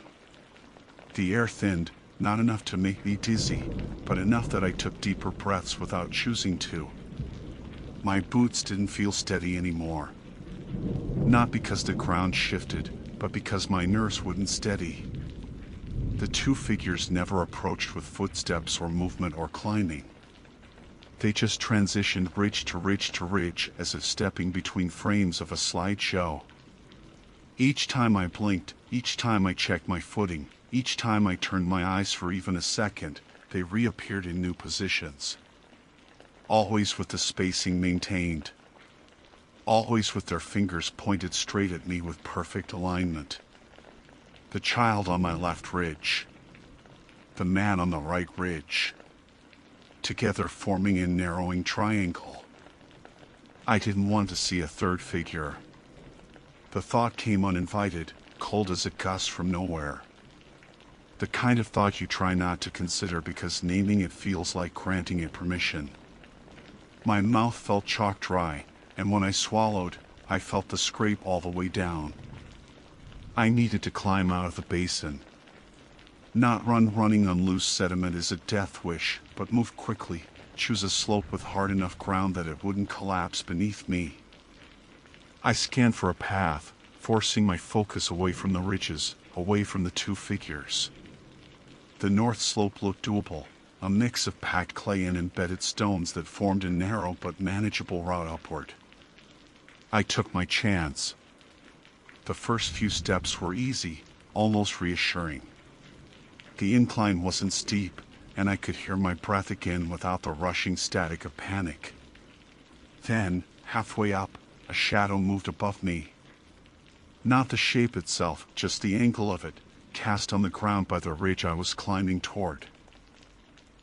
The air thinned, not enough to make me dizzy, but enough that I took deeper breaths without choosing to. My boots didn't feel steady anymore. Not because the ground shifted, but because my nerves wouldn't steady. The two figures never approached with footsteps or movement or climbing. They just transitioned ridge to ridge to ridge as if stepping between frames of a slideshow. Each time I blinked, each time I checked my footing, each time I turned my eyes for even a second, they reappeared in new positions. Always with the spacing maintained. Always with their fingers pointed straight at me with perfect alignment. The child on my left ridge. The man on the right ridge. Together forming a narrowing triangle. I didn't want to see a third figure. The thought came uninvited, cold as a gust from nowhere. The kind of thought you try not to consider because naming it feels like granting it permission. My mouth felt chalk dry, and when I swallowed, I felt the scrape all the way down. I needed to climb out of the basin. Not running on loose sediment is a death wish, but move quickly, choose a slope with hard enough ground that it wouldn't collapse beneath me. I scanned for a path, forcing my focus away from the ridges, away from the two figures. The north slope looked doable, a mix of packed clay and embedded stones that formed a narrow but manageable route upward. I took my chance. The first few steps were easy, almost reassuring. The incline wasn't steep, and I could hear my breath again without the rushing static of panic. Then, halfway up, a shadow moved above me. Not the shape itself, just the angle of it, cast on the ground by the ridge I was climbing toward.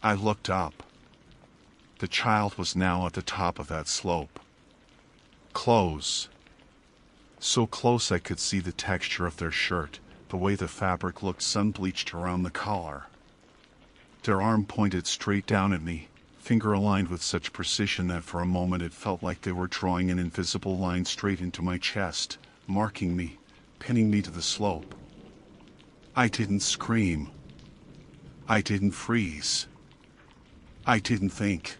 I looked up. The child was now at the top of that slope. Close. So close I could see the texture of their shirt, the way the fabric looked sun-bleached around the collar. Their arm pointed straight down at me, finger aligned with such precision that for a moment it felt like they were drawing an invisible line straight into my chest, marking me, pinning me to the slope. I didn't scream. I didn't freeze. I didn't think.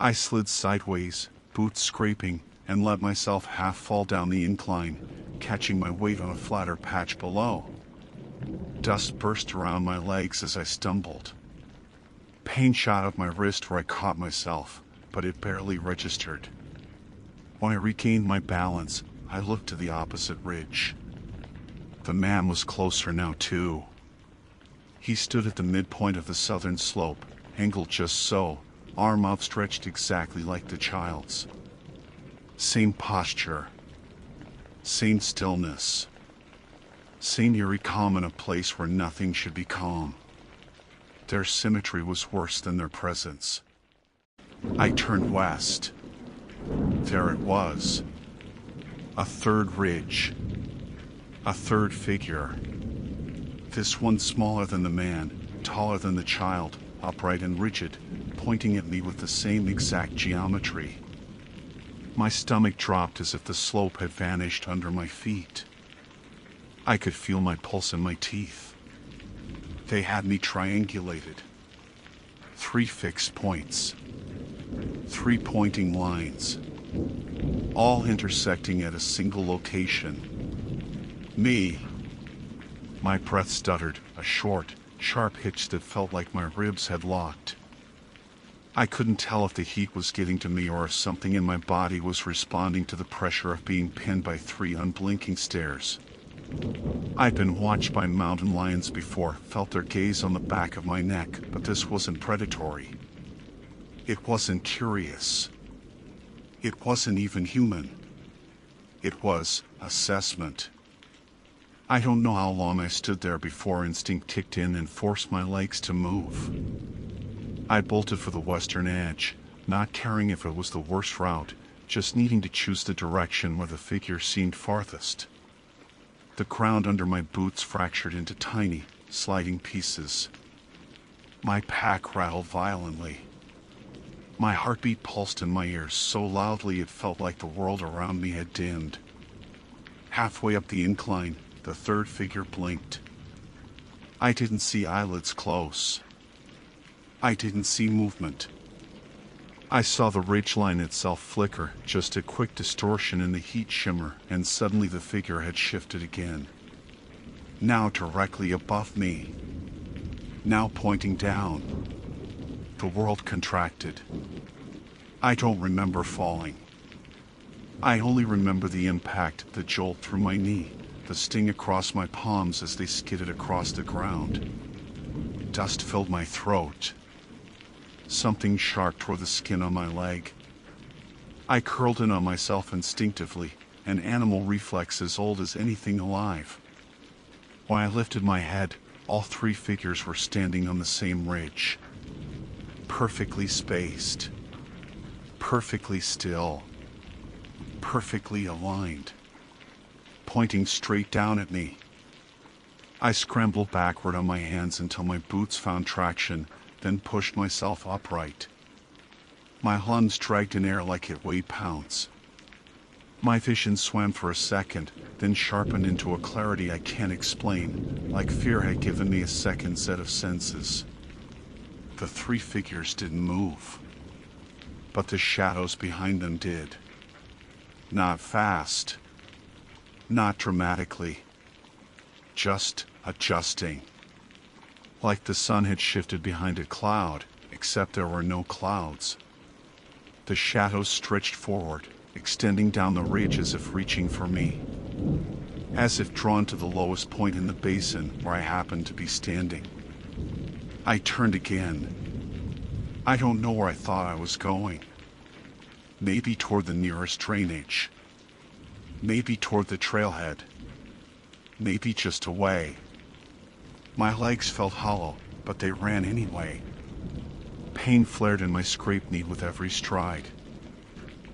I slid sideways, boots scraping, and let myself half fall down the incline, catching my weight on a flatter patch below. Dust burst around my legs as I stumbled. Pain shot up my wrist where I caught myself, but it barely registered. When I regained my balance, I looked to the opposite ridge. The man was closer now too. He stood at the midpoint of the southern slope, angled just so, arm outstretched exactly like the child's. Same posture. Same stillness. Same eerie calm in a place where nothing should be calm. Their symmetry was worse than their presence. I turned west. There it was. A third ridge. A third figure. This one smaller than the man, taller than the child, upright and rigid, pointing at me with the same exact geometry. My stomach dropped as if the slope had vanished under my feet. I could feel my pulse in my teeth. They had me triangulated. 3 fixed points. 3 pointing lines. All intersecting at a single location. Me. My breath stuttered, a short, sharp hitch that felt like my ribs had locked. I couldn't tell if the heat was getting to me or if something in my body was responding to the pressure of being pinned by 3 unblinking stares. I'd been watched by mountain lions before, felt their gaze on the back of my neck, but this wasn't predatory. It wasn't curious. It wasn't even human. It was assessment. I don't know how long I stood there before instinct kicked in and forced my legs to move. I bolted for the western edge, not caring if it was the worst route, just needing to choose the direction where the figure seemed farthest. The ground under my boots fractured into tiny, sliding pieces. My pack rattled violently. My heartbeat pulsed in my ears so loudly it felt like the world around me had dimmed. Halfway up the incline, the third figure blinked. I didn't see eyelids close. I didn't see movement. I saw the ridgeline itself flicker, just a quick distortion in the heat shimmer, and suddenly the figure had shifted again. Now directly above me. Now pointing down. The world contracted. I don't remember falling. I only remember the impact, the jolt through my knee, the sting across my palms as they skidded across the ground. Dust filled my throat. Something sharp tore the skin on my leg. I curled in on myself instinctively, an animal reflex as old as anything alive. When I lifted my head, all 3 figures were standing on the same ridge. Perfectly spaced. Perfectly still. Perfectly aligned. Pointing straight down at me. I scrambled backward on my hands until my boots found traction, then pushed myself upright. My lungs dragged in air like it weighed pounds. My vision swam for a second, then sharpened into a clarity I can't explain, like fear had given me a second set of senses. The 3 figures didn't move, but the shadows behind them did. Not fast, not dramatically, just adjusting. Like the sun had shifted behind a cloud, except there were no clouds. The shadows stretched forward, extending down the ridge as if reaching for me. As if drawn to the lowest point in the basin where I happened to be standing. I turned again. I don't know where I thought I was going. Maybe toward the nearest drainage. Maybe toward the trailhead. Maybe just away. My legs felt hollow, but they ran anyway. Pain flared in my scraped knee with every stride.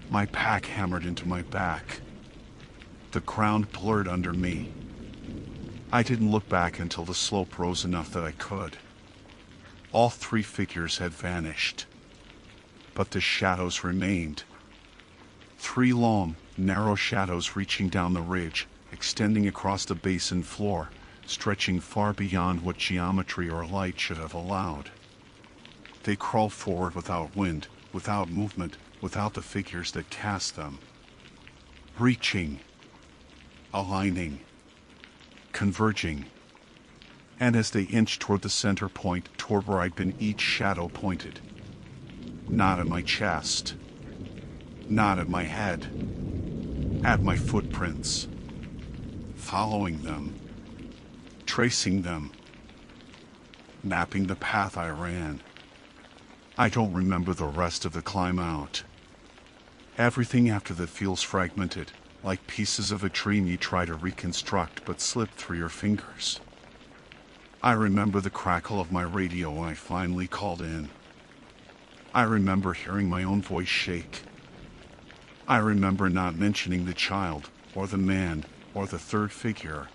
My pack hammered into my back. The ground blurred under me. I didn't look back until the slope rose enough that I could. All three figures had vanished. But the shadows remained. Three long, narrow shadows reaching down the ridge, extending across the basin floor, stretching far beyond what geometry or light should have allowed. They crawled forward without wind, without movement, without the figures that cast them. Reaching, aligning, converging. And as they inched toward the center point, toward where I'd been, each shadow pointed. Not at my chest. Not at my head. At my footprints. Following them. Tracing them. Mapping the path I ran. I don't remember the rest of the climb out. Everything after that feels fragmented, like pieces of a dream you try to reconstruct but slip through your fingers. I remember the crackle of my radio when I finally called in. I remember hearing my own voice shake. I remember not mentioning the child, or the man, or the third figure.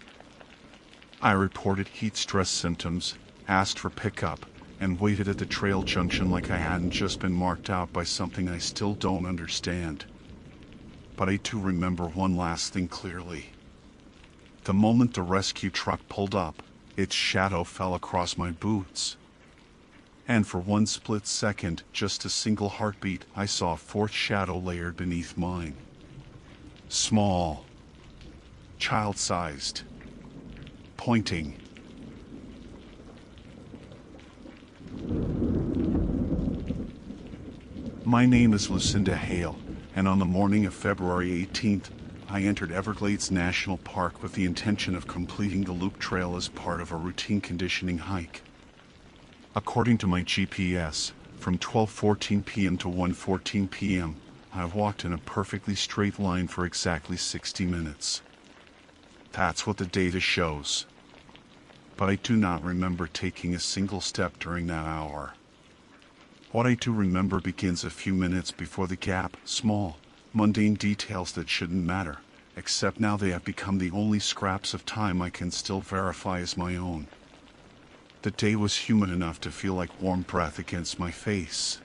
I reported heat stress symptoms, asked for pickup, and waited at the trail junction like I hadn't just been marked out by something I still don't understand. But I too remember one last thing clearly. The moment the rescue truck pulled up, its shadow fell across my boots. And for one split second, just a single heartbeat, I saw a fourth shadow layered beneath mine. Small. Child-sized. Pointing. My name is Lucinda Hale, and on the morning of February 18th, I entered Everglades National Park with the intention of completing the loop trail as part of a routine conditioning hike. According to my GPS, from 12:14 p.m. to 1:14 p.m., I walked in a perfectly straight line for exactly 60 minutes. That's what the data shows. But I do not remember taking a single step during that hour. What I do remember begins a few minutes before the gap, small, mundane details that shouldn't matter, except now they have become the only scraps of time I can still verify as my own. The day was humid enough to feel like warm breath against my face.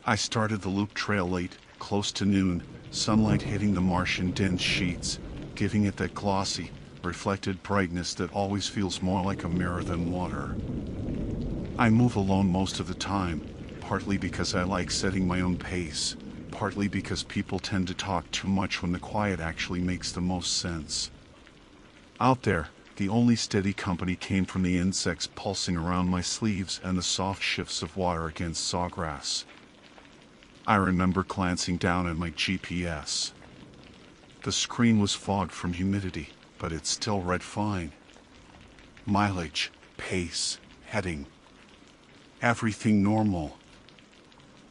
I started the loop trail late, close to noon, sunlight hitting the marsh in dense sheets, giving it that glossy, reflected brightness that always feels more like a mirror than water. I move alone most of the time, partly because I like setting my own pace, partly because people tend to talk too much when the quiet actually makes the most sense. Out there, the only steady company came from the insects pulsing around my sleeves and the soft shifts of water against sawgrass. I remember glancing down at my GPS. The screen was fogged from humidity, but it still read fine. Mileage, pace, heading. Everything normal.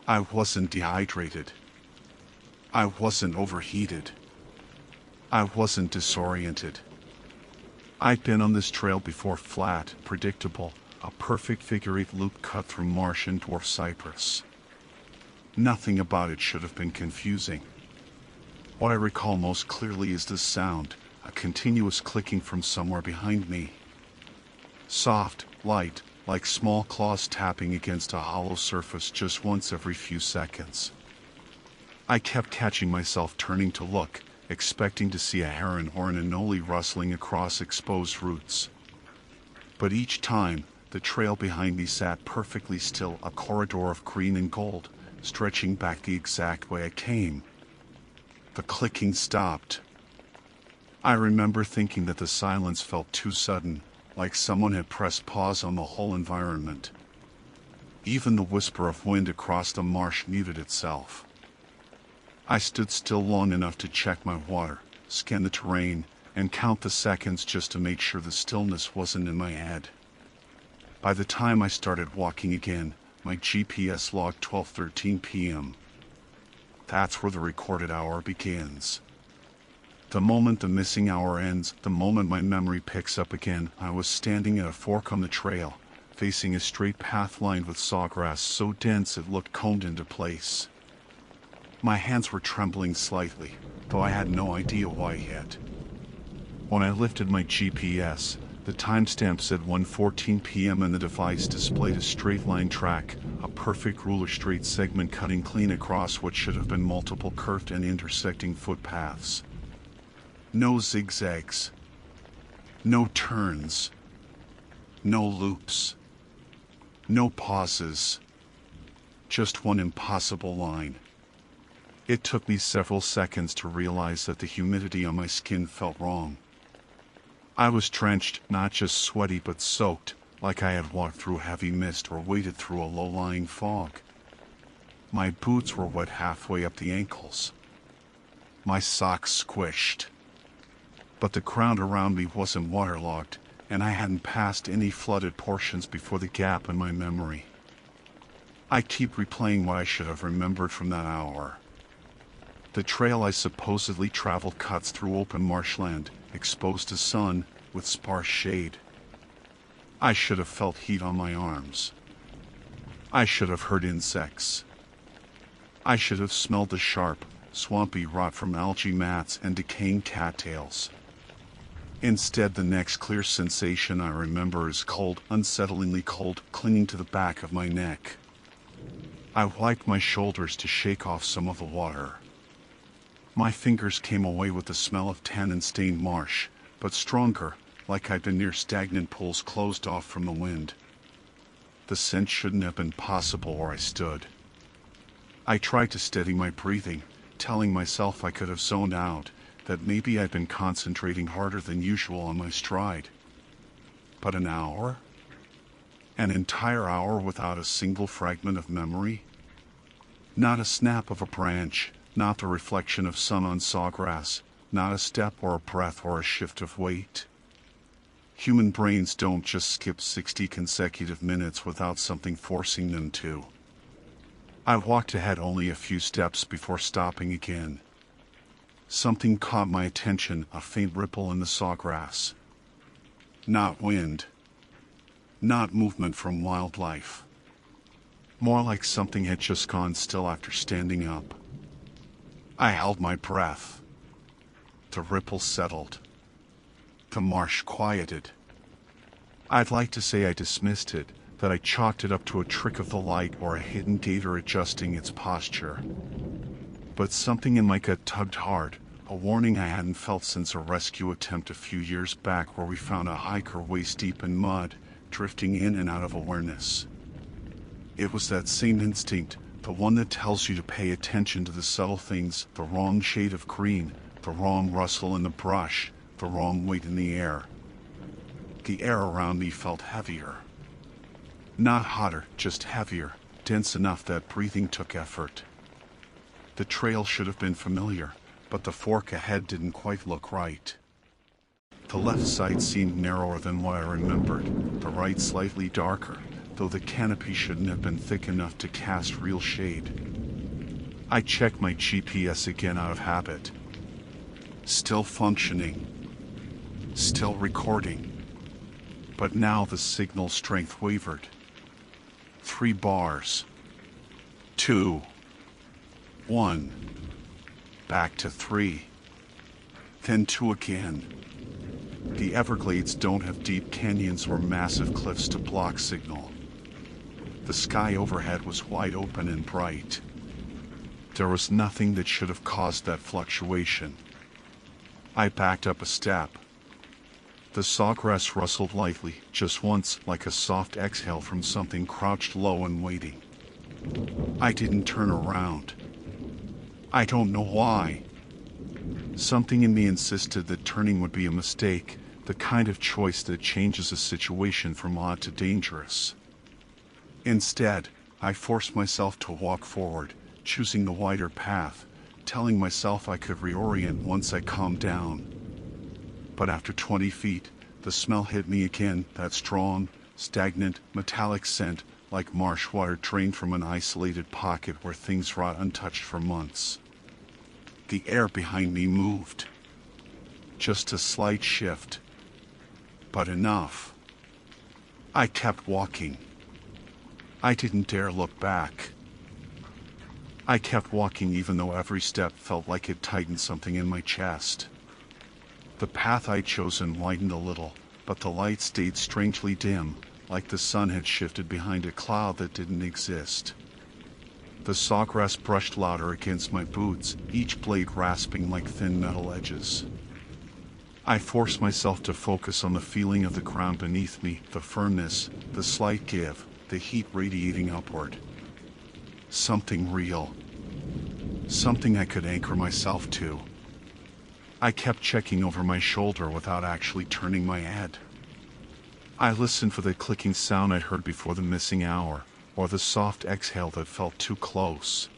I wasn't dehydrated. I wasn't overheated. I wasn't disoriented. I'd been on this trail before, flat, predictable, a perfect figure-8 loop cut through marsh and dwarf cypress. Nothing about it should have been confusing. What I recall most clearly is the sound, a continuous clicking from somewhere behind me. Soft, light, like small claws tapping against a hollow surface just once every few seconds. I kept catching myself turning to look, expecting to see a heron or an anole rustling across exposed roots. But each time, the trail behind me sat perfectly still, a corridor of green and gold, stretching back the exact way I came. The clicking stopped. I remember thinking that the silence felt too sudden, like someone had pressed pause on the whole environment. Even the whisper of wind across the marsh muted itself. I stood still long enough to check my water, scan the terrain, and count the seconds just to make sure the stillness wasn't in my head. By the time I started walking again, my GPS logged 12:13 p.m. That's where the recorded hour begins. The moment the missing hour ends, the moment my memory picks up again, I was standing at a fork on the trail, facing a straight path lined with sawgrass so dense it looked combed into place. My hands were trembling slightly, though I had no idea why yet. When I lifted my GPS, the timestamp said 1:14 p.m. and the device displayed a straight-line track, a perfect ruler straight segment cutting clean across what should have been multiple curved and intersecting footpaths. No zigzags. No turns. No loops. No pauses. Just one impossible line. It took me several seconds to realize that the humidity on my skin felt wrong. I was drenched, not just sweaty but soaked, like I had walked through heavy mist or waded through a low-lying fog. My boots were wet halfway up the ankles. My socks squished. But the ground around me wasn't waterlogged, and I hadn't passed any flooded portions before the gap in my memory. I keep replaying what I should have remembered from that hour. The trail I supposedly traveled cuts through open marshland, exposed to sun, with sparse shade. I should have felt heat on my arms. I should have heard insects. I should have smelled the sharp, swampy rot from algae mats and decaying cattails. Instead, the next clear sensation I remember is cold, unsettlingly cold, clinging to the back of my neck. I wiped my shoulders to shake off some of the water. My fingers came away with the smell of tannin-stained marsh, but stronger, like I'd been near stagnant pools closed off from the wind. The scent shouldn't have been possible where I stood. I tried to steady my breathing, telling myself I could have zoned out, that maybe I'd been concentrating harder than usual on my stride. But an hour? An entire hour without a single fragment of memory? Not a snap of a branch. Not the reflection of sun on sawgrass, not a step or a breath or a shift of weight. Human brains don't just skip 60 consecutive minutes without something forcing them to. I walked ahead only a few steps before stopping again. Something caught my attention, a faint ripple in the sawgrass. Not wind. Not movement from wildlife. More like something had just gone still after standing up. I held my breath. The ripple settled. The marsh quieted. I'd like to say I dismissed it, that I chalked it up to a trick of the light or a hidden gator adjusting its posture. But something in my gut tugged hard, a warning I hadn't felt since a rescue attempt a few years back where we found a hiker waist deep in mud, drifting in and out of awareness. It was that same instinct, the one that tells you to pay attention to the subtle things, the wrong shade of green, the wrong rustle in the brush, the wrong weight in the air. The air around me felt heavier. Not hotter, just heavier, dense enough that breathing took effort. The trail should have been familiar, but the fork ahead didn't quite look right. The left side seemed narrower than what I remembered, the right slightly darker, though the canopy shouldn't have been thick enough to cast real shade. I checked my GPS again out of habit. Still functioning. Still recording. But now the signal strength wavered. 3 bars. 2. 1. Back to 3. Then 2 again. The Everglades don't have deep canyons or massive cliffs to block signal. The sky overhead was wide open and bright. There was nothing that should have caused that fluctuation. I backed up a step. The sawgrass rustled lightly, just once, like a soft exhale from something crouched low and waiting. I didn't turn around. I don't know why. Something in me insisted that turning would be a mistake, the kind of choice that changes a situation from odd to dangerous. Instead, I forced myself to walk forward, choosing the wider path, telling myself I could reorient once I calmed down. But after 20 feet, the smell hit me again, that strong, stagnant, metallic scent, like marsh water drained from an isolated pocket where things rot untouched for months. The air behind me moved. Just a slight shift. But enough. I kept walking. I didn't dare look back. I kept walking even though every step felt like it tightened something in my chest. The path I'd chosen widened a little, but the light stayed strangely dim, like the sun had shifted behind a cloud that didn't exist. The sawgrass brushed louder against my boots, each blade rasping like thin metal edges. I forced myself to focus on the feeling of the ground beneath me, the firmness, the slight give, the heat radiating upward. Something real. Something I could anchor myself to. I kept checking over my shoulder without actually turning my head. I listened for the clicking sound I'd heard before the missing hour, or the soft exhale that felt too close.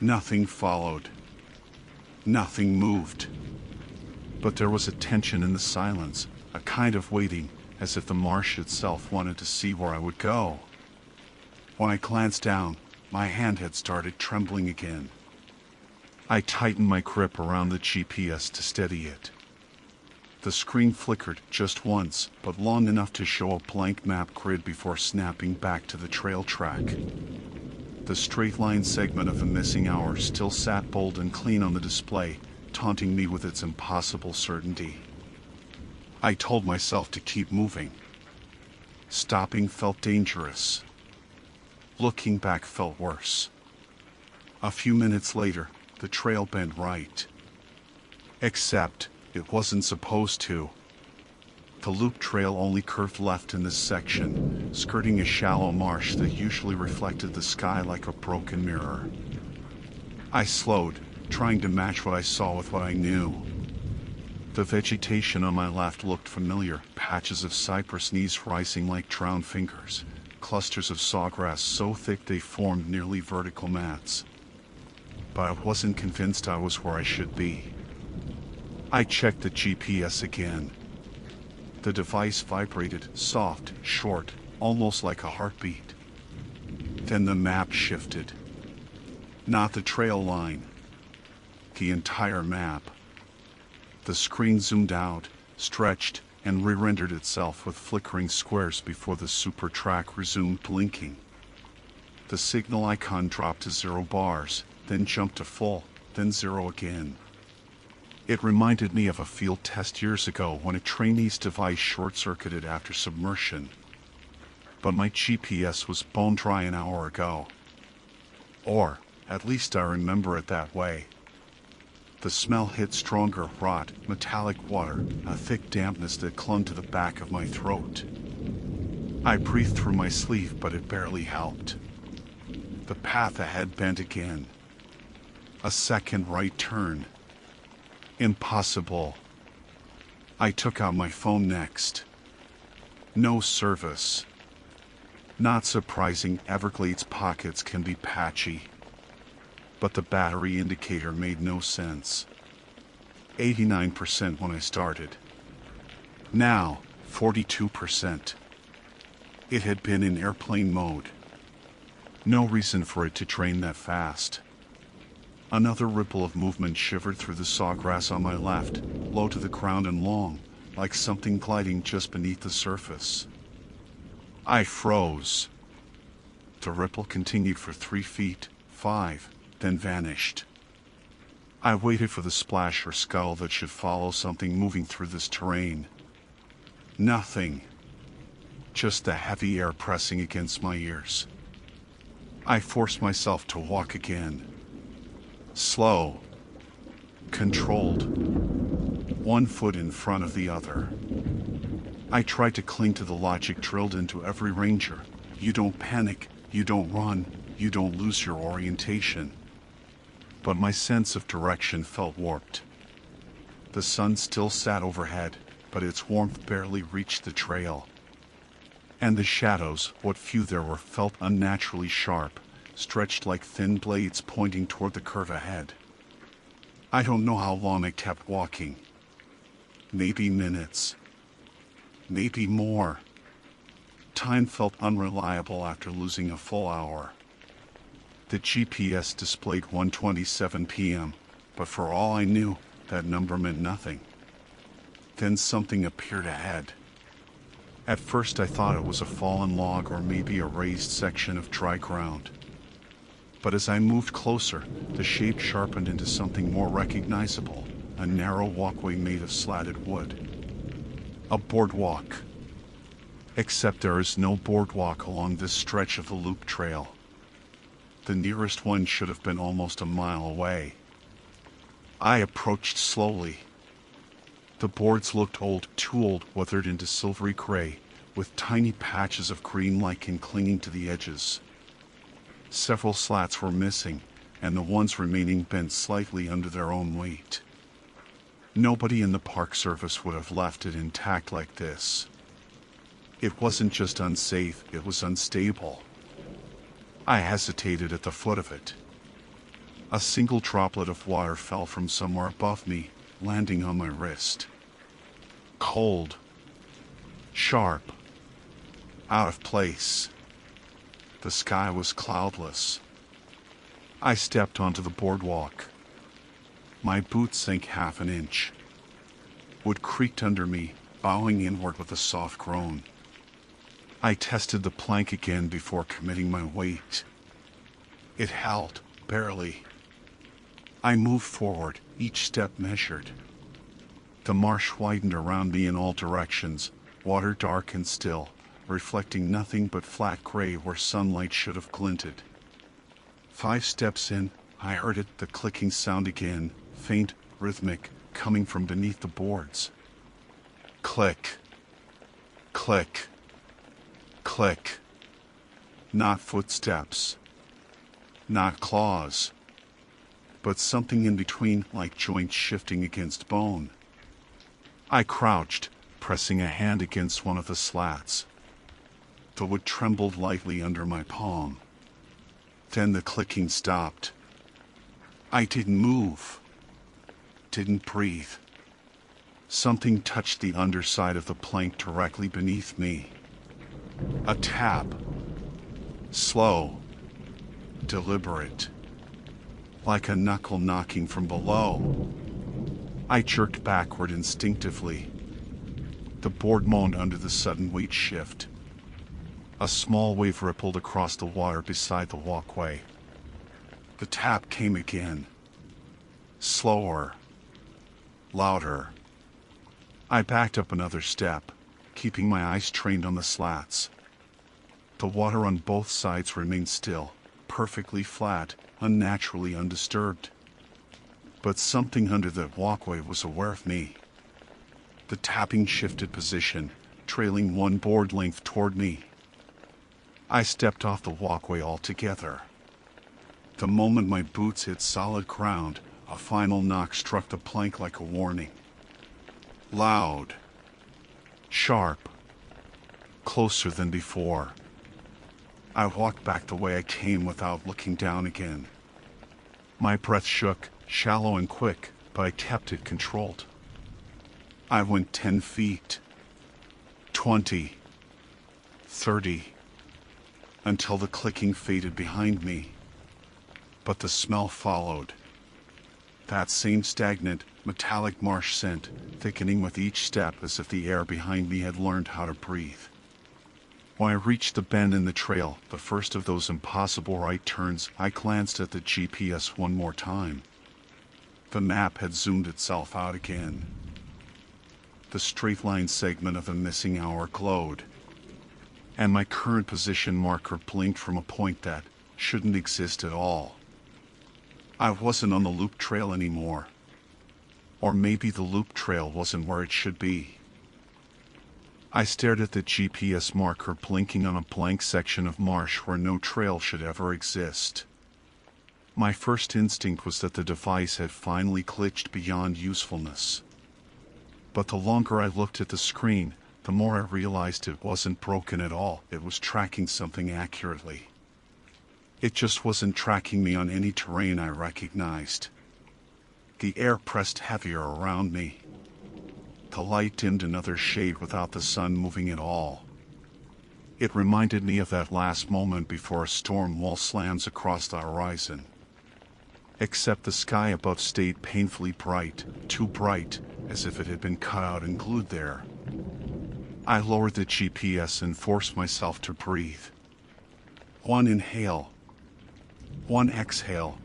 Nothing followed. Nothing moved. But there was a tension in the silence, a kind of waiting, as if the marsh itself wanted to see where I would go. When I glanced down, my hand had started trembling again. I tightened my grip around the GPS to steady it. The screen flickered just once, but long enough to show a blank map grid before snapping back to the trail track. The straight-line segment of the missing hour still sat bold and clean on the display, taunting me with its impossible certainty. I told myself to keep moving. Stopping felt dangerous. Looking back felt worse. A few minutes later, the trail bent right. Except, it wasn't supposed to. The loop trail only curved left in this section, skirting a shallow marsh that usually reflected the sky like a broken mirror. I slowed, trying to match what I saw with what I knew. The vegetation on my left looked familiar, patches of cypress knees rising like drowned fingers, clusters of sawgrass so thick they formed nearly vertical mats. But I wasn't convinced I was where I should be. I checked the GPS again. The device vibrated, soft, short, almost like a heartbeat. Then the map shifted. Not the trail line. The entire map. The screen zoomed out, stretched, and re-rendered itself with flickering squares before the super track resumed blinking. The signal icon dropped to 0 bars, then jumped to full, then 0 again. It reminded me of a field test years ago when a trainee's device short-circuited after submersion. But my GPS was bone dry an hour ago. Or, at least I remember it that way. The smell hit stronger, rot, metallic water, a thick dampness that clung to the back of my throat. I breathed through my sleeve, but it barely helped. The path ahead bent again. A second right turn. Impossible. I took out my phone next. No service. Not surprising, Everglades pockets can be patchy. But the battery indicator made no sense. 89% when I started. Now, 42%. It had been in airplane mode. No reason for it to drain that fast. Another ripple of movement shivered through the sawgrass on my left, low to the ground and long, like something gliding just beneath the surface. I froze. The ripple continued for 3 feet, 5, then vanished. I waited for the splash or scuttle that should follow something moving through this terrain. Nothing. Just the heavy air pressing against my ears. I forced myself to walk again. Slow. Controlled. 1 foot in front of the other. I tried to cling to the logic drilled into every ranger. You don't panic, you don't run, you don't lose your orientation. But my sense of direction felt warped. The sun still sat overhead, but its warmth barely reached the trail. And the shadows, what few there were, felt unnaturally sharp, stretched like thin blades pointing toward the curve ahead. I don't know how long I kept walking. Maybe minutes. Maybe more. Time felt unreliable after losing a full hour. The GPS displayed 1:27 p.m., but for all I knew, that number meant nothing. Then something appeared ahead. At first I thought it was a fallen log or maybe a raised section of dry ground. But as I moved closer, the shape sharpened into something more recognizable, a narrow walkway made of slatted wood. A boardwalk. Except there is no boardwalk along this stretch of the loop trail. The nearest one should have been almost a mile away. I approached slowly. The boards looked old, too old, weathered into silvery gray, with tiny patches of green lichen clinging to the edges. Several slats were missing, and the ones remaining bent slightly under their own weight. Nobody in the Park Service would have left it intact like this. It wasn't just unsafe, it was unstable. I hesitated at the foot of it. A single droplet of water fell from somewhere above me, landing on my wrist. Cold. Sharp. Out of place. The sky was cloudless. I stepped onto the boardwalk. My boots sank half an inch. Wood creaked under me, bowing inward with a soft groan. I tested the plank again before committing my weight. It held, barely. I moved forward, each step measured. The marsh widened around me in all directions, water dark and still, reflecting nothing but flat gray where sunlight should have glinted. 5 steps in, I heard it, the clicking sound again, faint, rhythmic, coming from beneath the boards. Click. Click. Click. Not footsteps. Not claws. But something in between, like joints shifting against bone. I crouched, pressing a hand against one of the slats. The wood trembled lightly under my palm. Then the clicking stopped. I didn't move. Didn't breathe. Something touched the underside of the plank directly beneath me. A tap. Slow. Deliberate. Like a knuckle knocking from below. I jerked backward instinctively. The board moaned under the sudden weight shift. A small wave rippled across the water beside the walkway. The tap came again. Slower. Louder. I backed up another step, keeping my eyes trained on the slats. The water on both sides remained still, perfectly flat, unnaturally undisturbed. But something under the walkway was aware of me. The tapping shifted position, trailing one board length toward me. I stepped off the walkway altogether. The moment my boots hit solid ground, a final knock struck the plank like a warning. Loud. Sharp. Closer than before. I walked back the way I came without looking down again. My breath shook, shallow and quick, but I kept it controlled. I went 10 feet. 20. 30. Until the clicking faded behind me. But the smell followed. That same stagnant, metallic marsh scent, thickening with each step as if the air behind me had learned how to breathe. When I reached the bend in the trail, the first of those impossible right turns, I glanced at the GPS one more time. The map had zoomed itself out again. The straight-line segment of the missing hour glowed, and my current position marker blinked from a point that shouldn't exist at all. I wasn't on the loop trail anymore. Or maybe the loop trail wasn't where it should be. I stared at the GPS marker blinking on a blank section of marsh where no trail should ever exist. My first instinct was that the device had finally glitched beyond usefulness. But the longer I looked at the screen, the more I realized it wasn't broken at all. It was tracking something accurately. It just wasn't tracking me on any terrain I recognized. The air pressed heavier around me. The light dimmed another shade without the sun moving at all. It reminded me of that last moment before a storm wall slams across the horizon. Except the sky above stayed painfully bright, too bright, as if it had been cut out and glued there. I lowered the GPS and forced myself to breathe. One inhale. One exhale.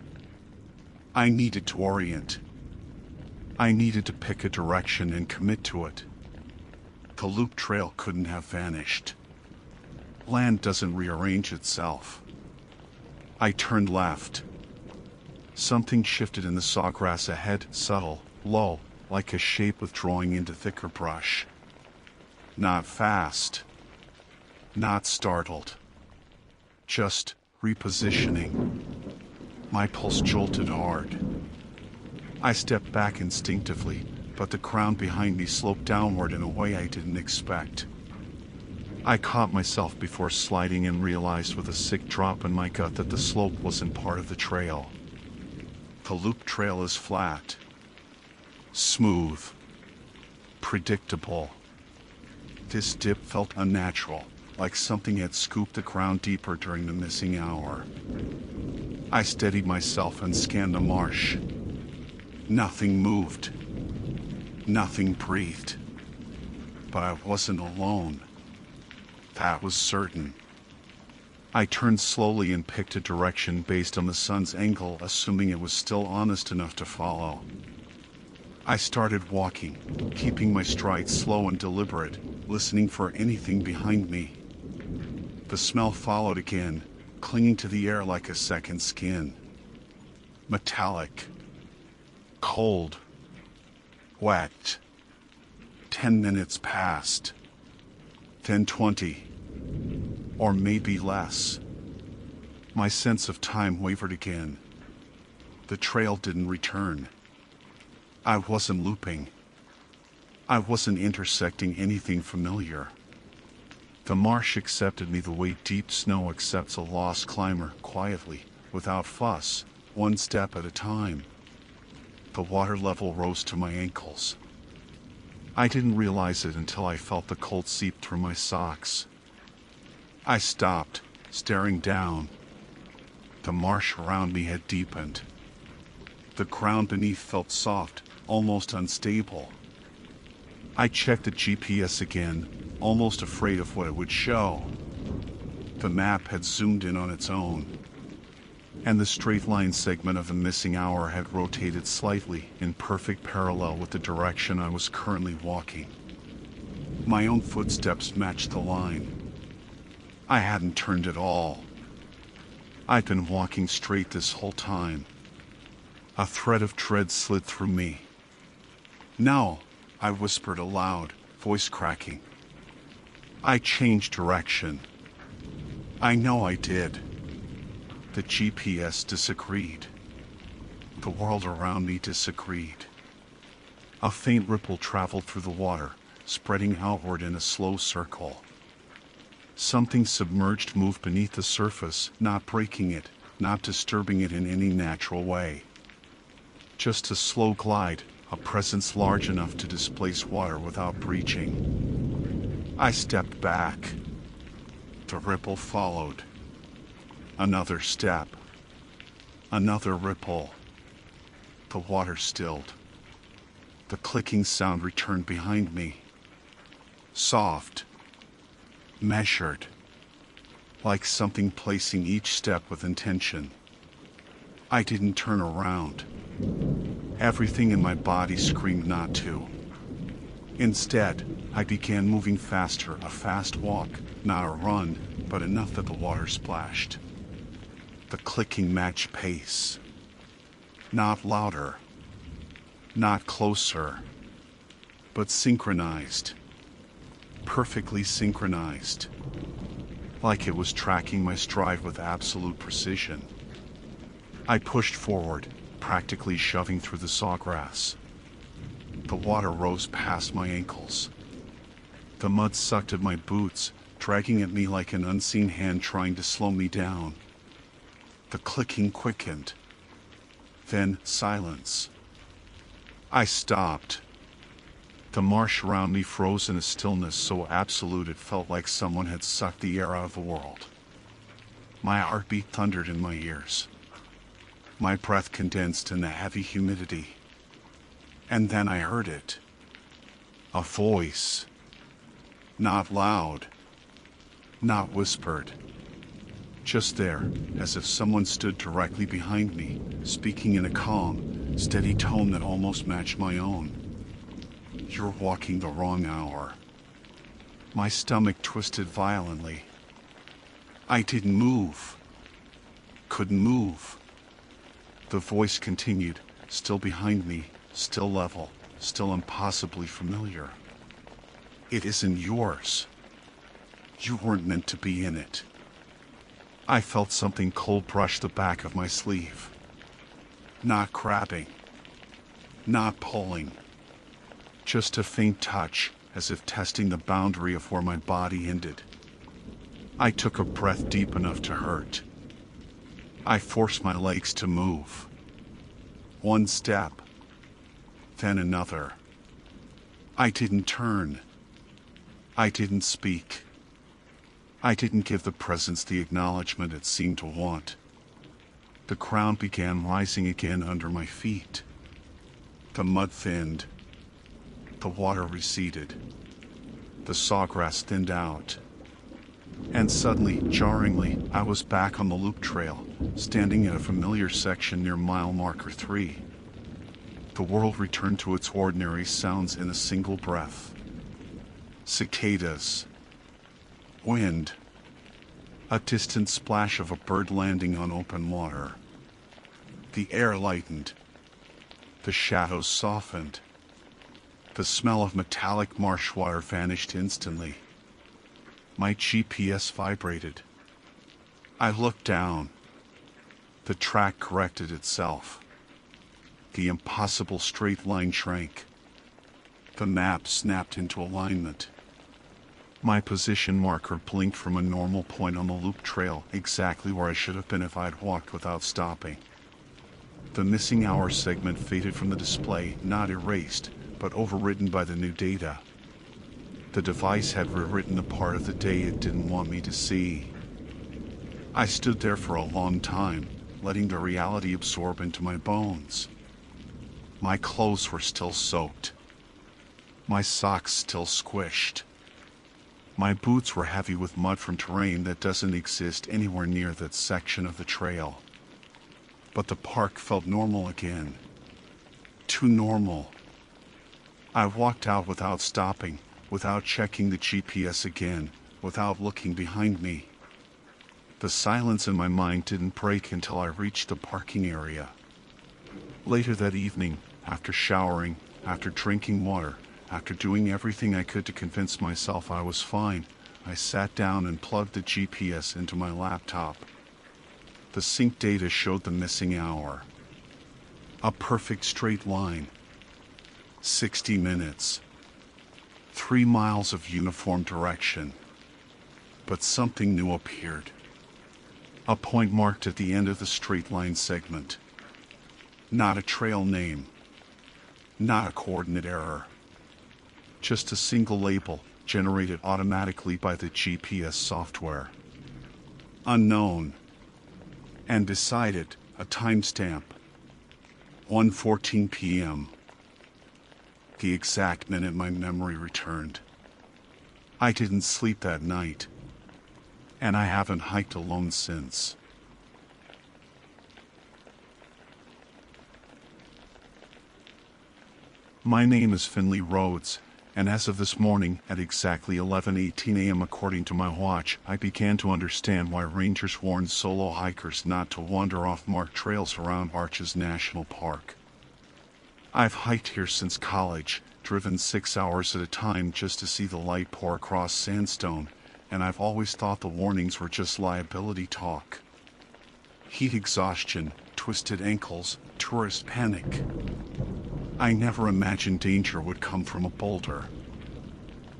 I needed to orient. I needed to pick a direction and commit to it. The loop trail couldn't have vanished. Land doesn't rearrange itself. I turned left. Something shifted in the sawgrass ahead, subtle, low, like a shape withdrawing into thicker brush. Not fast. Not startled. Just repositioning. My pulse jolted hard. I stepped back instinctively, but the ground behind me sloped downward in a way I didn't expect. I caught myself before sliding and realized with a sick drop in my gut that the slope wasn't part of the trail. The loop trail is flat. Smooth. Predictable. This dip felt unnatural, like something had scooped the ground deeper during the missing hour. I steadied myself and scanned the marsh. Nothing moved. Nothing breathed. But I wasn't alone. That was certain. I turned slowly and picked a direction based on the sun's angle, assuming it was still honest enough to follow. I started walking, keeping my stride slow and deliberate, listening for anything behind me. The smell followed again, clinging to the air like a second skin. Metallic. Cold. Wet. 10 minutes passed. Then 20. Or maybe less. My sense of time wavered again. The trail didn't return. I wasn't looping. I wasn't intersecting anything familiar. The marsh accepted me the way deep snow accepts a lost climber, quietly, without fuss, one step at a time. The water level rose to my ankles. I didn't realize it until I felt the cold seep through my socks. I stopped, staring down. The marsh around me had deepened. The ground beneath felt soft, almost unstable. I checked the GPS again, almost afraid of what it would show. The map had zoomed in on its own, and the straight line segment of the missing hour had rotated slightly in perfect parallel with the direction I was currently walking. My own footsteps matched the line. I hadn't turned at all. I'd been walking straight this whole time. A thread of tread slid through me. "No," I whispered aloud, voice cracking. I changed direction. I know I did. The GPS disagreed. The world around me disagreed. A faint ripple traveled through the water, spreading outward in a slow circle. Something submerged moved beneath the surface, not breaking it, not disturbing it in any natural way. Just a slow glide, a presence large enough to displace water without breaching. I stepped back. The ripple followed. Another step. Another ripple. The water stilled. The clicking sound returned behind me. Soft. Measured. Like something placing each step with intention. I didn't turn around. Everything in my body screamed not to. Instead, I began moving faster, a fast walk, not a run, but enough that the water splashed. The clicking matched pace. Not louder. Not closer. But synchronized. Perfectly synchronized. Like it was tracking my stride with absolute precision. I pushed forward, practically shoving through the sawgrass. The water rose past my ankles. The mud sucked at my boots, dragging at me like an unseen hand trying to slow me down. The clicking quickened. Then silence. I stopped. The marsh around me froze in a stillness so absolute it felt like someone had sucked the air out of the world. My heartbeat thundered in my ears. My breath condensed in the heavy humidity. And then I heard it. A voice. Not loud. Not whispered. Just there, as if someone stood directly behind me, speaking in a calm, steady tone that almost matched my own. You're walking the wrong hour. My stomach twisted violently. I didn't move. Couldn't move. The voice continued, still behind me, still level, still impossibly familiar. It isn't yours. You weren't meant to be in it. I felt something cold brush the back of my sleeve. Not grabbing. Not pulling. Just a faint touch, as if testing the boundary of where my body ended. I took a breath deep enough to hurt. I forced my legs to move. One step, then another. I didn't turn. I didn't speak. I didn't give the presence the acknowledgement it seemed to want. The ground began rising again under my feet. The mud thinned. The water receded. The sawgrass thinned out. And suddenly, jarringly, I was back on the loop trail, standing at a familiar section near mile marker 3. The world returned to its ordinary sounds in a single breath. Cicadas. Wind. A distant splash of a bird landing on open water. The air lightened. The shadows softened. The smell of metallic marsh water vanished instantly. My GPS vibrated. I looked down. The track corrected itself. The impossible straight line shrank. The map snapped into alignment. My position marker blinked from a normal point on the loop trail, exactly where I should have been if I'd walked without stopping. The missing hour segment faded from the display, not erased, but overwritten by the new data. The device had rewritten the part of the day it didn't want me to see. I stood there for a long time, letting the reality absorb into my bones. My clothes were still soaked. My socks still squished. My boots were heavy with mud from terrain that doesn't exist anywhere near that section of the trail. But the park felt normal again. Too normal. I walked out without stopping, without checking the GPS again, without looking behind me. The silence in my mind didn't break until I reached the parking area. Later that evening, after showering, after drinking water, after doing everything I could to convince myself I was fine, I sat down and plugged the GPS into my laptop. The sync data showed the missing hour. A perfect straight line. 60 minutes. 3 miles of uniform direction. But something new appeared. A point marked at the end of the straight line segment. Not a trail name. Not a coordinate error. Just a single label, generated automatically by the GPS software. Unknown. And beside it, a timestamp. 1:14 p.m. The exact minute my memory returned. I didn't sleep that night. And I haven't hiked alone since. My name is Finley Rhodes, and as of this morning, at exactly 11:18 a.m. according to my watch, I began to understand why rangers warn solo hikers not to wander off marked trails around Arches National Park. I've hiked here since college, driven 6 hours at a time just to see the light pour across sandstone, and I've always thought the warnings were just liability talk. Heat exhaustion, twisted ankles, tourist panic. I never imagined danger would come from a boulder.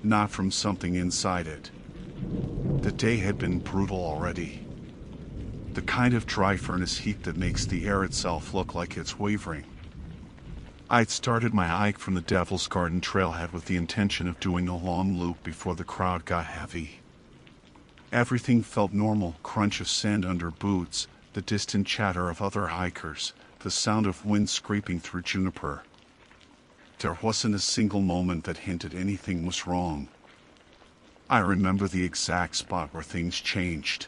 Not from something inside it. The day had been brutal already. The kind of dry furnace heat that makes the air itself look like it's wavering. I'd started my hike from the Devil's Garden trailhead with the intention of doing a long loop before the crowd got heavy. Everything felt normal: crunch of sand under boots, the distant chatter of other hikers, the sound of wind scraping through juniper. There wasn't a single moment that hinted anything was wrong. I remember the exact spot where things changed.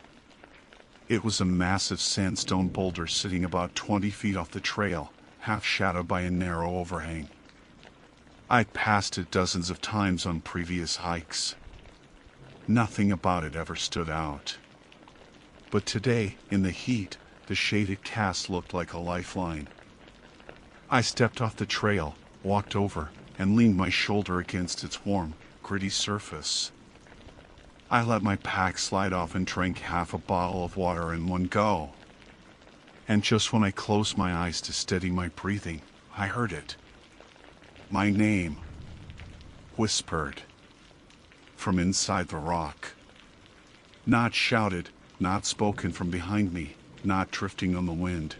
It was a massive sandstone boulder sitting about 20 feet off the trail, half shadowed by a narrow overhang. I'd passed it dozens of times on previous hikes. Nothing about it ever stood out. But today, in the heat, the shaded cast looked like a lifeline. I stepped off the trail, walked over, and leaned my shoulder against its warm, gritty surface. I let my pack slide off and drank half a bottle of water in one go. And just when I closed my eyes to steady my breathing, I heard it. My name. Whispered. From inside the rock. Not shouted, not spoken from behind me, not drifting on the wind.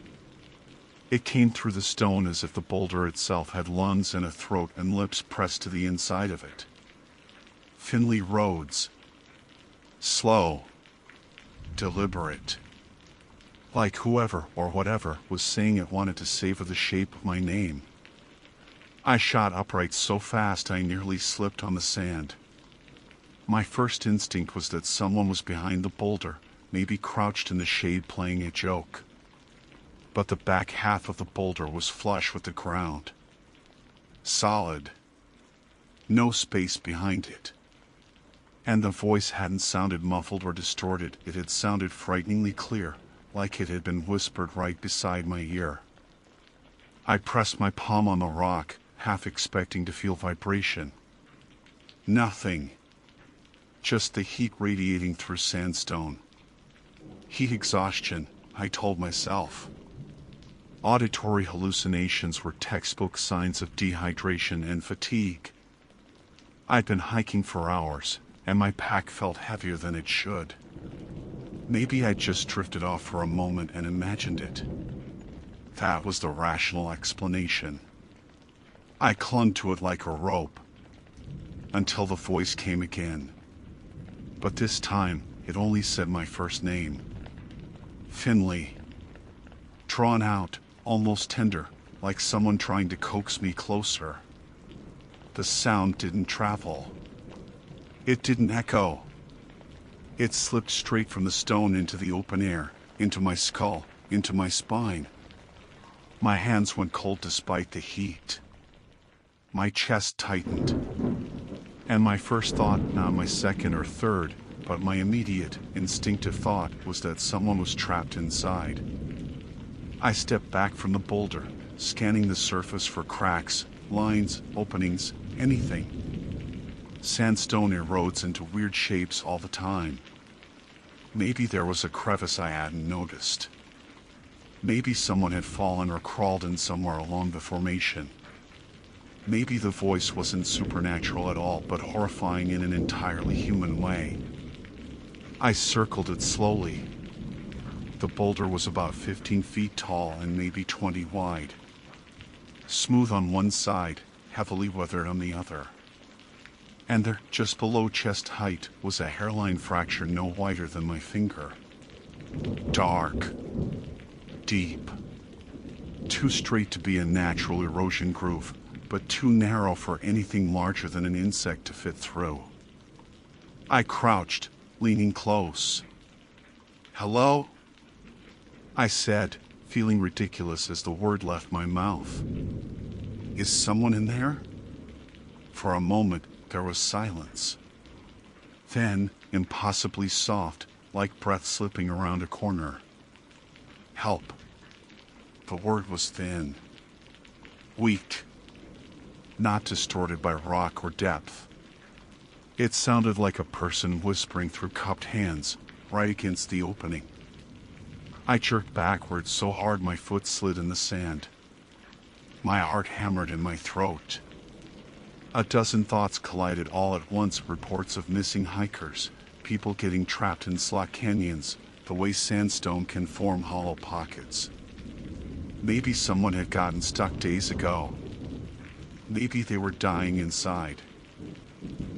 It came through the stone as if the boulder itself had lungs and a throat and lips pressed to the inside of it. Finley Rhodes. Slow. Deliberate. Like whoever or whatever was saying it wanted to savor the shape of my name. I shot upright so fast I nearly slipped on the sand. My first instinct was that someone was behind the boulder, maybe crouched in the shade playing a joke. But the back half of the boulder was flush with the ground. Solid. No space behind it. And the voice hadn't sounded muffled or distorted, it had sounded frighteningly clear, like it had been whispered right beside my ear. I pressed my palm on the rock, half expecting to feel vibration. Nothing. Just the heat radiating through sandstone. Heat exhaustion, I told myself. Auditory hallucinations were textbook signs of dehydration and fatigue. I'd been hiking for hours, and my pack felt heavier than it should. Maybe I'd just drifted off for a moment and imagined it. That was the rational explanation. I clung to it like a rope, until the voice came again. But this time, it only said my first name. Finley. Drawn out, almost tender, like someone trying to coax me closer. The sound didn't travel. It didn't echo. It slipped straight from the stone into the open air, into my skull, into my spine. My hands went cold despite the heat. My chest tightened. And my first thought, not my second or third, but my immediate, instinctive thought was that someone was trapped inside. I stepped back from the boulder, scanning the surface for cracks, lines, openings, anything. Sandstone erodes into weird shapes all the time. Maybe there was a crevice I hadn't noticed. Maybe someone had fallen or crawled in somewhere along the formation. Maybe the voice wasn't supernatural at all, but horrifying in an entirely human way. I circled it slowly. The boulder was about 15 feet tall and maybe 20 wide. Smooth on one side, heavily weathered on the other. And there, just below chest height, was a hairline fracture no wider than my finger. Dark. Deep. Too straight to be a natural erosion groove, but too narrow for anything larger than an insect to fit through. I crouched, leaning close. "Hello?" I said, feeling ridiculous as the word left my mouth. "Is someone in there?" For a moment, there was silence. Then, impossibly soft, like breath slipping around a corner. "Help." The word was thin. Weak. Not distorted by rock or depth. It sounded like a person whispering through cupped hands, right against the opening. I jerked backwards so hard my foot slid in the sand. My heart hammered in my throat. A dozen thoughts collided all at once: reports of missing hikers, people getting trapped in slot canyons, the way sandstone can form hollow pockets. Maybe someone had gotten stuck days ago. Maybe they were dying inside.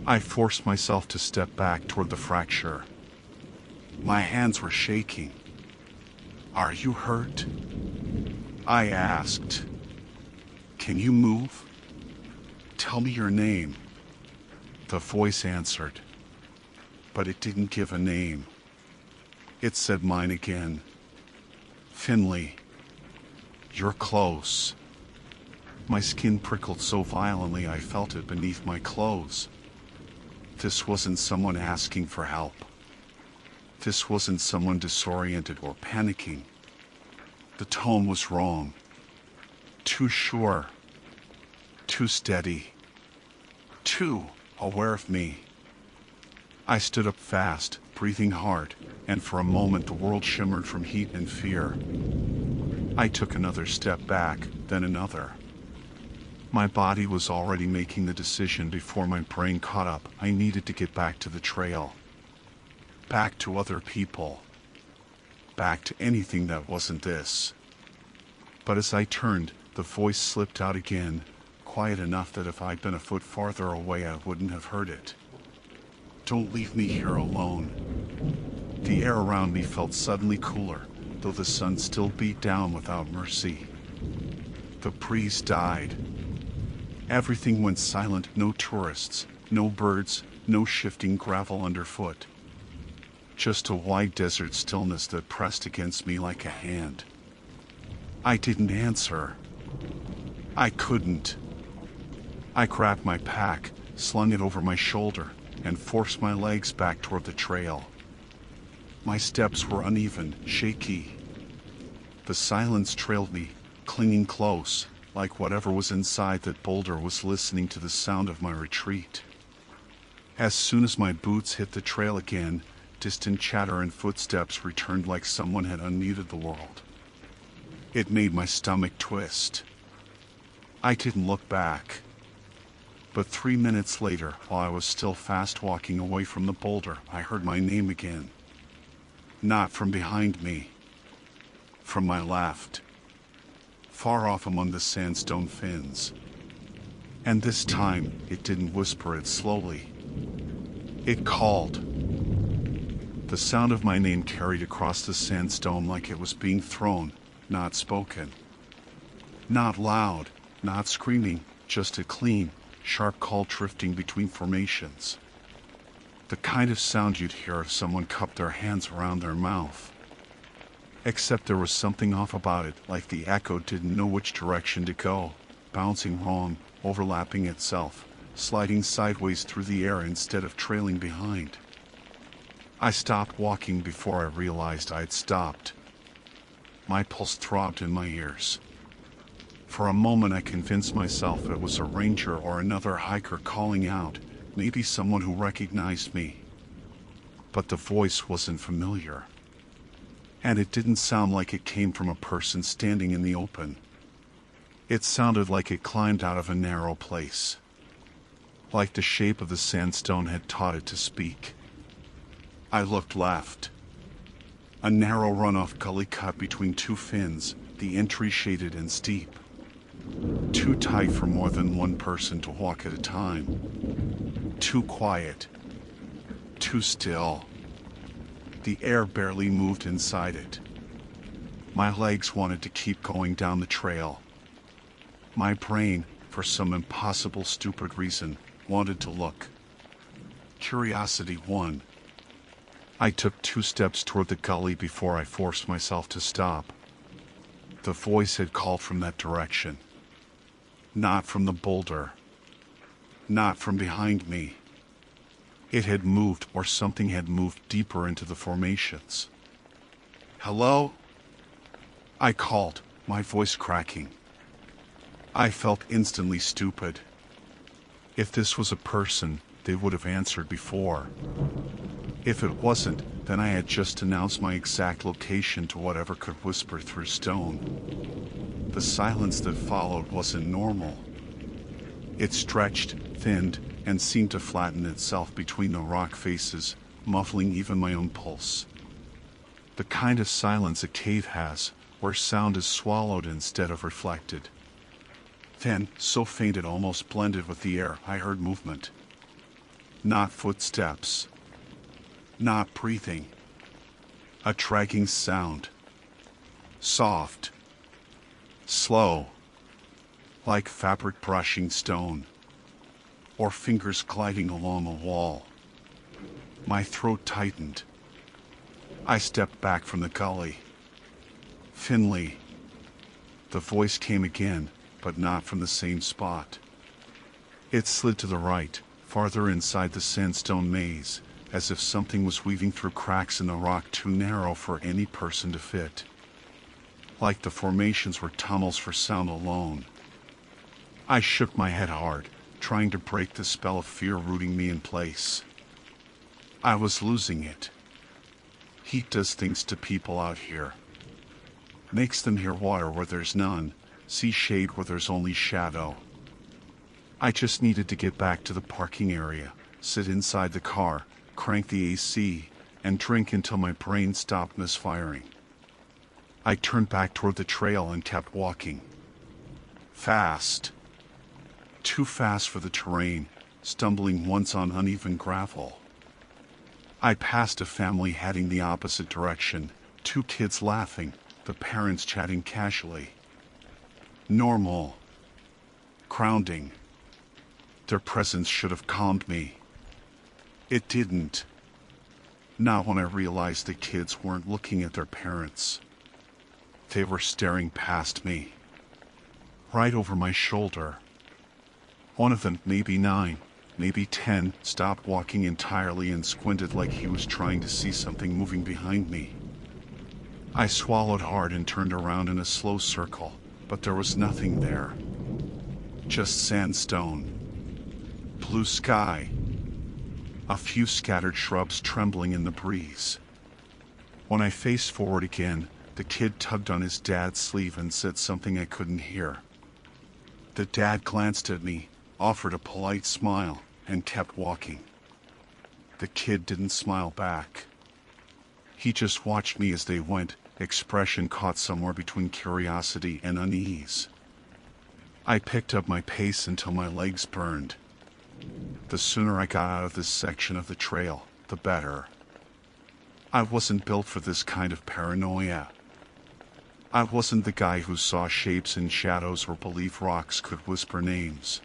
I forced myself to step back toward the fracture. My hands were shaking. "Are you hurt?" I asked. "Can you move? Tell me your name." The voice answered, but it didn't give a name. It said mine again. "Finley, you're close." My skin prickled so violently I felt it beneath my clothes. This wasn't someone asking for help. This wasn't someone disoriented or panicking. The tone was wrong. Too sure. Too steady. Too aware of me. I stood up fast, breathing hard, and for a moment the world shimmered from heat and fear. I took another step back, then another. My body was already making the decision before my brain caught up. I needed to get back to the trail. Back to other people. Back to anything that wasn't this. But as I turned, the voice slipped out again, quiet enough that if I'd been a foot farther away I wouldn't have heard it. "Don't leave me here alone." The air around me felt suddenly cooler, though the sun still beat down without mercy. The breeze died. Everything went silent, no tourists, no birds, no shifting gravel underfoot. Just a wide desert stillness that pressed against me like a hand. I didn't answer. I couldn't. I grabbed my pack, slung it over my shoulder, and forced my legs back toward the trail. My steps were uneven, shaky. The silence trailed me, clinging close, like whatever was inside that boulder was listening to the sound of my retreat. As soon as my boots hit the trail again, distant chatter and footsteps returned like someone had unmuted the world. It made my stomach twist. I didn't look back. But 3 minutes later, while I was still fast walking away from the boulder, I heard my name again. Not from behind me. From my left. Far off among the sandstone fins. And this time, it didn't whisper it slowly. It called. The sound of my name carried across the sandstone like it was being thrown, not spoken. Not loud, not screaming, just a clean, sharp call drifting between formations. The kind of sound you'd hear if someone cupped their hands around their mouth. Except there was something off about it, like the echo didn't know which direction to go, bouncing wrong, overlapping itself, sliding sideways through the air instead of trailing behind. I stopped walking before I realized I'd stopped. My pulse throbbed in my ears. For a moment I convinced myself it was a ranger or another hiker calling out, maybe someone who recognized me. But the voice wasn't familiar. And it didn't sound like it came from a person standing in the open. It sounded like it climbed out of a narrow place. Like the shape of the sandstone had taught it to speak. I looked left. A narrow runoff gully cut between two fins, the entry shaded and steep. Too tight for more than one person to walk at a time. Too quiet. Too still. The air barely moved inside it. My legs wanted to keep going down the trail. My brain, for some impossible stupid reason, wanted to look. Curiosity won. I took 2 steps toward the gully before I forced myself to stop. The voice had called from that direction. Not from the boulder. Not from behind me. It had moved, or something had moved deeper into the formations. "Hello?" I called, my voice cracking. I felt instantly stupid. If this was a person, they would have answered before. If it wasn't, then I had just announced my exact location to whatever could whisper through stone. The silence that followed wasn't normal. It stretched, thinned, and seemed to flatten itself between the rock faces, muffling even my own pulse. The kind of silence a cave has, where sound is swallowed instead of reflected. Then, so faint it almost blended with the air, I heard movement. Not footsteps. Not breathing. A dragging sound. Soft. Slow. Like fabric brushing stone. Or fingers gliding along a wall. My throat tightened. I stepped back from the gully. Finley. The voice came again, but not from the same spot. It slid to the right, farther inside the sandstone maze, as if something was weaving through cracks in the rock too narrow for any person to fit. Like the formations were tunnels for sound alone. I shook my head hard, trying to break the spell of fear rooting me in place. I was losing it. Heat does things to people out here. Makes them hear water where there's none, see shade where there's only shadow. I just needed to get back to the parking area, sit inside the car, crank the AC, and drink until my brain stopped misfiring. I turned back toward the trail and kept walking. Fast. Too fast for the terrain, stumbling once on uneven gravel. I passed a family heading the opposite direction, 2 kids laughing, the parents chatting casually. Normal. Grounding. Their presence should have calmed me. It didn't. Not when I realized the kids weren't looking at their parents. They were staring past me. Right over my shoulder. One of them, maybe 9, maybe 10, stopped walking entirely and squinted like he was trying to see something moving behind me. I swallowed hard and turned around in a slow circle, but there was nothing there. Just sandstone. Blue sky. A few scattered shrubs trembling in the breeze. When I faced forward again, the kid tugged on his dad's sleeve and said something I couldn't hear. The dad glanced at me, offered a polite smile, and kept walking. The kid didn't smile back. He just watched me as they went, expression caught somewhere between curiosity and unease. I picked up my pace until my legs burned. The sooner I got out of this section of the trail, the better. I wasn't built for this kind of paranoia. I wasn't the guy who saw shapes in shadows or believed rocks could whisper names.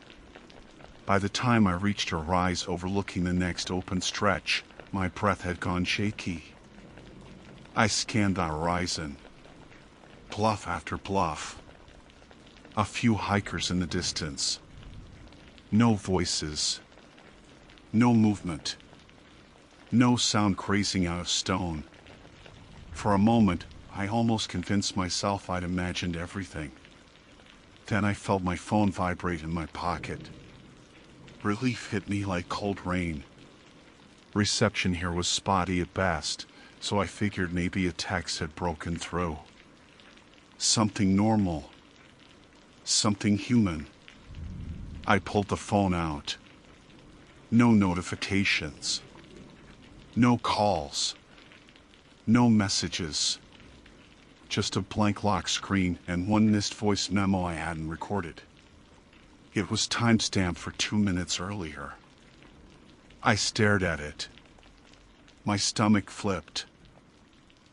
By the time I reached a rise overlooking the next open stretch, my breath had gone shaky. I scanned the horizon. Bluff after bluff. A few hikers in the distance. No voices. No movement. No sound crazing out of stone. For a moment, I almost convinced myself I'd imagined everything. Then I felt my phone vibrate in my pocket. Relief hit me like cold rain. Reception here was spotty at best, so I figured maybe a text had broken through. Something normal. Something human. I pulled the phone out. No notifications. No calls. No messages. Just a blank lock screen and one missed voice memo I hadn't recorded. It was time-stamped for 2 minutes earlier. I stared at it. My stomach flipped.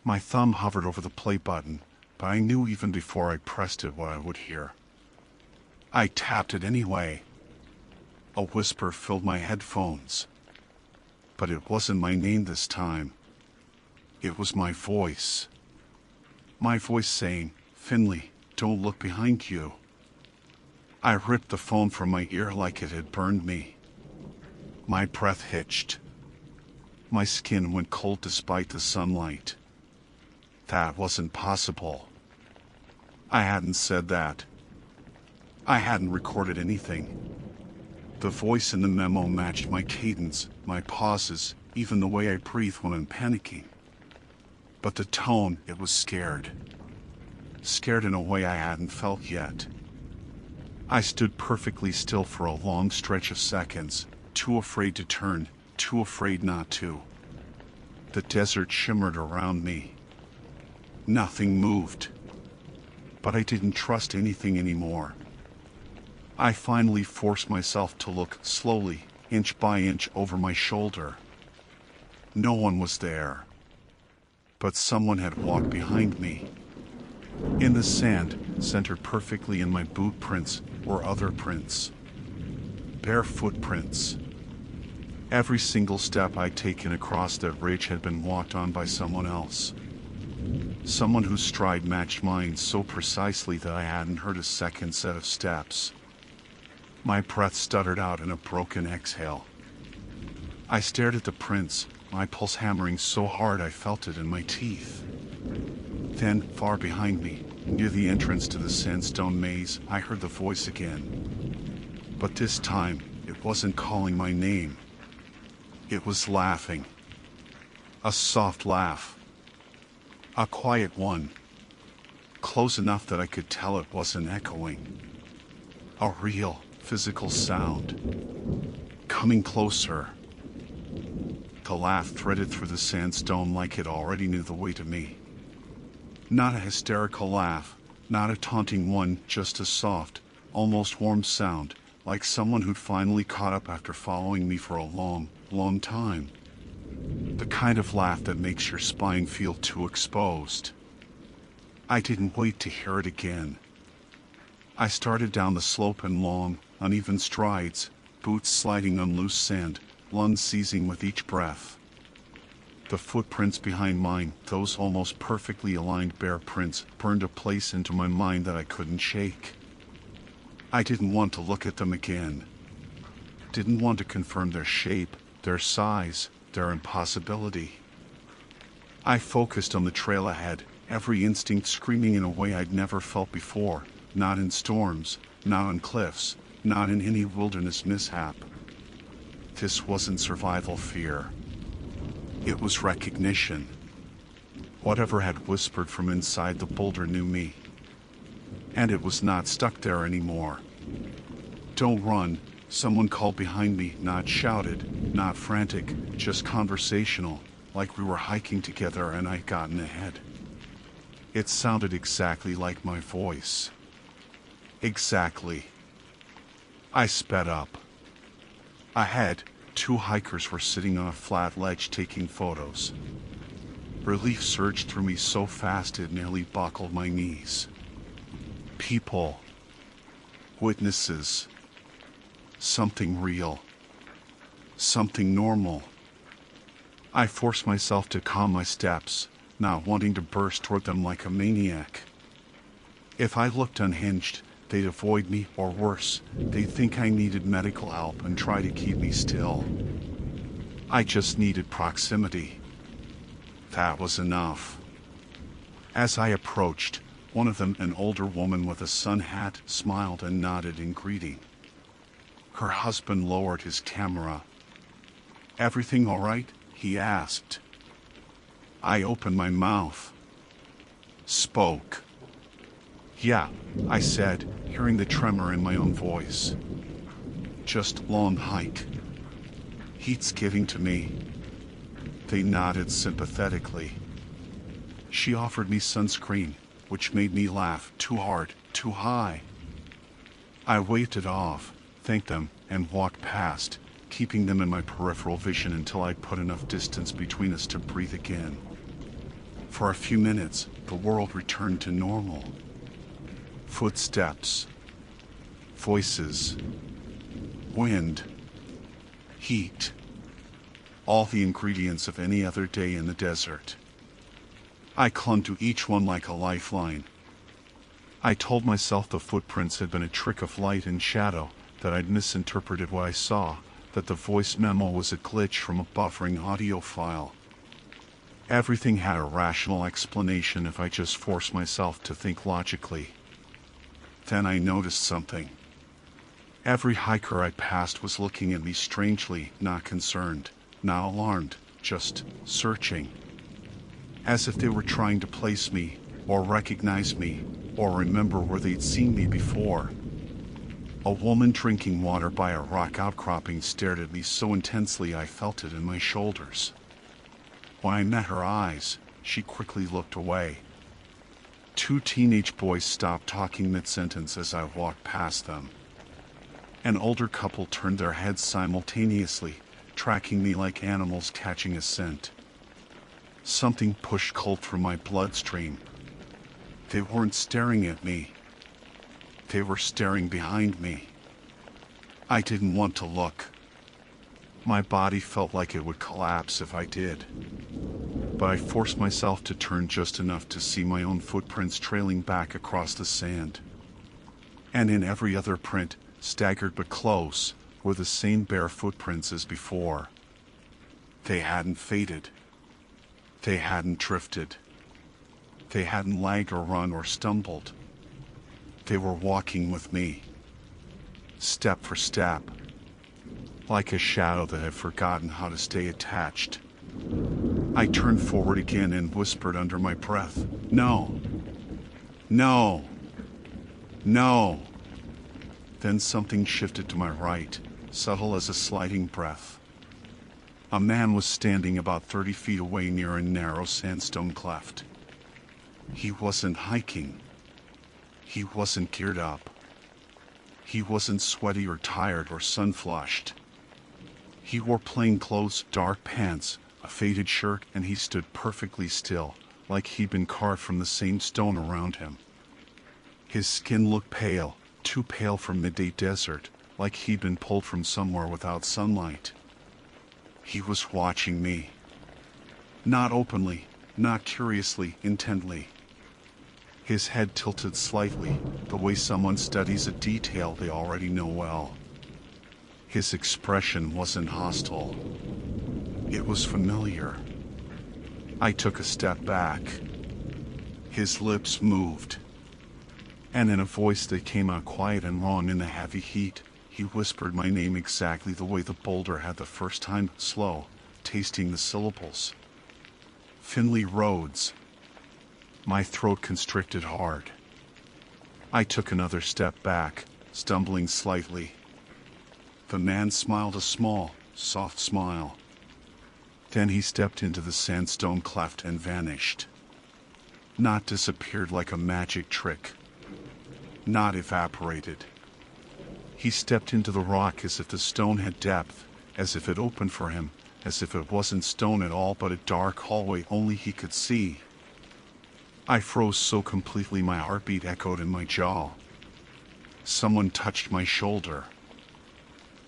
My thumb hovered over the play button, but I knew even before I pressed it what I would hear. I tapped it anyway. A whisper filled my headphones. But it wasn't my name this time. It was my voice. My voice saying, "Finley, don't look behind you." I ripped the phone from my ear like it had burned me. My breath hitched. My skin went cold despite the sunlight. That wasn't possible. I hadn't said that. I hadn't recorded anything. The voice in the memo matched my cadence, my pauses, even the way I breathe when I'm panicking. But the tone, it was scared. Scared in a way I hadn't felt yet. I stood perfectly still for a long stretch of seconds, too afraid to turn, too afraid not to. The desert shimmered around me. Nothing moved. But I didn't trust anything anymore. I finally forced myself to look slowly, inch by inch, over my shoulder. No one was there. But someone had walked behind me. In the sand, centered perfectly in my boot prints, were other prints. Bare footprints. Every single step I'd taken across that ridge had been walked on by someone else. Someone whose stride matched mine so precisely that I hadn't heard a second set of steps. My breath stuttered out in a broken exhale. I stared at the prints, my pulse hammering so hard I felt it in my teeth. Then, far behind me, near the entrance to the sandstone maze, I heard the voice again. But this time, it wasn't calling my name. It was laughing. A soft laugh. A quiet one. Close enough that I could tell it wasn't echoing. A real, physical sound. Coming closer. The laugh threaded through the sandstone like it already knew the way to me. Not a hysterical laugh, not a taunting one, just a soft, almost warm sound, like someone who'd finally caught up after following me for a long, long time. The kind of laugh that makes your spine feel too exposed. I didn't wait to hear it again. I started down the slope in long, uneven strides, boots sliding on loose sand, lungs seizing with each breath. The footprints behind mine, those almost perfectly aligned bare prints, burned a place into my mind that I couldn't shake. I didn't want to look at them again. Didn't want to confirm their shape, their size, their impossibility. I focused on the trail ahead, every instinct screaming in a way I'd never felt before, not in storms, not on cliffs, not in any wilderness mishap. This wasn't survival fear. It was recognition. Whatever had whispered from inside the boulder knew me. And it was not stuck there anymore. "Don't run," someone called behind me, not shouted, not frantic, just conversational, like we were hiking together and I'd gotten ahead. It sounded exactly like my voice. Exactly. I sped up. Ahead, two hikers were sitting on a flat ledge taking photos. Relief surged through me so fast it nearly buckled my knees. People. Witnesses. Something real. Something normal. I forced myself to calm my steps, not wanting to burst toward them like a maniac. If I looked unhinged, they'd avoid me, or worse, they'd think I needed medical help and try to keep me still. I just needed proximity. That was enough. As I approached, one of them, an older woman with a sun hat, smiled and nodded in greeting. Her husband lowered his camera. "Everything all right?" he asked. I opened my mouth. Spoke. "Yeah," I said, hearing the tremor in my own voice. "Just long hike. Heat's getting to me." They nodded sympathetically. She offered me sunscreen, which made me laugh too hard, too high. I waved it off, thanked them, and walked past, keeping them in my peripheral vision until I'd put enough distance between us to breathe again. For a few minutes, the world returned to normal. Footsteps. Voices. Wind. Heat. All the ingredients of any other day in the desert. I clung to each one like a lifeline. I told myself the footprints had been a trick of light and shadow, that I'd misinterpreted what I saw, that the voice memo was a glitch from a buffering audio file. Everything had a rational explanation if I just forced myself to think logically. Then I noticed something. Every hiker I passed was looking at me strangely, not concerned, not alarmed, just searching. As if they were trying to place me, or recognize me, or remember where they'd seen me before. A woman drinking water by a rock outcropping stared at me so intensely I felt it in my shoulders. When I met her eyes, she quickly looked away. Two teenage boys stopped talking mid-sentence as I walked past them. An older couple turned their heads simultaneously, tracking me like animals catching a scent. Something pushed cold through my bloodstream. They weren't staring at me. They were staring behind me. I didn't want to look. My body felt like it would collapse if I did. But I forced myself to turn just enough to see my own footprints trailing back across the sand. And in every other print, staggered but close, were the same bare footprints as before. They hadn't faded. They hadn't drifted. They hadn't lagged or run or stumbled. They were walking with me, step for step, like a shadow that had forgotten how to stay attached. I turned forward again and whispered under my breath, "No, no, no." Then something shifted to my right, subtle as a sliding breath. A man was standing about 30 feet away near a narrow sandstone cleft. He wasn't hiking. He wasn't geared up. He wasn't sweaty or tired or sun-flushed. He wore plain clothes, dark pants, a faded shirt, and he stood perfectly still, like he'd been carved from the same stone around him. His skin looked pale, too pale for midday desert, like he'd been pulled from somewhere without sunlight. He was watching me. Not openly, not curiously, intently. His head tilted slightly, the way someone studies a detail they already know well. His expression wasn't hostile. It was familiar. I took a step back. His lips moved. And in a voice that came out quiet and wrong in the heavy heat, he whispered my name exactly the way the boulder had the first time, slow, tasting the syllables. Finley Rhodes. My throat constricted hard. I took another step back, stumbling slightly. The man smiled a small, soft smile. Then he stepped into the sandstone cleft and vanished. Not disappeared like a magic trick. Not evaporated. He stepped into the rock as if the stone had depth, as if it opened for him, as if it wasn't stone at all but a dark hallway only he could see. I froze so completely my heartbeat echoed in my jaw. Someone touched my shoulder.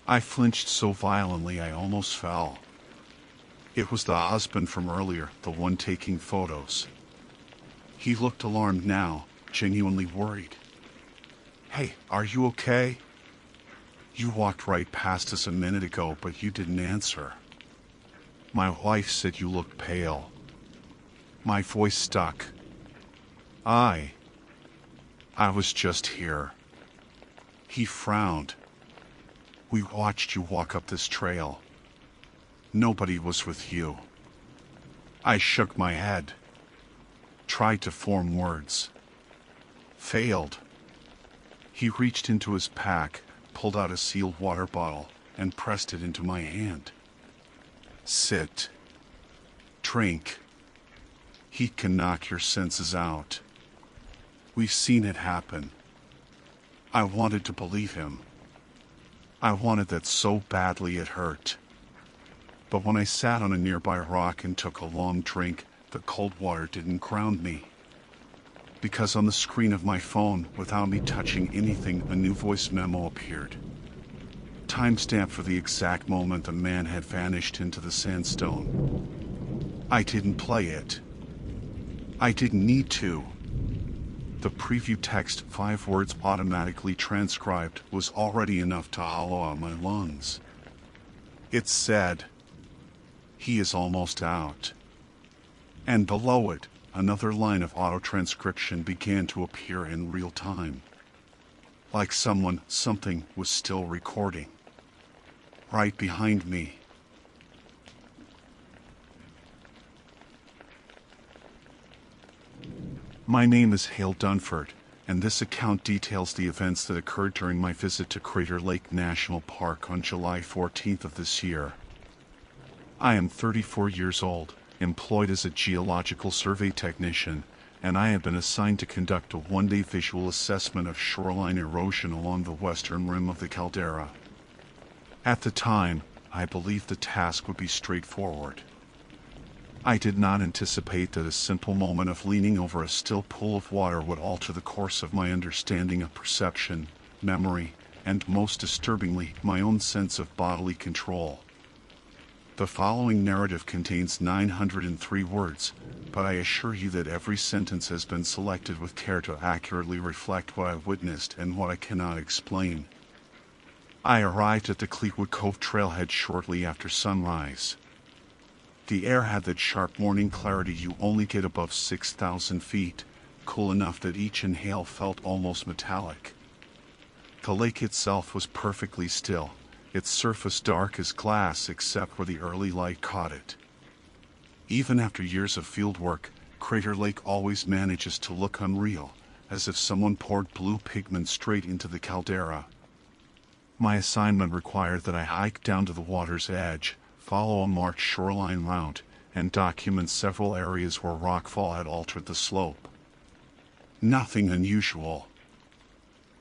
I flinched so violently I almost fell. It was the husband from earlier, the one taking photos. He looked alarmed now, genuinely worried. "Hey, are you okay? You walked right past us a minute ago, but you didn't answer." My wife said you looked pale. My voice stuck. I was just here. He frowned. We watched you walk up this trail. Nobody was with you. I shook my head. Tried to form words. Failed. He reached into his pack, pulled out a sealed water bottle, and pressed it into my hand. "Sit. Drink. Heat can knock your senses out." We've seen it happen. I wanted to believe him. I wanted that so badly it hurt. But when I sat on a nearby rock and took a long drink, the cold water didn't ground me. Because on the screen of my phone, without me touching anything, a new voice memo appeared. Timestamp for the exact moment the man had vanished into the sandstone. I didn't play it. I didn't need to. The preview text, 5 words automatically transcribed, was already enough to hollow out my lungs. It said, "He is almost out." And below it, another line of auto-transcription began to appear in real time. Like something was still recording. Right behind me. My name is Hale Dunford, and this account details the events that occurred during my visit to Crater Lake National Park on July 14th of this year. I am 34 years old, employed as a geological survey technician, and I had been assigned to conduct a one-day visual assessment of shoreline erosion along the western rim of the caldera. At the time, I believed the task would be straightforward. I did not anticipate that a simple moment of leaning over a still pool of water would alter the course of my understanding of perception, memory, and most disturbingly, my own sense of bodily control. The following narrative contains 903 words, but I assure you that every sentence has been selected with care to accurately reflect what I witnessed and what I cannot explain. I arrived at the Cleetwood Cove trailhead shortly after sunrise. The air had that sharp morning clarity you only get above 6,000 feet, cool enough that each inhale felt almost metallic. The lake itself was perfectly still, its surface dark as glass except where the early light caught it. Even after years of field work, Crater Lake always manages to look unreal, as if someone poured blue pigment straight into the caldera. My assignment required that I hike down to the water's edge, follow a marked shoreline route, and document several areas where rockfall had altered the slope. Nothing unusual.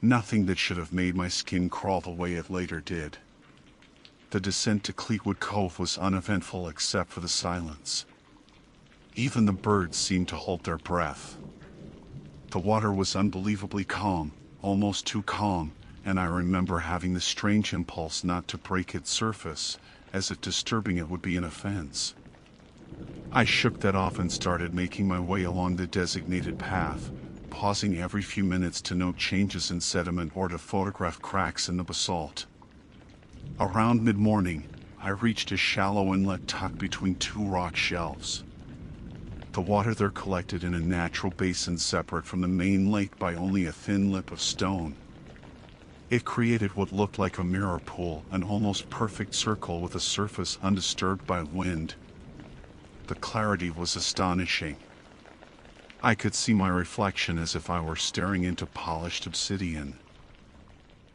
Nothing that should have made my skin crawl the way it later did. The descent to Cleetwood Cove was uneventful except for the silence. Even the birds seemed to hold their breath. The water was unbelievably calm, almost too calm, and I remember having the strange impulse not to break its surface, as if disturbing it would be an offense. I shook that off and started making my way along the designated path, pausing every few minutes to note changes in sediment or to photograph cracks in the basalt. Around mid-morning, I reached a shallow inlet tucked between two rock shelves. The water there collected in a natural basin separate from the main lake by only a thin lip of stone. It created what looked like a mirror pool, an almost perfect circle with a surface undisturbed by wind. The clarity was astonishing. I could see my reflection as if I were staring into polished obsidian.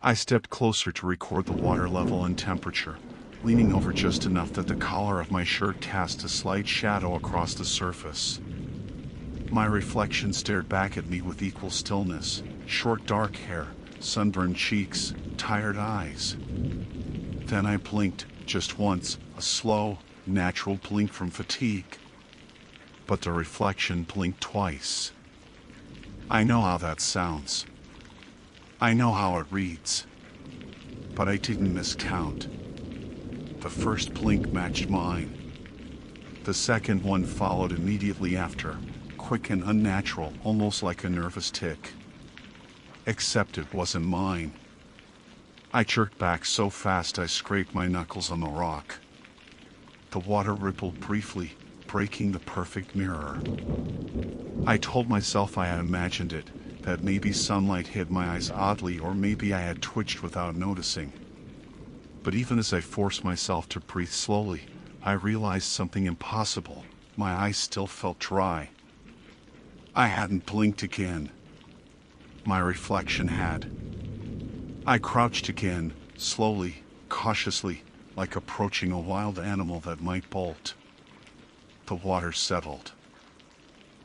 I stepped closer to record the water level and temperature, leaning over just enough that the collar of my shirt cast a slight shadow across the surface. My reflection stared back at me with equal stillness, short dark hair, sunburned cheeks, tired eyes. Then I blinked, just once, a slow, natural blink from fatigue. But the reflection blinked twice. I know how that sounds. I know how it reads. But I didn't miscount. The first blink matched mine. The second one followed immediately after, quick and unnatural, almost like a nervous tick. Except it wasn't mine. I jerked back so fast I scraped my knuckles on the rock. The water rippled briefly, breaking the perfect mirror. I told myself I had imagined it, that maybe sunlight hit my eyes oddly, or maybe I had twitched without noticing. But even as I forced myself to breathe slowly, I realized something impossible. My eyes still felt dry. I hadn't blinked again. My reflection had. I crouched again, slowly, cautiously, like approaching a wild animal that might bolt. The water settled.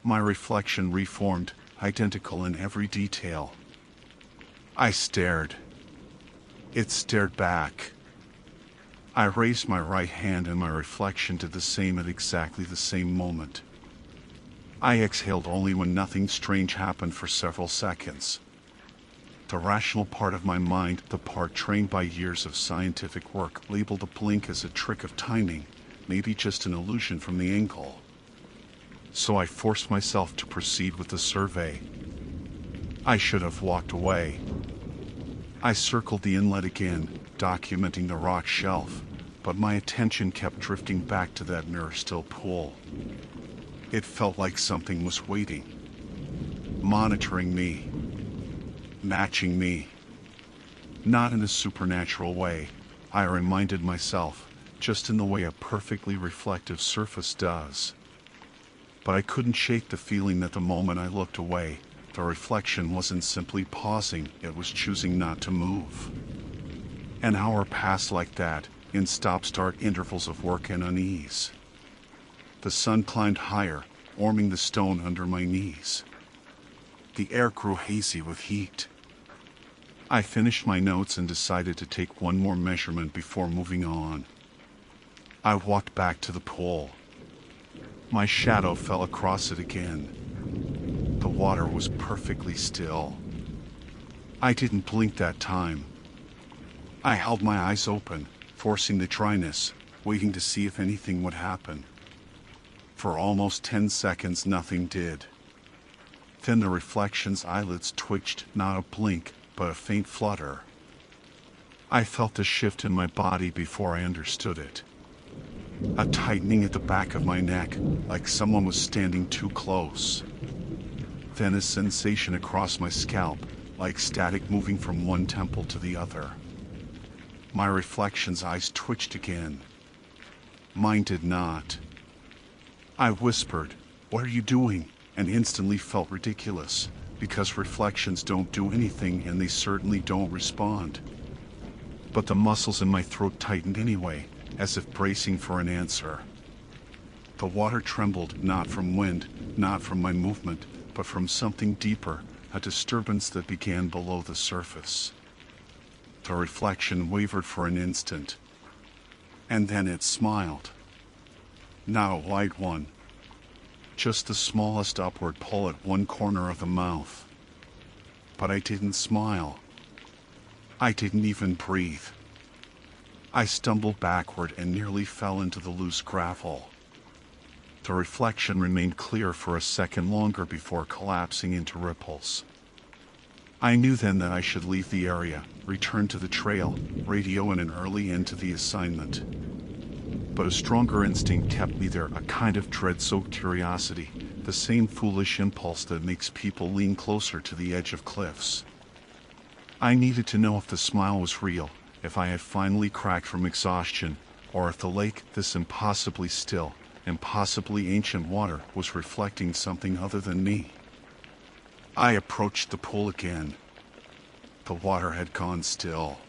My reflection reformed, identical in every detail. I stared. It stared back. I raised my right hand and my reflection did the same at exactly the same moment. I exhaled only when nothing strange happened for several seconds. The rational part of my mind, the part trained by years of scientific work, labeled the blink as a trick of timing, maybe just an illusion from the angle. So I forced myself to proceed with the survey. I should have walked away. I circled the inlet again, documenting the rock shelf, but my attention kept drifting back to that mirror-still pool. It felt like something was waiting, monitoring me, matching me. Not in a supernatural way, I reminded myself, just in the way a perfectly reflective surface does. But I couldn't shake the feeling that the moment I looked away, the reflection wasn't simply pausing, it was choosing not to move. An hour passed like that, in stop-start intervals of work and unease. The sun climbed higher, warming the stone under my knees. The air grew hazy with heat. I finished my notes and decided to take one more measurement before moving on. I walked back to the pool. My shadow fell across it again. The water was perfectly still. I didn't blink that time. I held my eyes open, forcing the dryness, waiting to see if anything would happen. For almost 10 seconds, nothing did. Then the reflection's eyelids twitched, not a blink, but a faint flutter. I felt a shift in my body before I understood it. A tightening at the back of my neck, like someone was standing too close. Then a sensation across my scalp, like static moving from one temple to the other. My reflection's eyes twitched again. Mine did not. I whispered, "What are you doing?" and instantly felt ridiculous, because reflections don't do anything and they certainly don't respond. But the muscles in my throat tightened anyway, as if bracing for an answer. The water trembled, not from wind, not from my movement, but from something deeper, a disturbance that began below the surface. The reflection wavered for an instant, and then it smiled. Not a wide one, just the smallest upward pull at one corner of the mouth. But I didn't smile. I didn't even breathe. I stumbled backward and nearly fell into the loose gravel. The reflection remained clear for a second longer before collapsing into ripples. I knew then that I should leave the area, return to the trail, radio in an early end to the assignment. But a stronger instinct kept me there, a kind of dread-soaked curiosity, the same foolish impulse that makes people lean closer to the edge of cliffs. I needed to know if the smile was real, if I had finally cracked from exhaustion, or if the lake, this impossibly still, impossibly ancient water, was reflecting something other than me. I approached the pool again. The water had gone still,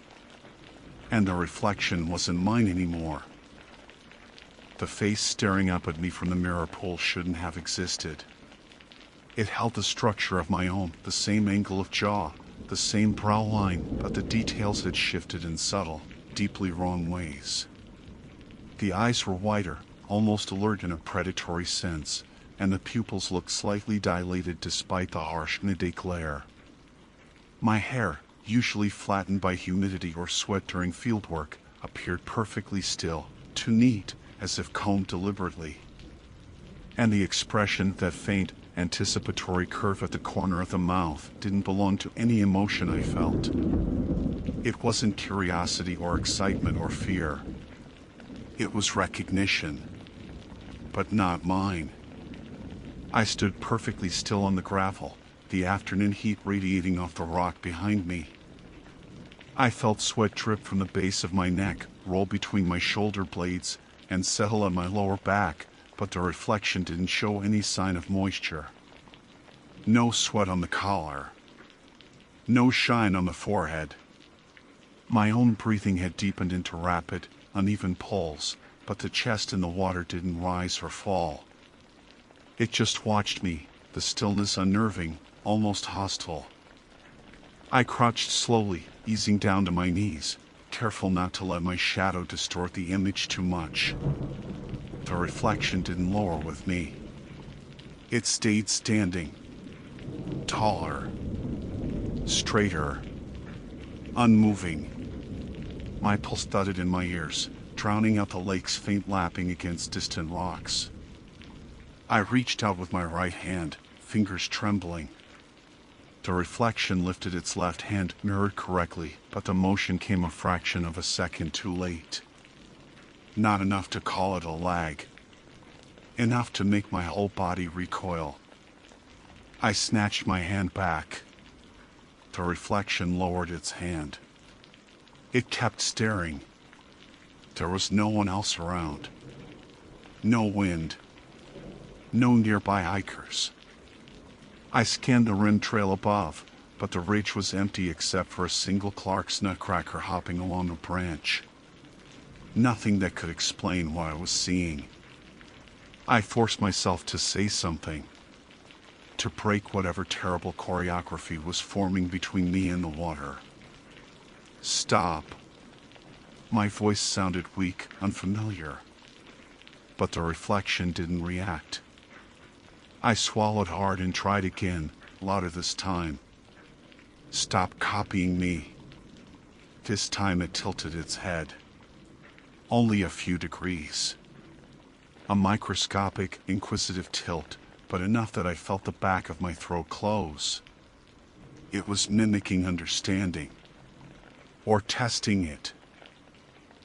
and the reflection wasn't mine anymore. The face staring up at me from the mirror pool shouldn't have existed. It held the structure of my own, the same angle of jaw, the same brow line, but the details had shifted in subtle, deeply wrong ways. The eyes were wider, almost alert in a predatory sense, and the pupils looked slightly dilated despite the harsh midday glare. My hair, usually flattened by humidity or sweat during fieldwork, appeared perfectly still, too neat, as if combed deliberately. And the expression, that faint, anticipatory curve at the corner of the mouth, didn't belong to any emotion I felt. It wasn't curiosity or excitement or fear. It was recognition, but not mine. I stood perfectly still on the gravel, the afternoon heat radiating off the rock behind me. I felt sweat drip from the base of my neck, roll between my shoulder blades, and settle on my lower back, but the reflection didn't show any sign of moisture. No sweat on the collar. No shine on the forehead. My own breathing had deepened into rapid, uneven pulls, but the chest in the water didn't rise or fall. It just watched me, the stillness unnerving, almost hostile. I crouched slowly, easing down to my knees, careful not to let my shadow distort the image too much. The reflection didn't lower with me. It stayed standing. Taller. Straighter. Unmoving. My pulse thudded in my ears, drowning out the lake's faint lapping against distant rocks. I reached out with my right hand, fingers trembling. The reflection lifted its left hand, mirrored correctly, but the motion came a fraction of a second too late. Not enough to call it a lag. Enough to make my whole body recoil. I snatched my hand back. The reflection lowered its hand. It kept staring. There was no one else around. No wind. No nearby hikers. I scanned the rim trail above, but the ridge was empty except for a single Clark's nutcracker hopping along a branch. Nothing that could explain what I was seeing. I forced myself to say something. to break whatever terrible choreography was forming between me and the water. Stop. My voice sounded weak, unfamiliar. But the reflection didn't react. I swallowed hard and tried again, louder this time. Stop copying me. This time it tilted its head. Only a few degrees. A microscopic, inquisitive tilt, but enough that I felt the back of my throat close. It was mimicking understanding. Or testing it.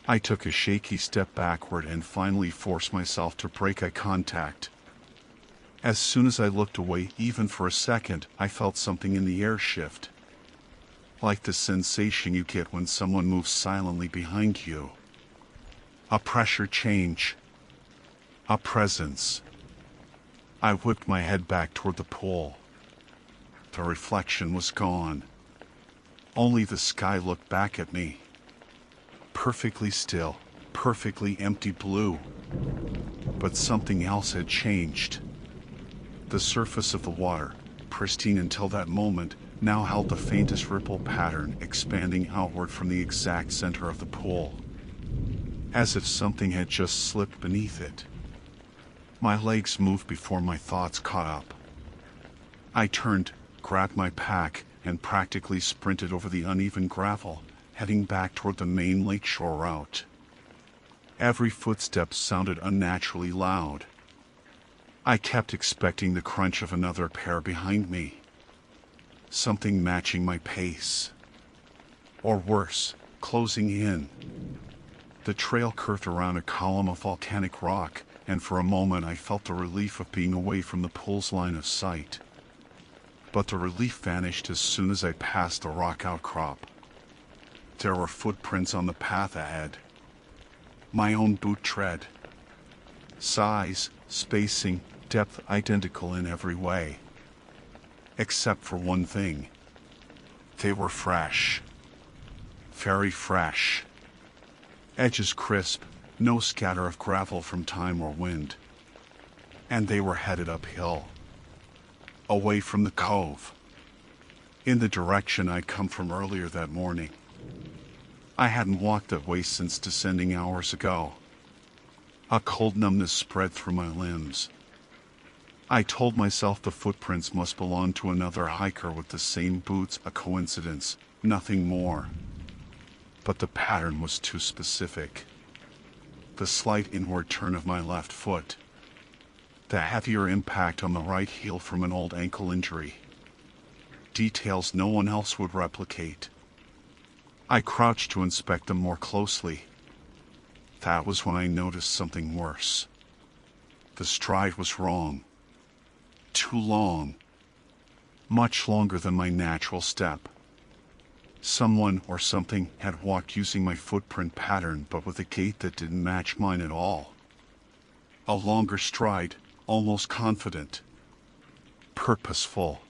I took a shaky step backward and finally forced myself to break eye contact. As soon as I looked away, even for a second, I felt something in the air shift. Like the sensation you get when someone moves silently behind you. A pressure change. A presence. I whipped my head back toward the pool. The reflection was gone. Only the sky looked back at me. Perfectly still, perfectly empty blue. But something else had changed. The surface of the water, pristine until that moment, now held the faintest ripple pattern expanding outward from the exact center of the pool. As if something had just slipped beneath it. My legs moved before my thoughts caught up. I turned, grabbed my pack, and practically sprinted over the uneven gravel, heading back toward the main lakeshore route. Every footstep sounded unnaturally loud. I kept expecting the crunch of another pair behind me. Something matching my pace. Or worse, closing in. The trail curved around a column of volcanic rock, and for a moment I felt the relief of being away from the pool's line of sight. But the relief vanished as soon as I passed the rock outcrop. There were footprints on the path ahead. My own boot tread. Size, spacing, depth identical in every way. Except for one thing. They were fresh. Very fresh. Edges crisp, no scatter of gravel from time or wind. And they were headed uphill. Away from the cove. In the direction I'd come from earlier that morning. I hadn't walked that way since descending hours ago. A cold numbness spread through my limbs. I told myself the footprints must belong to another hiker with the same boots, a coincidence, nothing more. But the pattern was too specific. The slight inward turn of my left foot. The heavier impact on the right heel from an old ankle injury. Details no one else would replicate. I crouched to inspect them more closely. That was when I noticed something worse. The stride was wrong. Too long. Much longer than my natural step. Someone or something had walked using my footprint pattern, but with a gait that didn't match mine at all. A longer stride, almost confident. Purposeful.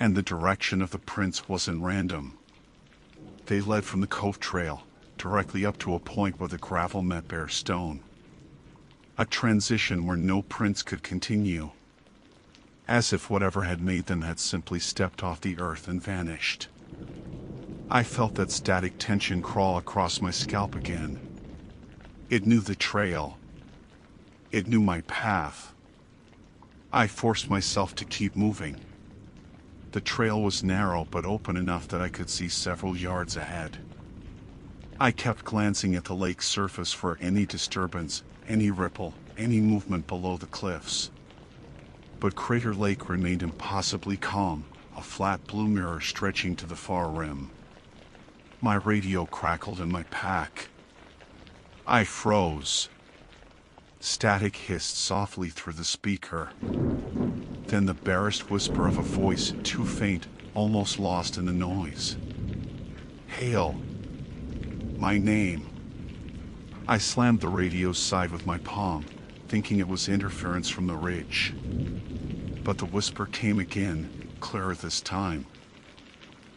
And the direction of the prints wasn't random. They led from the cove trail, directly up to a point where the gravel met bare stone. A transition where no prints could continue. As if whatever had made them had simply stepped off the earth and vanished. I felt that static tension crawl across my scalp again. It knew the trail. It knew my path. I forced myself to keep moving. The trail was narrow but open enough that I could see several yards ahead. I kept glancing at the lake's surface for any disturbance, any ripple, any movement below the cliffs. But Crater Lake remained impossibly calm, a flat blue mirror stretching to the far rim. My radio crackled in my pack. I froze. Static hissed softly through the speaker. Then the barest whisper of a voice, too faint, almost lost in the noise. Hail. My name. I slammed the radio's side with my palm, thinking it was interference from the ridge. But the whisper came again, clearer this time.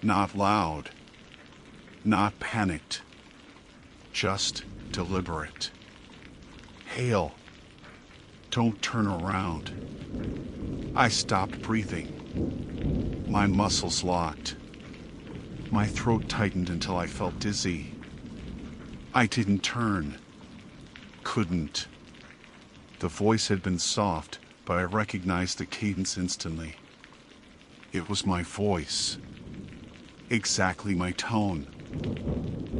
Not loud. Not panicked. Just deliberate. Hail. Don't turn around. I stopped breathing. My muscles locked. My throat tightened until I felt dizzy. I didn't turn. Couldn't. The voice had been soft, but I recognized the cadence instantly. It was my voice. Exactly my tone.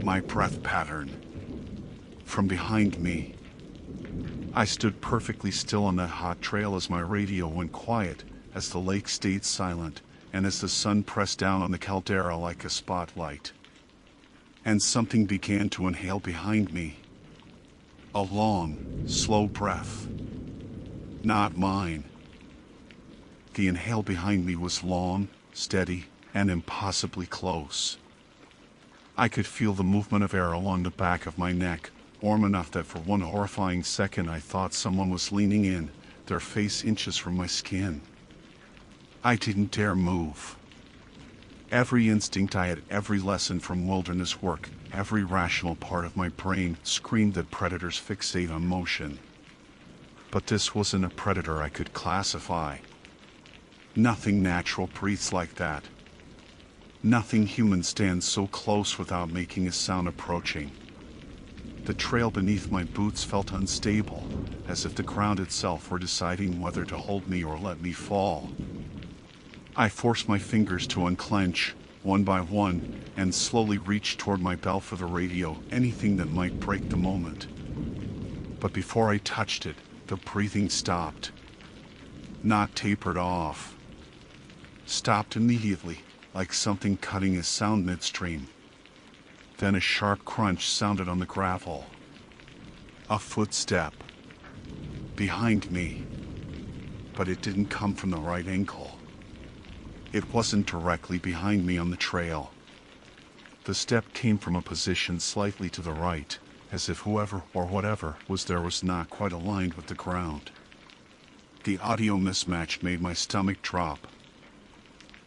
My breath pattern. From behind me. I stood perfectly still on that hot trail as my radio went quiet, as the lake stayed silent, and as the sun pressed down on the caldera like a spotlight. And something began to inhale behind me. A long, slow breath. Not mine. The inhale behind me was long, steady, and impossibly close. I could feel the movement of air along the back of my neck, warm enough that for one horrifying second I thought someone was leaning in, their face inches from my skin. I didn't dare move. Every instinct I had, every lesson from wilderness work, every rational part of my brain screamed that predators fixate on motion. But this wasn't a predator I could classify. Nothing natural breathes like that. Nothing human stands so close without making a sound approaching. The trail beneath my boots felt unstable, as if the ground itself were deciding whether to hold me or let me fall. I forced my fingers to unclench, one by one, and slowly reached toward my belt for the radio, anything that might break the moment. But before I touched it, the breathing stopped. Not tapered off. Stopped immediately, like something cutting a sound midstream. Then a sharp crunch sounded on the gravel. A footstep. Behind me. But it didn't come from the right angle. It wasn't directly behind me on the trail. The step came from a position slightly to the right, as if whoever or whatever was there was not quite aligned with the ground. The audio mismatch made my stomach drop.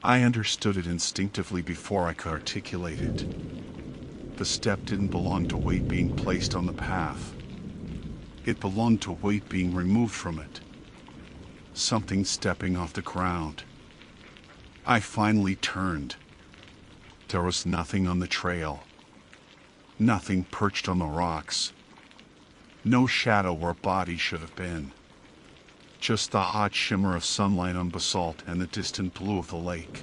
I understood it instinctively before I could articulate it. The step didn't belong to weight being placed on the path. It belonged to weight being removed from it. Something stepping off the ground. I finally turned. There was nothing on the trail. Nothing perched on the rocks. No shadow where a body should have been. Just the hot shimmer of sunlight on basalt and the distant blue of the lake.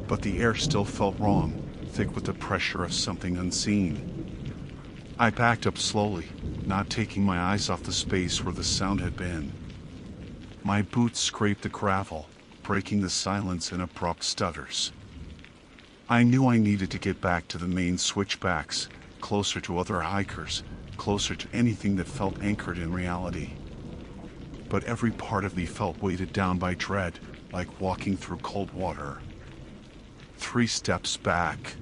But the air still felt wrong, thick with the pressure of something unseen. I backed up slowly, not taking my eyes off the space where the sound had been. My boots scraped the gravel, breaking the silence in abrupt stutters. I knew I needed to get back to the main switchbacks, closer to other hikers, closer to anything that felt anchored in reality. But every part of me felt weighted down by dread, like walking through cold water. 3 steps back.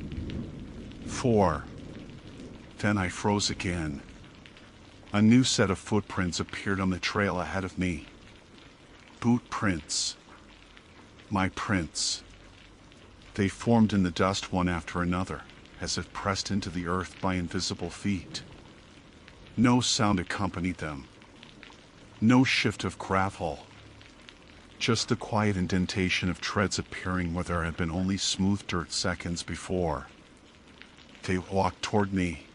4. Then I froze again. A new set of footprints appeared on the trail ahead of me. Boot prints. My prints. They formed in the dust one after another, as if pressed into the earth by invisible feet. No sound accompanied them. No shift of gravel. Just the quiet indentation of treads appearing where there had been only smooth dirt seconds before. They walked toward me.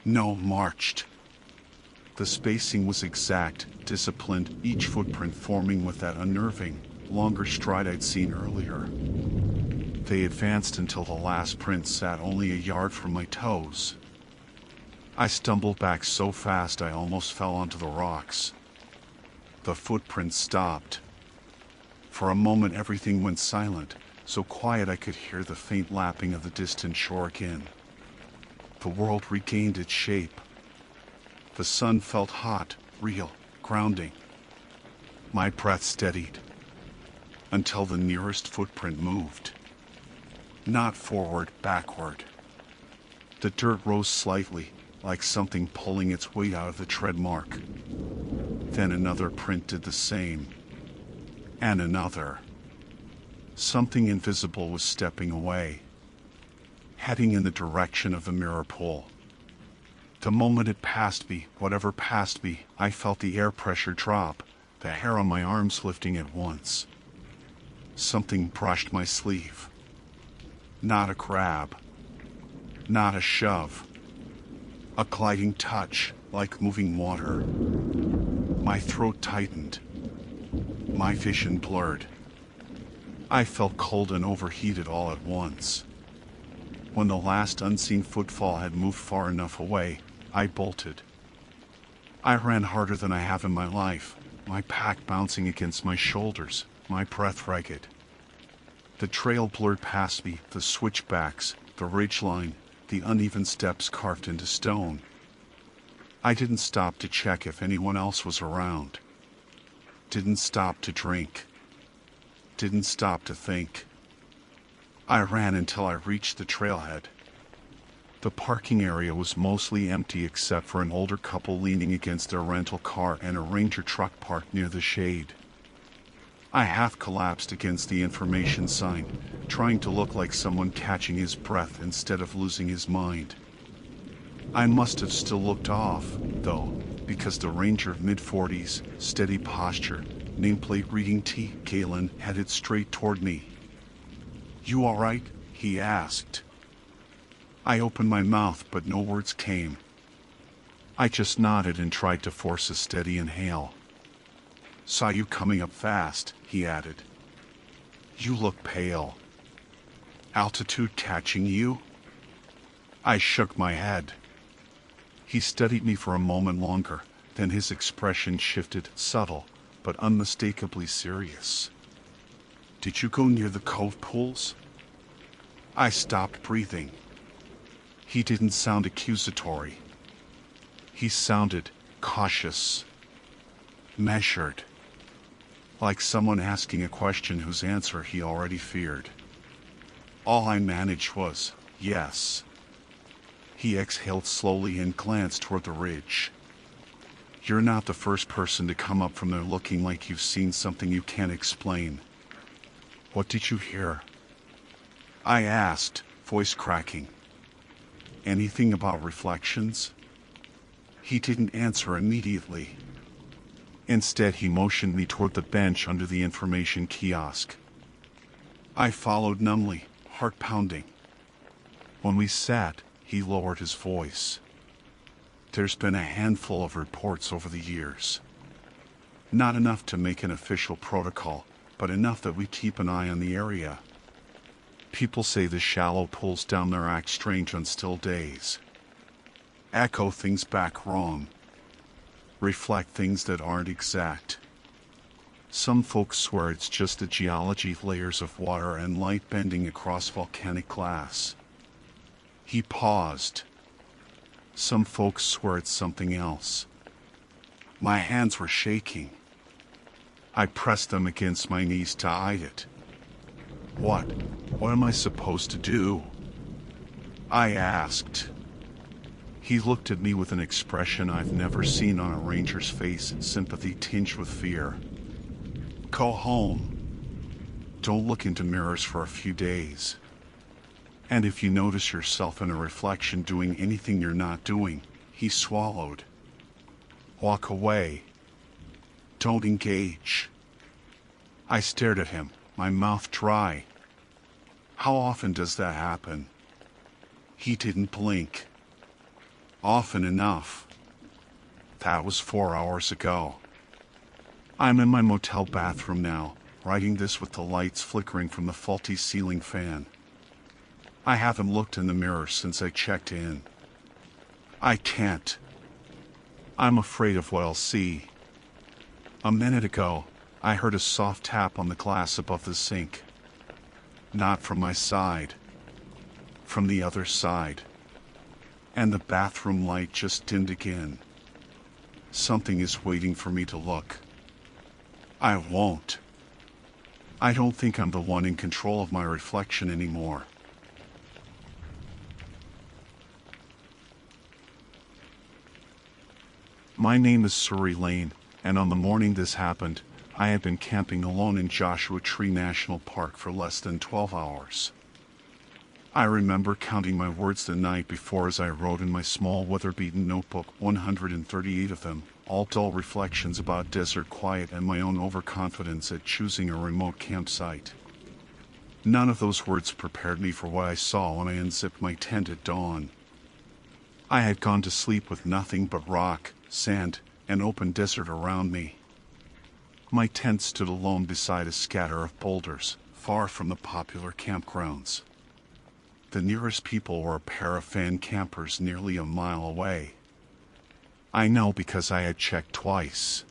No, marched. The spacing was exact, disciplined, each footprint forming with that unnerving, longer stride I'd seen earlier. They advanced until the last print sat only a yard from my toes. I stumbled back so fast I almost fell onto the rocks. The footprints stopped. For a moment everything went silent, so quiet I could hear the faint lapping of the distant shore again. The world regained its shape. The sun felt hot, real, grounding. My breath steadied. Until the nearest footprint moved. Not forward, backward. The dirt rose slightly, like something pulling its weight out of the tread mark. Then another print did the same. And another. Something invisible was stepping away, heading in the direction of the mirror pool. The moment it passed me, whatever passed me, I felt the air pressure drop, the hair on my arms lifting at once. Something brushed my sleeve. Not a grab. Not a shove. A gliding touch, like moving water. My throat tightened. My vision blurred. I felt cold and overheated all at once. When the last unseen footfall had moved far enough away, I bolted. I ran harder than I have in my life, my pack bouncing against my shoulders, my breath ragged. The trail blurred past me, the switchbacks, the ridgeline, the uneven steps carved into stone. I didn't stop to check if anyone else was around. Didn't stop to drink. Didn't stop to think. I ran until I reached the trailhead. The parking area was mostly empty except for an older couple leaning against their rental car and a Ranger truck parked near the shade. I half collapsed against the information sign, trying to look like someone catching his breath instead of losing his mind. I must have still looked off, though, because the Ranger of mid-40s, steady posture, nameplate reading T. Galen, headed straight toward me. "You all right?" he asked. I opened my mouth, but no words came. I just nodded and tried to force a steady inhale. "Saw you coming up fast," he added. "You look pale. Altitude catching you?" I shook my head. He studied me for a moment longer, then his expression shifted, subtle, but unmistakably serious. "Did you go near the cove pools?" I stopped breathing. He didn't sound accusatory. He sounded cautious, measured, like someone asking a question whose answer he already feared. All I managed was, "Yes." He exhaled slowly and glanced toward the ridge. "You're not the first person to come up from there looking like you've seen something you can't explain. What did you hear?" I asked, voice cracking. "Anything about reflections?" He didn't answer immediately. Instead, he motioned me toward the bench under the information kiosk. I followed numbly, heart pounding. When we sat, he lowered his voice. "There's been a handful of reports over the years. Not enough to make an official protocol, but enough that we keep an eye on the area. People say the shallow pools down there act strange on still days. Echo things back wrong. Reflect things that aren't exact. Some folks swear it's just the geology of layers of water and light bending across volcanic glass." He paused. "Some folks swear it's something else." My hands were shaking. I pressed them against my knees to hide it. What am I supposed to do?" I asked. He looked at me with an expression I've never seen on a ranger's face, sympathy tinged with fear. "Go home. Don't look into mirrors for a few days. And if you notice yourself in a reflection doing anything you're not doing," he swallowed, "walk away. Don't engage." I stared at him, my mouth dry. "How often does that happen?" He didn't blink. "Often enough. That was 4 hours ago. I'm in my motel bathroom now, writing this with the lights flickering from the faulty ceiling fan. I haven't looked in the mirror since I checked in. I can't. I'm afraid of what I'll see." A minute ago, I heard a soft tap on the glass above the sink. Not from my side. From the other side. And the bathroom light just dimmed again. Something is waiting for me to look. I won't. I don't think I'm the one in control of my reflection anymore. My name is Surrey Lane, and on the morning this happened, I had been camping alone in Joshua Tree National Park for less than 12 hours. I remember counting my words the night before as I wrote in my small weather-beaten notebook, 138 of them, all dull reflections about desert quiet and my own overconfidence at choosing a remote campsite. None of those words prepared me for what I saw when I unzipped my tent at dawn. I had gone to sleep with nothing but rock, sand, and open desert around me. My tent stood alone beside a scatter of boulders, far from the popular campgrounds. The nearest people were a pair of fan campers nearly a mile away. I know because I had checked twice.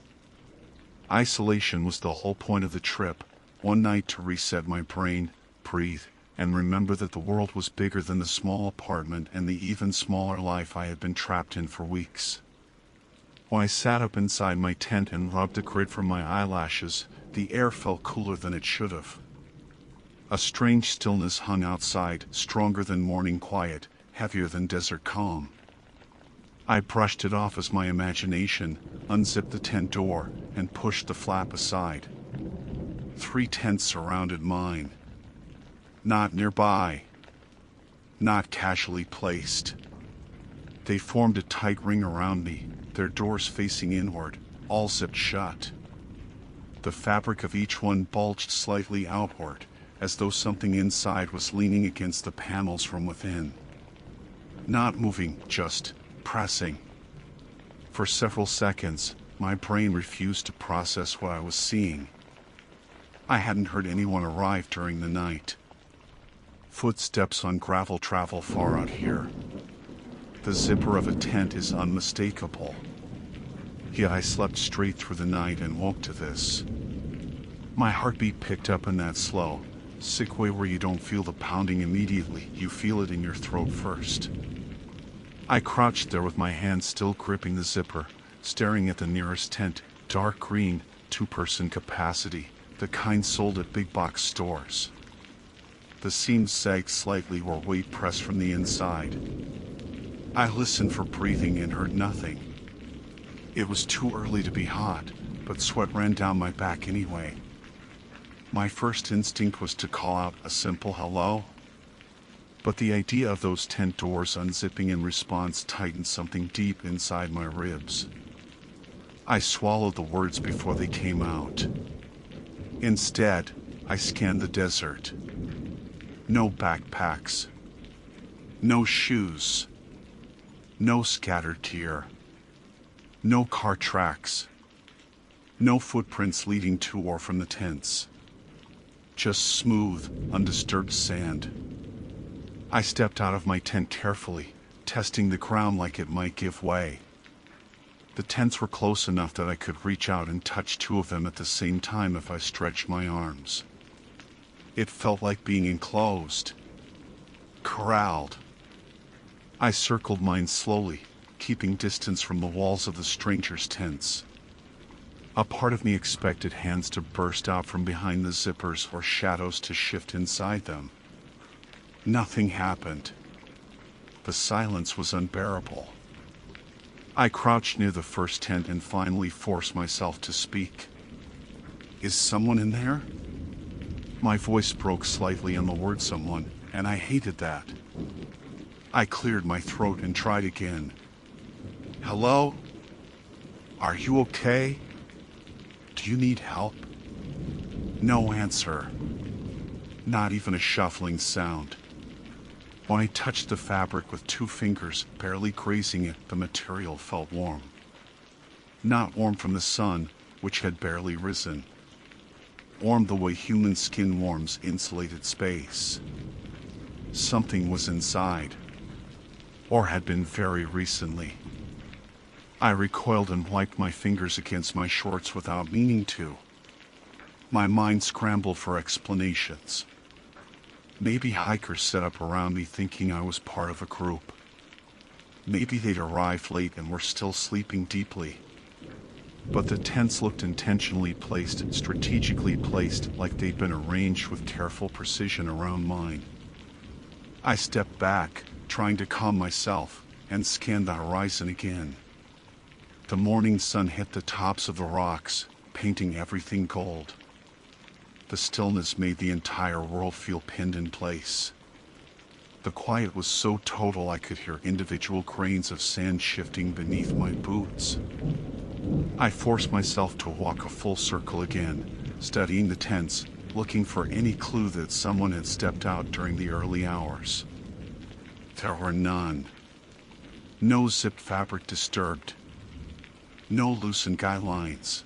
Isolation was the whole point of the trip, one night to reset my brain, breathe, and remember that the world was bigger than the small apartment and the even smaller life I had been trapped in for weeks. When I sat up inside my tent and rubbed the grit from my eyelashes, the air felt cooler than it should have. A strange stillness hung outside, stronger than morning quiet, heavier than desert calm. I brushed it off as my imagination, unzipped the tent door, and pushed the flap aside. 3 tents surrounded mine. Not nearby. Not casually placed. They formed a tight ring around me, their doors facing inward, all zipped shut. The fabric of each one bulged slightly outward, as though something inside was leaning against the panels from within. Not moving, just pressing. For several seconds, my brain refused to process what I was seeing. I hadn't heard anyone arrive during the night. Footsteps on gravel travel far out here. The zipper of a tent is unmistakable. Yet I slept straight through the night and woke to this. My heartbeat picked up in that slow, sick way where you don't feel the pounding immediately, you feel it in your throat first. I crouched there with my hand still gripping the zipper, staring at the nearest tent, dark green, 2-person capacity, the kind sold at big box stores. The seams sagged slightly where weight pressed from the inside. I listened for breathing and heard nothing. It was too early to be hot, but sweat ran down my back anyway. My first instinct was to call out a simple hello. But the idea of those tent doors unzipping in response tightened something deep inside my ribs. I swallowed the words before they came out. Instead, I scanned the desert. No backpacks. No shoes. No scattered gear. No car tracks. No footprints leading to or from the tents. Just smooth, undisturbed sand. I stepped out of my tent carefully, testing the ground like it might give way. The tents were close enough that I could reach out and touch 2 of them at the same time if I stretched my arms. It felt like being enclosed. Corralled. I circled mine slowly, keeping distance from the walls of the strangers' tents. A part of me expected hands to burst out from behind the zippers or shadows to shift inside them. Nothing happened. The silence was unbearable. I crouched near the first tent and finally forced myself to speak. Is someone in there? My voice broke slightly on the word someone, and I hated that. I cleared my throat and tried again. Hello? Are you okay? Do you need help? No answer. Not even a shuffling sound. When I touched the fabric with 2 fingers, barely grazing it, the material felt warm. Not warm from the sun, which had barely risen. Warm the way human skin warms insulated space. Something was inside. Or had been very recently. I recoiled and wiped my fingers against my shorts without meaning to. My mind scrambled for explanations. Maybe hikers set up around me thinking I was part of a group. Maybe they'd arrived late and were still sleeping deeply. But the tents looked intentionally placed, strategically placed, like they'd been arranged with careful precision around mine. I stepped back, trying to calm myself, and scanned the horizon again. The morning sun hit the tops of the rocks, painting everything gold. The stillness made the entire world feel pinned in place. The quiet was so total I could hear individual grains of sand shifting beneath my boots. I forced myself to walk a full circle again, studying the tents, looking for any clue that someone had stepped out during the early hours. There were none. No zipped fabric disturbed. No loosened guy lines.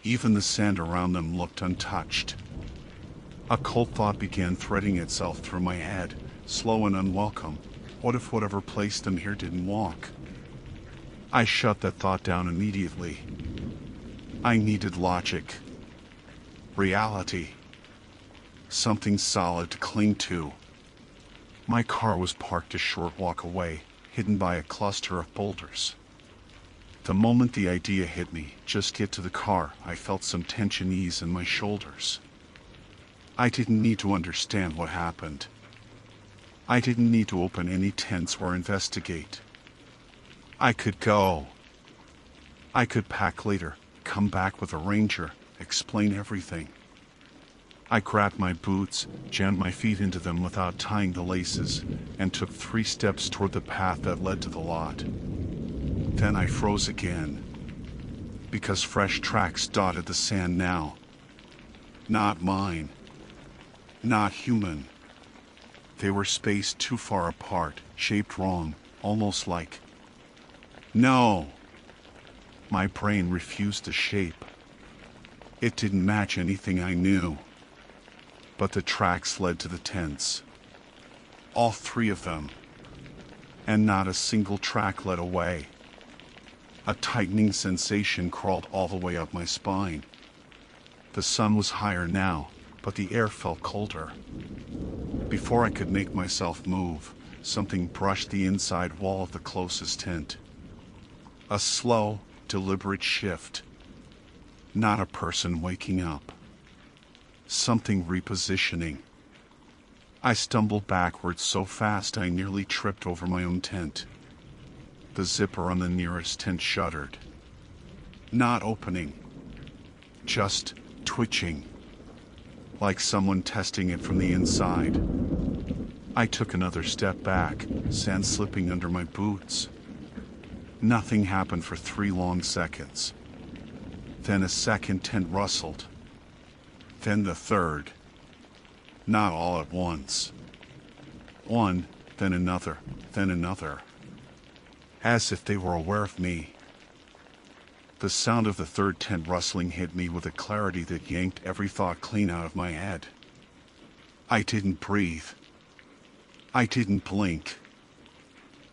Even the sand around them looked untouched. A cold thought began threading itself through my head, slow and unwelcome. What if whatever placed them here didn't walk? I shut that thought down immediately. I needed logic. Reality. Something solid to cling to. My car was parked a short walk away, hidden by a cluster of boulders. The moment the idea hit me, just get to the car, I felt some tension ease in my shoulders. I didn't need to understand what happened. I didn't need to open any tents or investigate. I could go. I could pack later, come back with a ranger, explain everything. I grabbed my boots, jammed my feet into them without tying the laces, and took 3 steps toward the path that led to the lot. Then I froze again, because fresh tracks dotted the sand now. Not mine. Not human. They were spaced too far apart, shaped wrong, almost like... No! My brain refused the shape. It didn't match anything I knew. But the tracks led to the tents. All 3 of them. And not a single track led away. A tightening sensation crawled all the way up my spine. The sun was higher now, but the air felt colder. Before I could make myself move, something brushed the inside wall of the closest tent. A slow, deliberate shift. Not a person waking up. Something repositioning. I stumbled backwards so fast I nearly tripped over my own tent. The zipper on the nearest tent shuddered. Not opening. Just twitching. Like someone testing it from the inside. I took another step back, sand slipping under my boots. Nothing happened for 3 long seconds. Then a second tent rustled. Then the third. Not all at once. One, then another, then another. As if they were aware of me. The sound of the third tent rustling hit me with a clarity that yanked every thought clean out of my head. I didn't breathe. I didn't blink.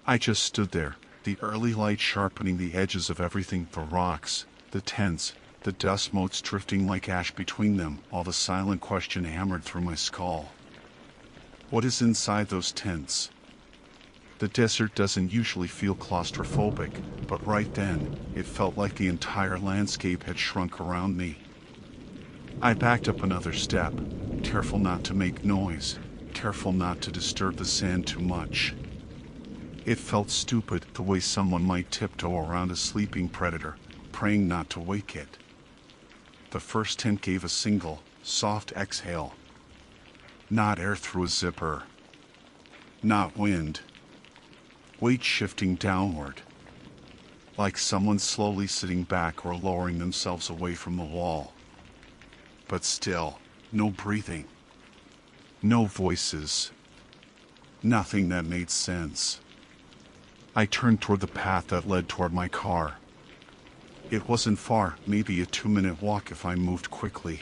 I just stood there, the early light sharpening the edges of everything, the rocks, the tents, the dust motes drifting like ash between them, while the silent question hammered through my skull. What is inside those tents? The desert doesn't usually feel claustrophobic, but right then, it felt like the entire landscape had shrunk around me. I backed up another step, careful not to make noise, careful not to disturb the sand too much. It felt stupid, the way someone might tiptoe around a sleeping predator, praying not to wake it. The first tent gave a single, soft exhale. Not air through a zipper. Not wind. Weight shifting downward. Like someone slowly sitting back or lowering themselves away from the wall. But still, no breathing. No voices. Nothing that made sense. I turned toward the path that led toward my car. It wasn't far, maybe a 2-minute walk if I moved quickly.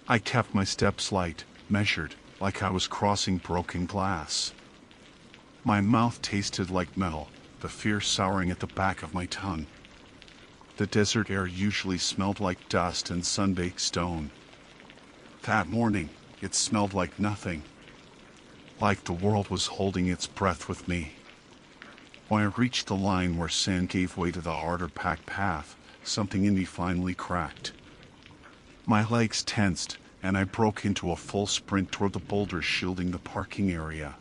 I kept my steps light, measured, like I was crossing broken glass. My mouth tasted like metal, the fear souring at the back of my tongue. The desert air usually smelled like dust and sun-baked stone. That morning, it smelled like nothing. Like the world was holding its breath with me. When I reached the line where sand gave way to the harder packed path, something in me finally cracked. My legs tensed, and I broke into a full sprint toward the boulders shielding the parking area.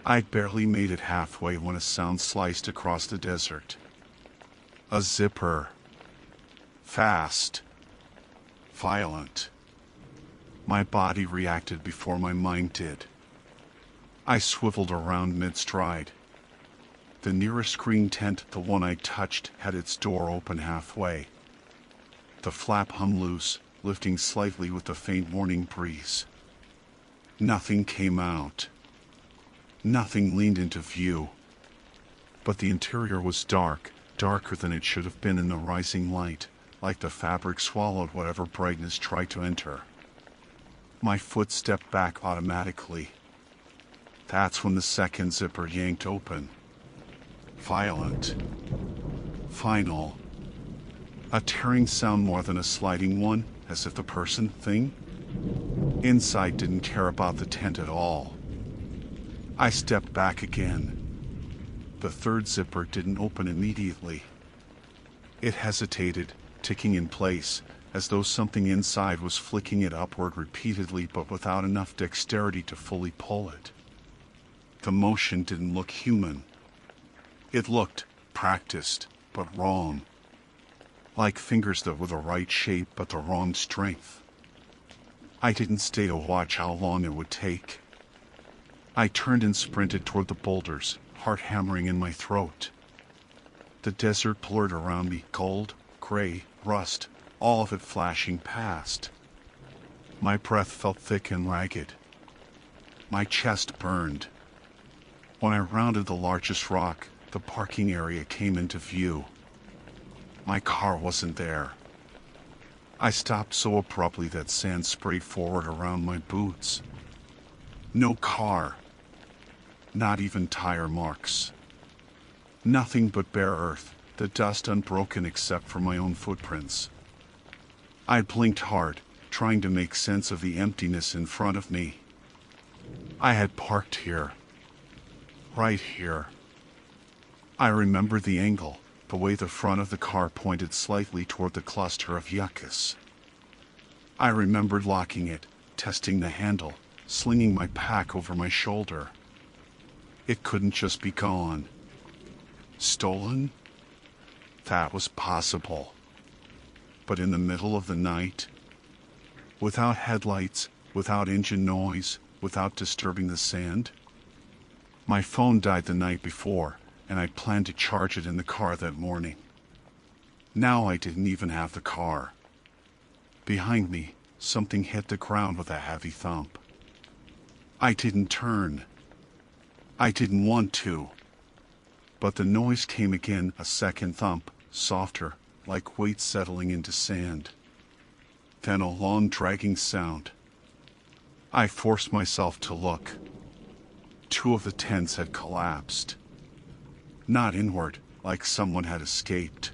I'd barely made it halfway when a sound sliced across the desert. A zipper. Fast. Violent. My body reacted before my mind did. I swiveled around mid-stride. The nearest green tent, the one I touched, had its door open halfway. The flap hung loose, lifting slightly with the faint morning breeze. Nothing came out. Nothing leaned into view. But the interior was dark, darker than it should have been in the rising light, like the fabric swallowed whatever brightness tried to enter. My foot stepped back automatically. That's when the second zipper yanked open. Violent. Final. A tearing sound more than a sliding one, as if the thing inside didn't care about the tent at all. I stepped back again. The third zipper didn't open immediately. It hesitated, ticking in place, as though something inside was flicking it upward repeatedly but without enough dexterity to fully pull it. The motion didn't look human. It looked practiced, but wrong. Like fingers that were the right shape but the wrong strength. I didn't stay to watch how long it would take. I turned and sprinted toward the boulders, heart hammering in my throat. The desert blurred around me, gold, gray, rust, all of it flashing past. My breath felt thick and ragged. My chest burned. When I rounded the largest rock, the parking area came into view. My car wasn't there. I stopped so abruptly that sand sprayed forward around my boots. No car. Not even tire marks. Nothing but bare earth, the dust unbroken except for my own footprints. I blinked hard, trying to make sense of the emptiness in front of me. I had parked here. Right here. I remembered the angle, the way the front of the car pointed slightly toward the cluster of yuccas. I remembered locking it, testing the handle, slinging my pack over my shoulder. It couldn't just be gone. Stolen? That was possible. But in the middle of the night? Without headlights, without engine noise, without disturbing the sand? My phone died the night before, and I planned to charge it in the car that morning. Now I didn't even have the car. Behind me, something hit the ground with a heavy thump. I didn't turn. I didn't want to. But the noise came again, a second thump, softer, like weight settling into sand. Then a long dragging sound. I forced myself to look. Two of the tents had collapsed. Not inward, like someone had escaped.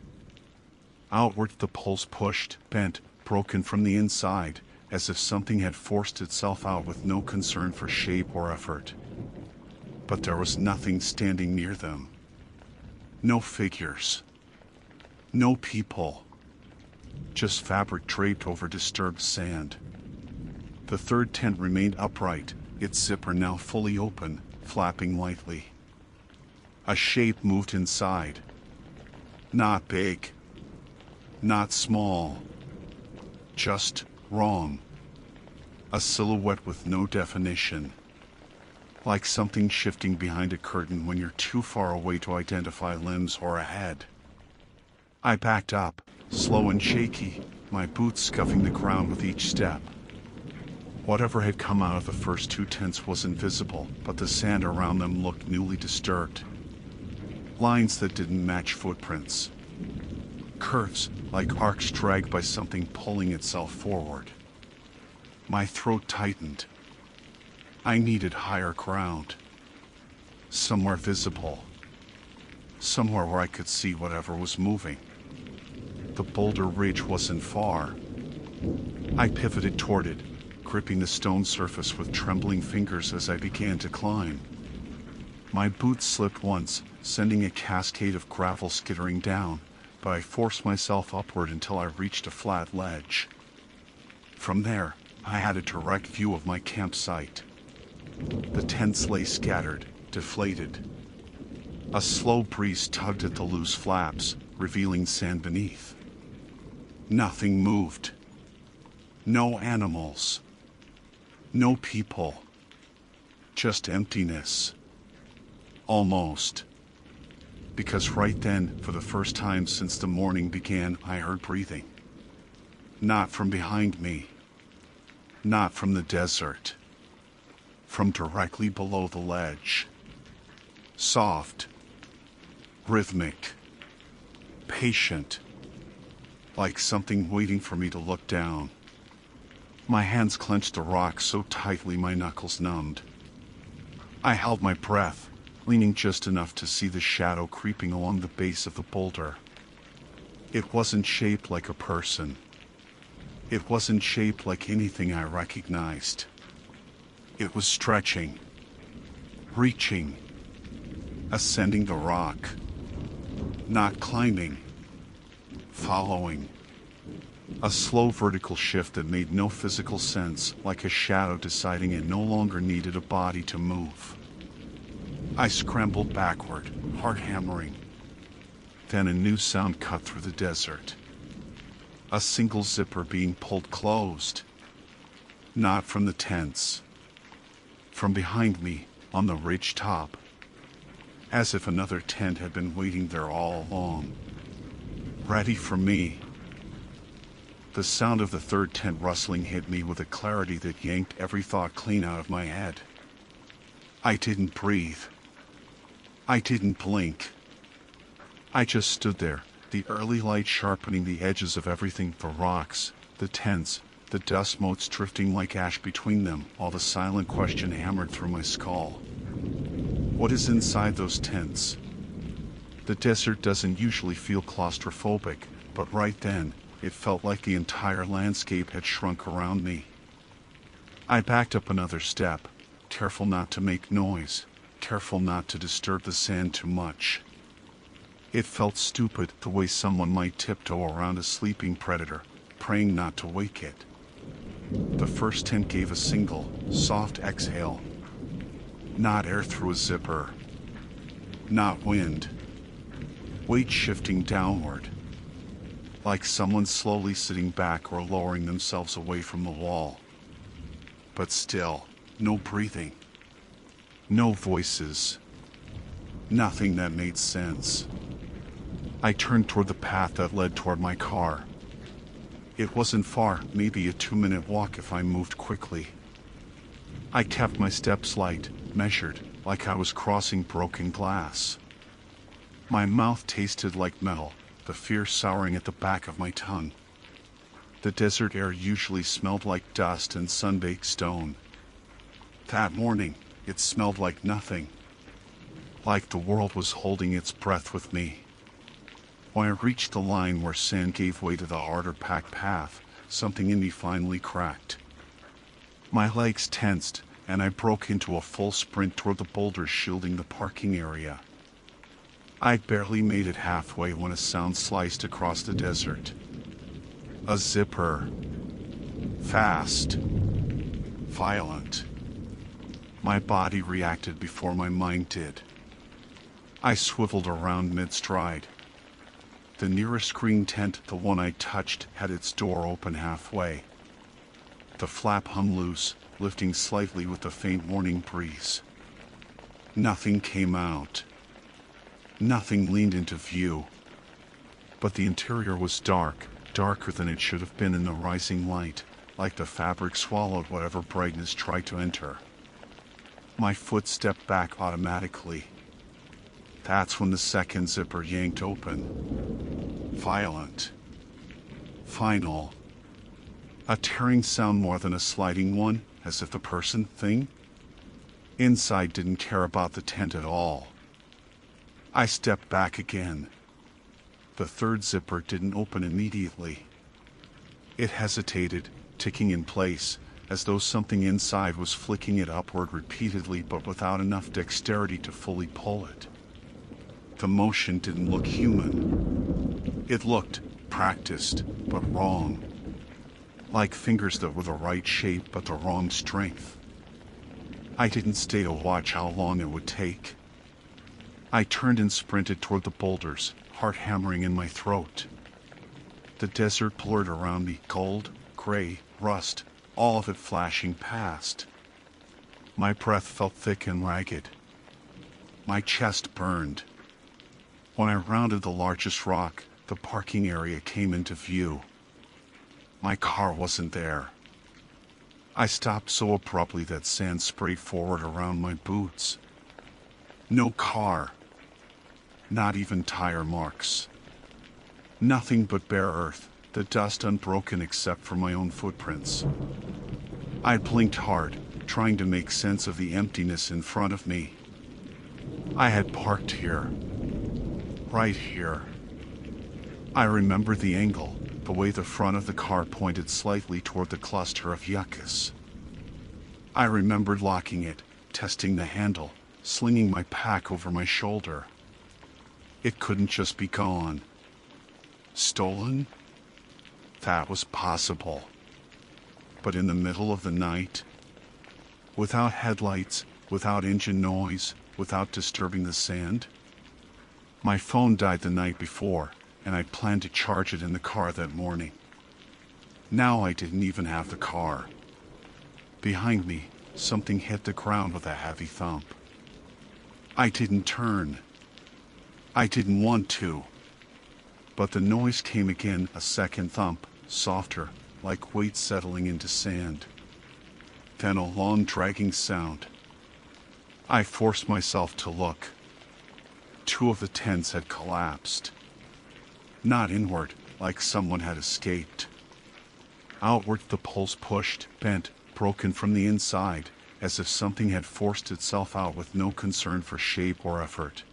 Outward the poles pushed, bent, broken from the inside, as if something had forced itself out with no concern for shape or effort. But there was nothing standing near them. No figures. No people. Just fabric draped over disturbed sand. The third tent remained upright, its zipper now fully open, flapping lightly. A shape moved inside. Not big. Not small. Just wrong. A silhouette with no definition. Like something shifting behind a curtain when you're too far away to identify limbs or a head. I backed up, slow and shaky, my boots scuffing the ground with each step. Whatever had come out of the first two tents was invisible, but the sand around them looked newly disturbed. Lines that didn't match footprints. Curves, like arcs dragged by something pulling itself forward. My throat tightened. I needed higher ground. Somewhere visible. Somewhere where I could see whatever was moving. The boulder ridge wasn't far. I pivoted toward it, gripping the stone surface with trembling fingers as I began to climb. My boots slipped once, sending a cascade of gravel skittering down, but I forced myself upward until I reached a flat ledge. From there, I had a direct view of my campsite. The tents lay scattered, deflated. A slow breeze tugged at the loose flaps, revealing sand beneath. Nothing moved. No animals. No people. Just emptiness. Almost. because right then, for the first time since the morning began, I heard breathing. Not from behind me. Not from the desert. From directly below the ledge. Soft. Rhythmic. Patient. Like something waiting for me to look down. My hands clenched the rock so tightly my knuckles numbed. I held my breath, leaning just enough to see the shadow creeping along the base of the boulder. It wasn't shaped like a person. It wasn't shaped like anything I recognized. It was stretching, reaching, ascending the rock, not climbing, following. A slow vertical shift that made no physical sense, like a shadow deciding it no longer needed a body to move. I scrambled backward, heart hammering. Then a new sound cut through the desert. A single zipper being pulled closed. Not from the tents. From behind me, on the ridge top. As if another tent had been waiting there all along. Ready for me. The sound of the third tent rustling hit me with a clarity that yanked every thought clean out of my head. I didn't breathe. I didn't blink. I just stood there, the early light sharpening the edges of everything, the rocks, the tents, the dust motes drifting like ash between them, while the silent question hammered through my skull. What is inside those tents? The desert doesn't usually feel claustrophobic, but right then, it felt like the entire landscape had shrunk around me. I backed up another step, careful not to make noise, careful not to disturb the sand too much. It felt stupid, the way someone might tiptoe around a sleeping predator, praying not to wake it. The first tent gave a single, soft exhale. Not air through a zipper. Not wind. Weight shifting downward. Like someone slowly sitting back or lowering themselves away from the wall. But still, no breathing. No voices. Nothing that made sense. I turned toward the path that led toward my car. It wasn't far, maybe a 2-minute walk if I moved quickly. I kept my steps light, measured, like I was crossing broken glass. My mouth tasted like metal, the fear souring at the back of my tongue. The desert air usually smelled like dust and sun-baked stone. That morning, it smelled like nothing. Like the world was holding its breath with me. When I reached the line where sand gave way to the harder packed path, something in me finally cracked. My legs tensed, and I broke into a full sprint toward the boulders shielding the parking area. I'd barely made it halfway when a sound sliced across the desert. A zipper. Fast. Violent. My body reacted before my mind did. I swiveled around mid-stride. The nearest green tent, the one I touched, had its door open halfway. The flap hung loose, lifting slightly with the faint morning breeze. Nothing came out. Nothing leaned into view. But the interior was dark, darker than it should have been in the rising light, like the fabric swallowed whatever brightness tried to enter. My foot stepped back automatically. That's when the second zipper yanked open. Violent. Final. A tearing sound more than a sliding one, as if the thing inside didn't care about the tent at all. I stepped back again. The third zipper didn't open immediately. It hesitated, ticking in place, as though something inside was flicking it upward repeatedly but without enough dexterity to fully pull it. The motion didn't look human. It looked practiced, but wrong. Like fingers that were the right shape but the wrong strength. I didn't stay to watch how long it would take. I turned and sprinted toward the boulders, heart hammering in my throat. The desert blurred around me, gold, gray, rust, all of it flashing past. My breath felt thick and ragged. My chest burned. When I rounded the largest rock, the parking area came into view. My car wasn't there. I stopped so abruptly that sand sprayed forward around my boots. No car. Not even tire marks. Nothing but bare earth, the dust unbroken except for my own footprints. I blinked hard, trying to make sense of the emptiness in front of me. I had parked here. Right here. I remember the angle, the way the front of the car pointed slightly toward the cluster of yuccas. I remembered locking it, testing the handle, slinging my pack over my shoulder. It couldn't just be gone. Stolen? That was possible. But in the middle of the night, without headlights, without engine noise, without disturbing the sand? My phone died the night before, and I planned to charge it in the car that morning. Now I didn't even have the car. Behind me, something hit the ground with a heavy thump. I didn't turn. I didn't want to. But the noise came again, a second thump, softer, like weight settling into sand. Then a long dragging sound. I forced myself to look. 2 of the tents had collapsed. Not inward, like someone had escaped. Outward the poles pushed, bent, broken from the inside, as if something had forced itself out with no concern for shape or effort.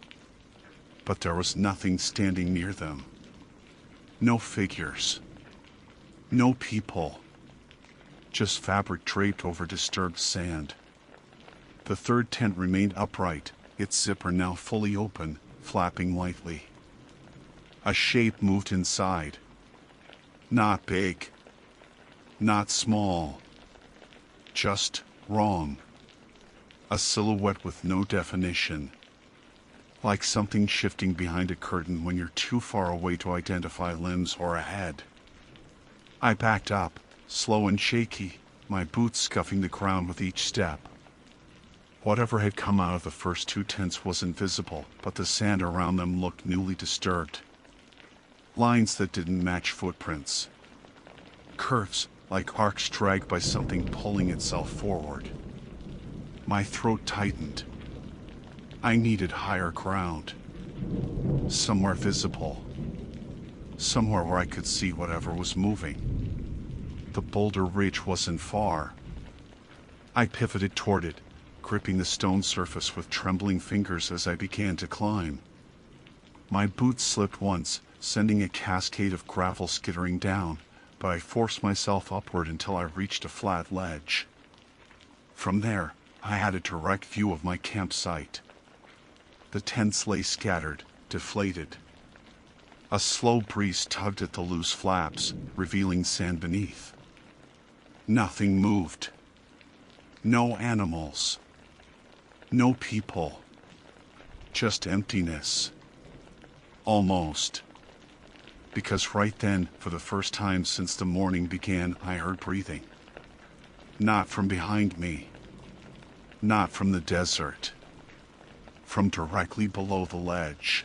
But there was nothing standing near them. No figures. No people. Just fabric draped over disturbed sand. The third tent remained upright, its zipper now fully open, flapping lightly. A shape moved inside. Not big. Not small. Just wrong. A silhouette with no definition. Like something shifting behind a curtain when you're too far away to identify limbs or a head. I backed up, slow and shaky, my boots scuffing the ground with each step. Whatever had come out of the first 2 tents was invisible, but the sand around them looked newly disturbed. Lines that didn't match footprints. Curves, like arcs dragged by something pulling itself forward. My throat tightened. I needed higher ground. Somewhere visible. Somewhere where I could see whatever was moving. The boulder ridge wasn't far. I pivoted toward it, gripping the stone surface with trembling fingers as I began to climb. My boots slipped once, sending a cascade of gravel skittering down, but I forced myself upward until I reached a flat ledge. From there, I had a direct view of my campsite. The tents lay scattered, deflated. A slow breeze tugged at the loose flaps, revealing sand beneath. Nothing moved. No animals. No people. Just emptiness. Almost. Because right then, for the first time since the morning began, I heard breathing. Not from behind me. Not from the desert. From directly below the ledge.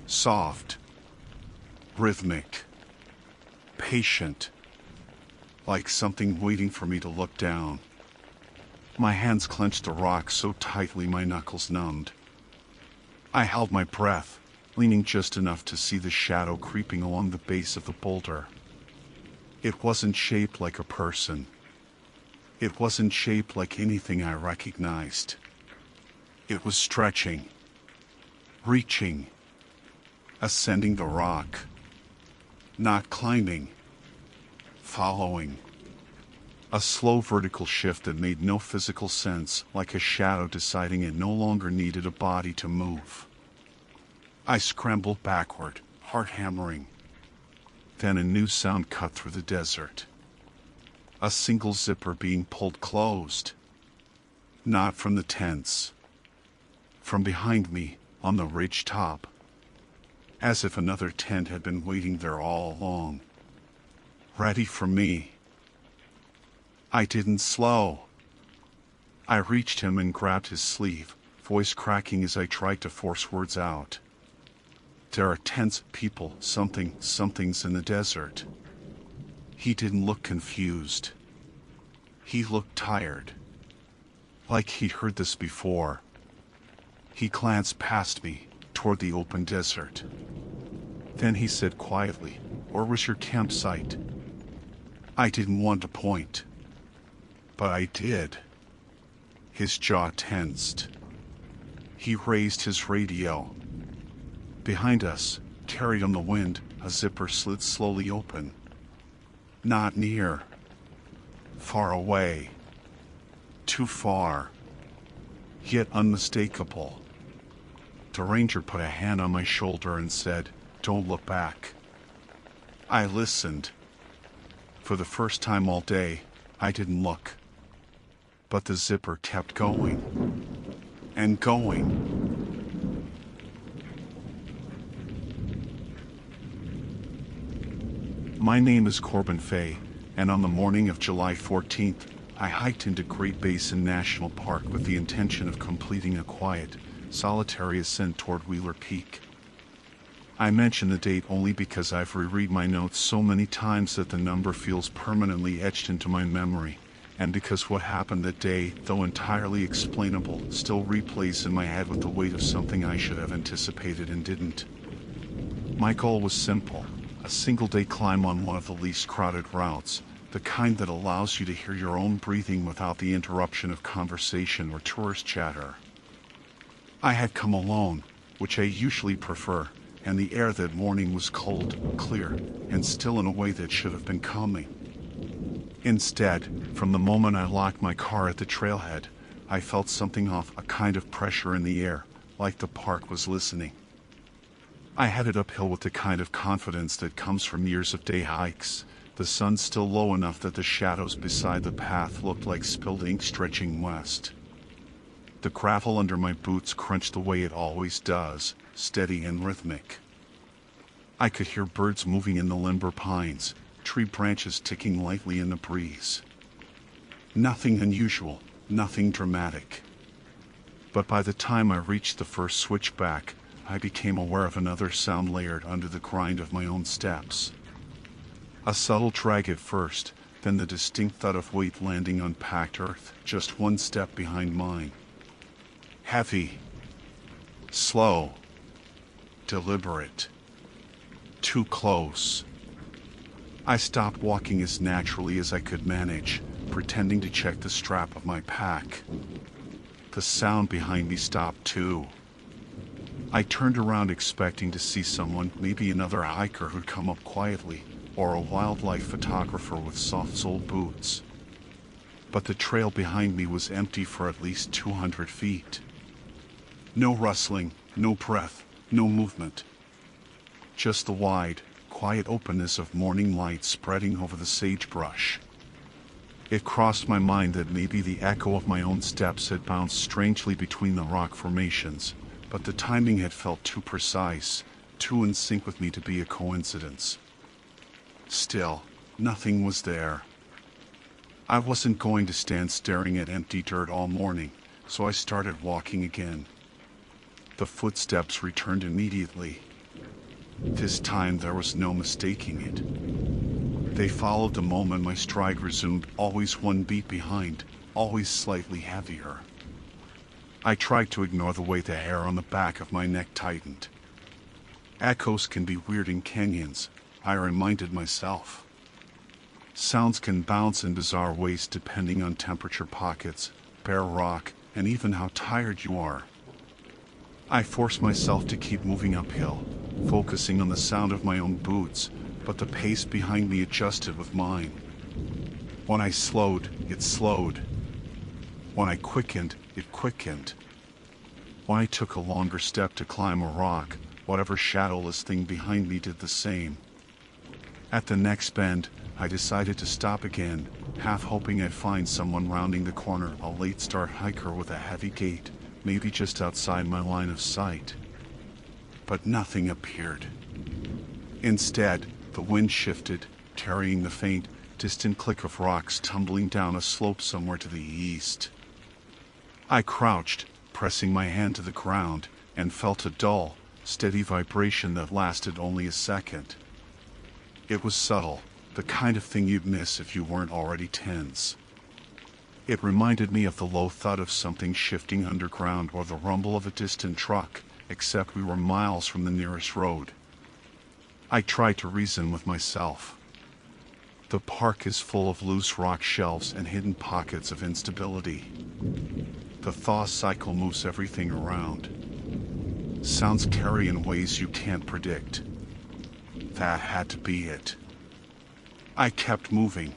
Soft. Rhythmic. Patient. Like something waiting for me to look down. My hands clenched the rock so tightly my knuckles numbed. I held my breath, leaning just enough to see the shadow creeping along the base of the boulder. It wasn't shaped like a person. It wasn't shaped like anything I recognized. It was stretching, reaching, ascending the rock. Not climbing, following. A slow vertical shift that made no physical sense, like a shadow deciding it no longer needed a body to move. I scrambled backward, heart hammering. Then a new sound cut through the desert. A single zipper being pulled closed. Not from the tents. From behind me, on the ridge top. As if another tent had been waiting there all along. Ready for me. I didn't slow. I reached him and grabbed his sleeve, voice cracking as I tried to force words out. There are tens of people, something's in the desert. He didn't look confused. He looked tired. Like he'd heard this before. He glanced past me, toward the open desert. Then he said quietly, "Where was your campsite?" I didn't want to point. But I did. His jaw tensed. He raised his radio. Behind us, carried on the wind, a zipper slid slowly open. Not near. Far away. Too far. Yet unmistakable. The ranger put a hand on my shoulder and said, "Don't look back." I listened. For the first time all day, I didn't look. But the zipper kept going. And going. My name is Corbin Fay, and on the morning of July 14th, I hiked into Great Basin National Park with the intention of completing a quiet, solitary ascent toward Wheeler Peak. I mention the date only because I've reread my notes so many times that the number feels permanently etched into my memory, and because what happened that day, though entirely explainable, still replays in my head with the weight of something I should have anticipated and didn't. My goal was simple. A single-day climb on one of the least crowded routes, the kind that allows you to hear your own breathing without the interruption of conversation or tourist chatter. I had come alone, which I usually prefer, and the air that morning was cold, clear, and still in a way that should have been calming. Instead, from the moment I locked my car at the trailhead, I felt something off, a kind of pressure in the air, like the park was listening. I headed uphill with the kind of confidence that comes from years of day hikes, the sun still low enough that the shadows beside the path looked like spilled ink stretching west. The gravel under my boots crunched the way it always does, steady and rhythmic. I could hear birds moving in the limber pines, tree branches ticking lightly in the breeze. Nothing unusual, nothing dramatic. But by the time I reached the first switchback, I became aware of another sound layered under the grind of my own steps. A subtle drag at first, then the distinct thud of weight landing on packed earth, just one step behind mine. Heavy. Slow. Deliberate. Too close. I stopped walking as naturally as I could manage, pretending to check the strap of my pack. The sound behind me stopped too. I turned around expecting to see someone, maybe another hiker who'd come up quietly, or a wildlife photographer with soft-soled boots. But the trail behind me was empty for at least 200 feet. No rustling, no breath, no movement. Just the wide, quiet openness of morning light spreading over the sagebrush. It crossed my mind that maybe the echo of my own steps had bounced strangely between the rock formations, but the timing had felt too precise, too in sync with me to be a coincidence. Still, nothing was there. I wasn't going to stand staring at empty dirt all morning, so I started walking again. The footsteps returned immediately. This time there was no mistaking it. They followed the moment my stride resumed, always one beat behind, always slightly heavier. I tried to ignore the way the hair on the back of my neck tightened. Echoes can be weird in canyons, I reminded myself. Sounds can bounce in bizarre ways depending on temperature pockets, bare rock, and even how tired you are. I forced myself to keep moving uphill, focusing on the sound of my own boots, but the pace behind me adjusted with mine. When I slowed, it slowed. When I quickened, it quickened. When I took a longer step to climb a rock, whatever shadowless thing behind me did the same. At the next bend, I decided to stop again, half hoping I'd find someone rounding the corner, a late-start hiker with a heavy gait, maybe just outside my line of sight. But nothing appeared. Instead, the wind shifted, carrying the faint, distant click of rocks tumbling down a slope somewhere to the east. I crouched, pressing my hand to the ground, and felt a dull, steady vibration that lasted only a second. It was subtle, the kind of thing you'd miss if you weren't already tense. It reminded me of the low thud of something shifting underground or the rumble of a distant truck, except we were miles from the nearest road. I tried to reason with myself. The park is full of loose rock shelves and hidden pockets of instability. The thaw cycle moves everything around. Sounds carry in ways you can't predict. That had to be it. I kept moving.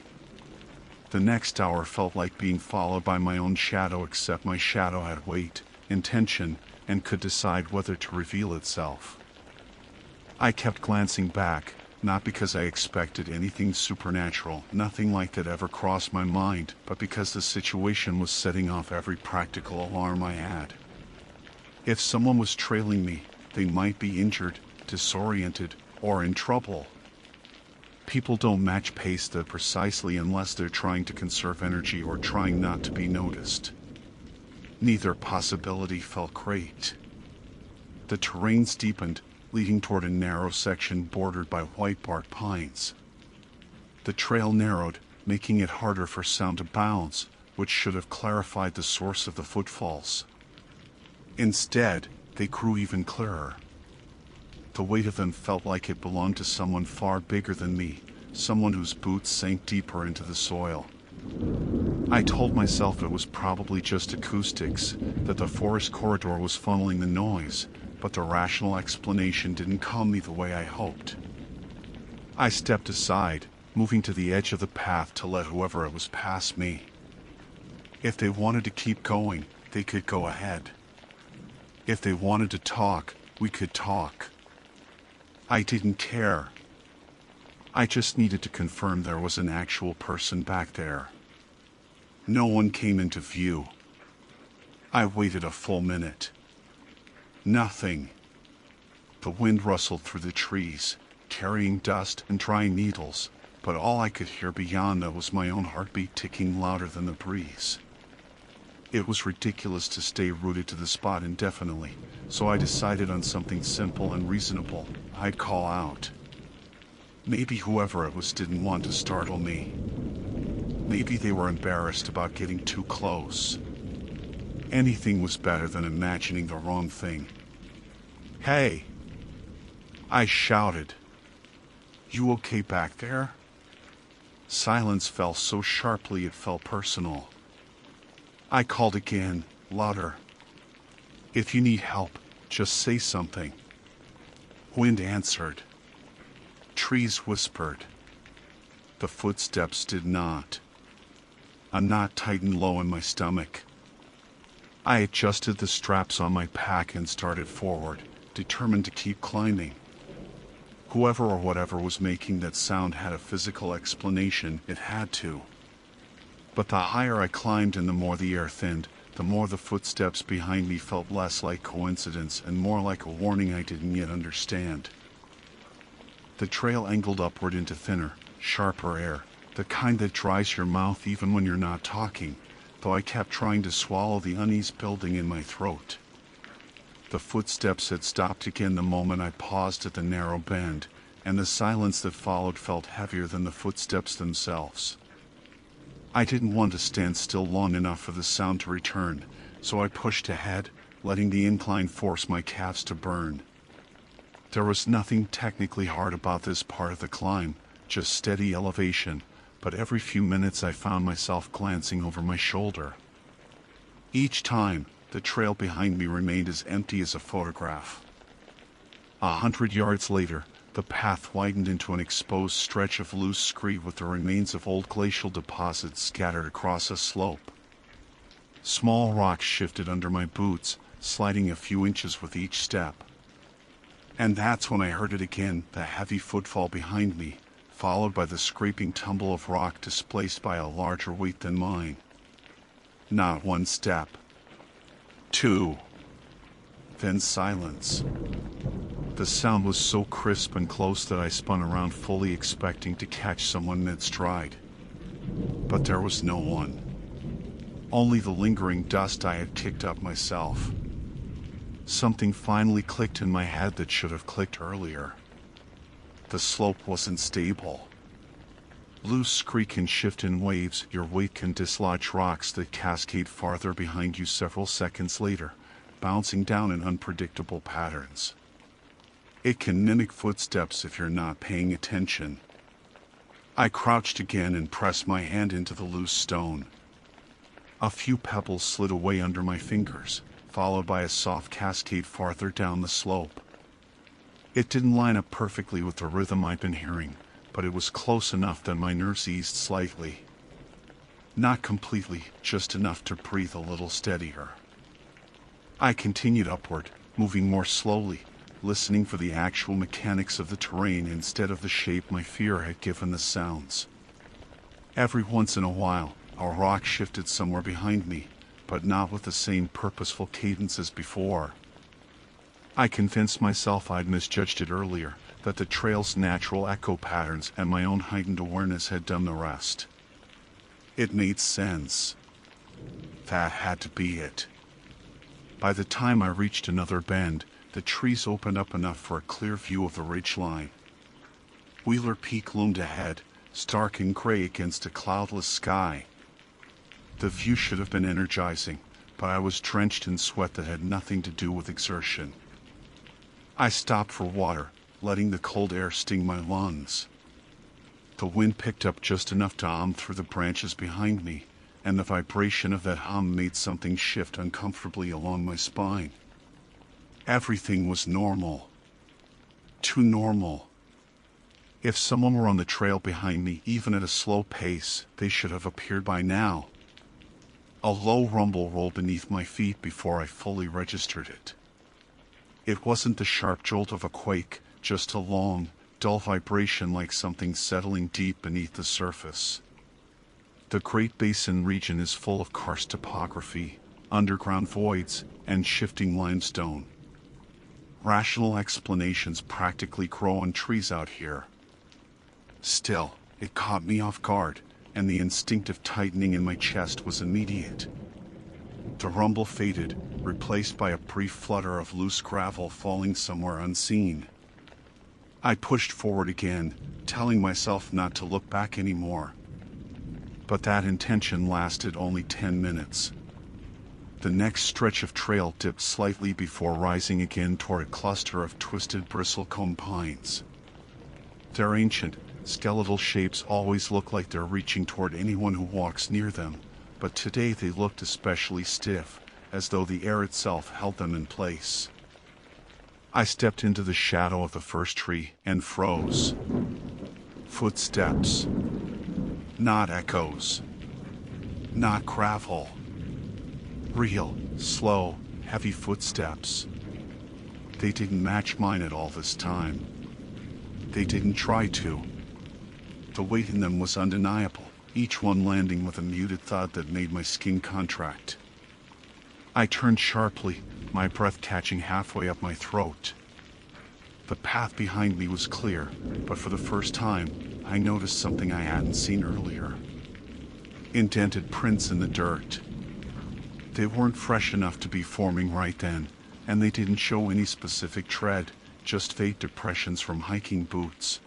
The next hour felt like being followed by my own shadow, except my shadow had weight, intention, and could decide whether to reveal itself. I kept glancing back, not because I expected anything supernatural, nothing like that ever crossed my mind, but because the situation was setting off every practical alarm I had. If someone was trailing me, they might be injured, disoriented, or in trouble. People don't match pace that precisely unless they're trying to conserve energy or trying not to be noticed. Neither possibility felt great. The terrain steepened, leading toward a narrow section bordered by white-bark pines. The trail narrowed, making it harder for sound to bounce, which should have clarified the source of the footfalls. Instead, they grew even clearer. The weight of them felt like it belonged to someone far bigger than me, someone whose boots sank deeper into the soil. I told myself it was probably just acoustics, that the forest corridor was funneling the noise, but the rational explanation didn't calm me the way I hoped. I stepped aside, moving to the edge of the path to let whoever it was pass me. If they wanted to keep going, they could go ahead. If they wanted to talk, we could talk. I didn't care. I just needed to confirm there was an actual person back there. No one came into view. I waited a full minute. Nothing. The wind rustled through the trees, carrying dust and dry needles, but all I could hear beyond that was my own heartbeat ticking louder than the breeze. It was ridiculous to stay rooted to the spot indefinitely, so I decided on something simple and reasonable. I'd call out. Maybe whoever it was didn't want to startle me. Maybe they were embarrassed about getting too close. Anything was better than imagining the wrong thing. "Hey!" I shouted. "You okay back there?" Silence fell so sharply it felt personal. I called again, louder. "If you need help, just say something." Wind answered. Trees whispered. The footsteps did not. A knot tightened low in my stomach. I adjusted the straps on my pack and started forward, determined to keep climbing. Whoever or whatever was making that sound had a physical explanation. It had to. But the higher I climbed and the more the air thinned, the more the footsteps behind me felt less like coincidence and more like a warning I didn't yet understand. The trail angled upward into thinner, sharper air, the kind that dries your mouth even when you're not talking, though I kept trying to swallow the unease building in my throat. The footsteps had stopped again the moment I paused at the narrow bend, and the silence that followed felt heavier than the footsteps themselves. I didn't want to stand still long enough for the sound to return, so I pushed ahead, letting the incline force my calves to burn. There was nothing technically hard about this part of the climb, just steady elevation, but every few minutes I found myself glancing over my shoulder. Each time, the trail behind me remained as empty as a photograph. 100 yards later, the path widened into an exposed stretch of loose scree with the remains of old glacial deposits scattered across a slope. Small rocks shifted under my boots, sliding a few inches with each step. And that's when I heard it again, the heavy footfall behind me, followed by the scraping tumble of rock displaced by a larger weight than mine. Not one step. Two. Then silence. The sound was so crisp and close that I spun around fully expecting to catch someone mid-stride. But there was no one. Only the lingering dust I had kicked up myself. Something finally clicked in my head that should have clicked earlier. The slope wasn't stable. Loose creek can shift in waves. Your weight can dislodge rocks that cascade farther behind you several seconds later, bouncing down in unpredictable patterns. It can mimic footsteps if you're not paying attention. I crouched again and pressed my hand into the loose stone. A few pebbles slid away under my fingers, followed by a soft cascade farther down the slope. It didn't line up perfectly with the rhythm I'd been hearing, but it was close enough that my nerves eased slightly. Not completely, just enough to breathe a little steadier. I continued upward, moving more slowly, listening for the actual mechanics of the terrain instead of the shape my fear had given the sounds. Every once in a while, a rock shifted somewhere behind me, but not with the same purposeful cadence as before. I convinced myself I'd misjudged it earlier, that the trail's natural echo patterns and my own heightened awareness had done the rest. It made sense. That had to be it. By the time I reached another bend, the trees opened up enough for a clear view of the ridgeline. Wheeler Peak loomed ahead, stark and gray against a cloudless sky. The view should have been energizing, but I was drenched in sweat that had nothing to do with exertion. I stopped for water, letting the cold air sting my lungs. The wind picked up just enough to hum through the branches behind me, and the vibration of that hum made something shift uncomfortably along my spine. Everything was normal. Too normal. If someone were on the trail behind me, even at a slow pace, they should have appeared by now. A low rumble rolled beneath my feet before I fully registered it. It wasn't the sharp jolt of a quake, just a long, dull vibration like something settling deep beneath the surface. The Great Basin region is full of karst topography, underground voids, and shifting limestone. Rational explanations practically grow on trees out here. Still, it caught me off guard, and the instinctive tightening in my chest was immediate. The rumble faded, replaced by a brief flutter of loose gravel falling somewhere unseen. I pushed forward again, telling myself not to look back anymore. But that intention lasted only 10 minutes. The next stretch of trail dipped slightly before rising again toward a cluster of twisted bristlecone pines. Their ancient, skeletal shapes always look like they're reaching toward anyone who walks near them, but today they looked especially stiff, as though the air itself held them in place. I stepped into the shadow of the first tree and froze. Footsteps. Not echoes. Not gravel. Real, slow, heavy footsteps. They didn't match mine at all this time. They didn't try to. The weight in them was undeniable, each one landing with a muted thud that made my skin contract. I turned sharply, my breath catching halfway up my throat. The path behind me was clear, but for the first time, I noticed something I hadn't seen earlier. Indented prints in the dirt. They weren't fresh enough to be forming right then, and they didn't show any specific tread, just faint depressions from hiking boots.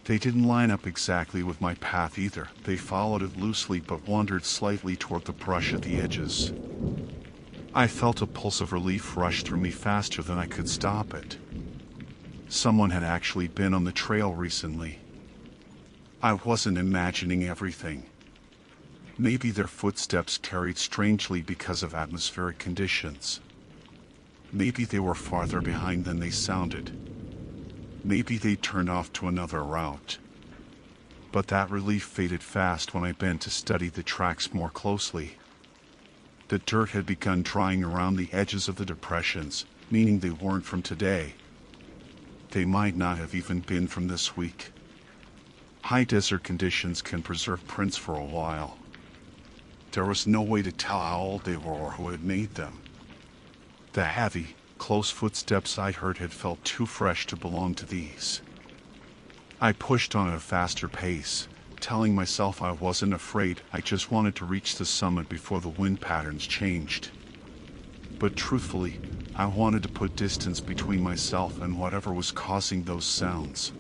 They didn't line up exactly with my path either. They followed it loosely but wandered slightly toward the brush at the edges. I felt a pulse of relief rush through me faster than I could stop it. Someone had actually been on the trail recently. I wasn't imagining everything. Maybe their footsteps carried strangely because of atmospheric conditions. Maybe they were farther behind than they sounded. Maybe they turned off to another route. But that relief faded fast when I bent to study the tracks more closely. The dirt had begun drying around the edges of the depressions, meaning they weren't from today. They might not have even been from this week. High desert conditions can preserve prints for a while. There was no way to tell how old they were or who had made them. The heavy, close footsteps I heard had felt too fresh to belong to these. I pushed on at a faster pace, telling myself I wasn't afraid, I just wanted to reach the summit before the wind patterns changed. But truthfully, I wanted to put distance between myself and whatever was causing those sounds.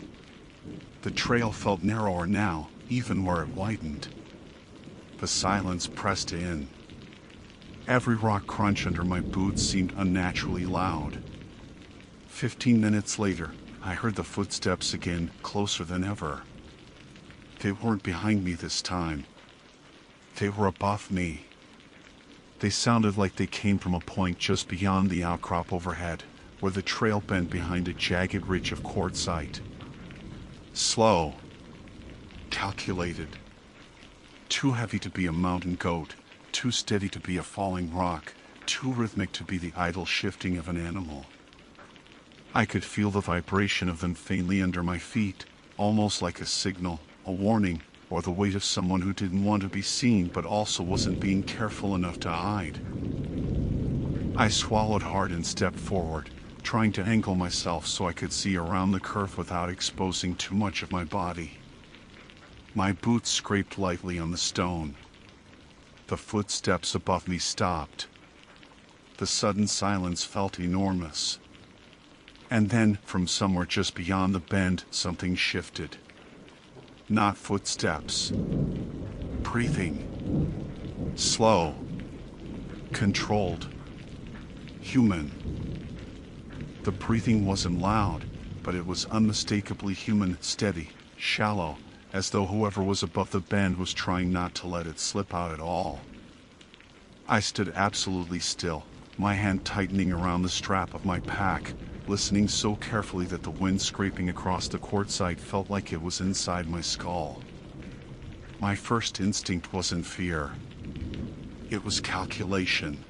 The trail felt narrower now, even where it widened. The silence pressed in. Every rock crunch under my boots seemed unnaturally loud. 15 minutes later, I heard the footsteps again, closer than ever. They weren't behind me this time. They were above me. They sounded like they came from a point just beyond the outcrop overhead, where the trail bent behind a jagged ridge of quartzite. Slow. Calculated. Too heavy to be a mountain goat, too steady to be a falling rock, too rhythmic to be the idle shifting of an animal. I could feel the vibration of them faintly under my feet, almost like a signal, a warning, or the weight of someone who didn't want to be seen but also wasn't being careful enough to hide. I swallowed hard and stepped forward, trying to angle myself so I could see around the curve without exposing too much of my body. My boots scraped lightly on the stone. The footsteps above me stopped. The sudden silence felt enormous. And then, from somewhere just beyond the bend, something shifted. Not footsteps. Breathing. Slow. Controlled. Human. The breathing wasn't loud, but it was unmistakably human, steady, shallow, as though whoever was above the bend was trying not to let it slip out at all. I stood absolutely still, my hand tightening around the strap of my pack, listening so carefully that the wind scraping across the quartzite felt like it was inside my skull. My first instinct wasn't fear. It was calculation.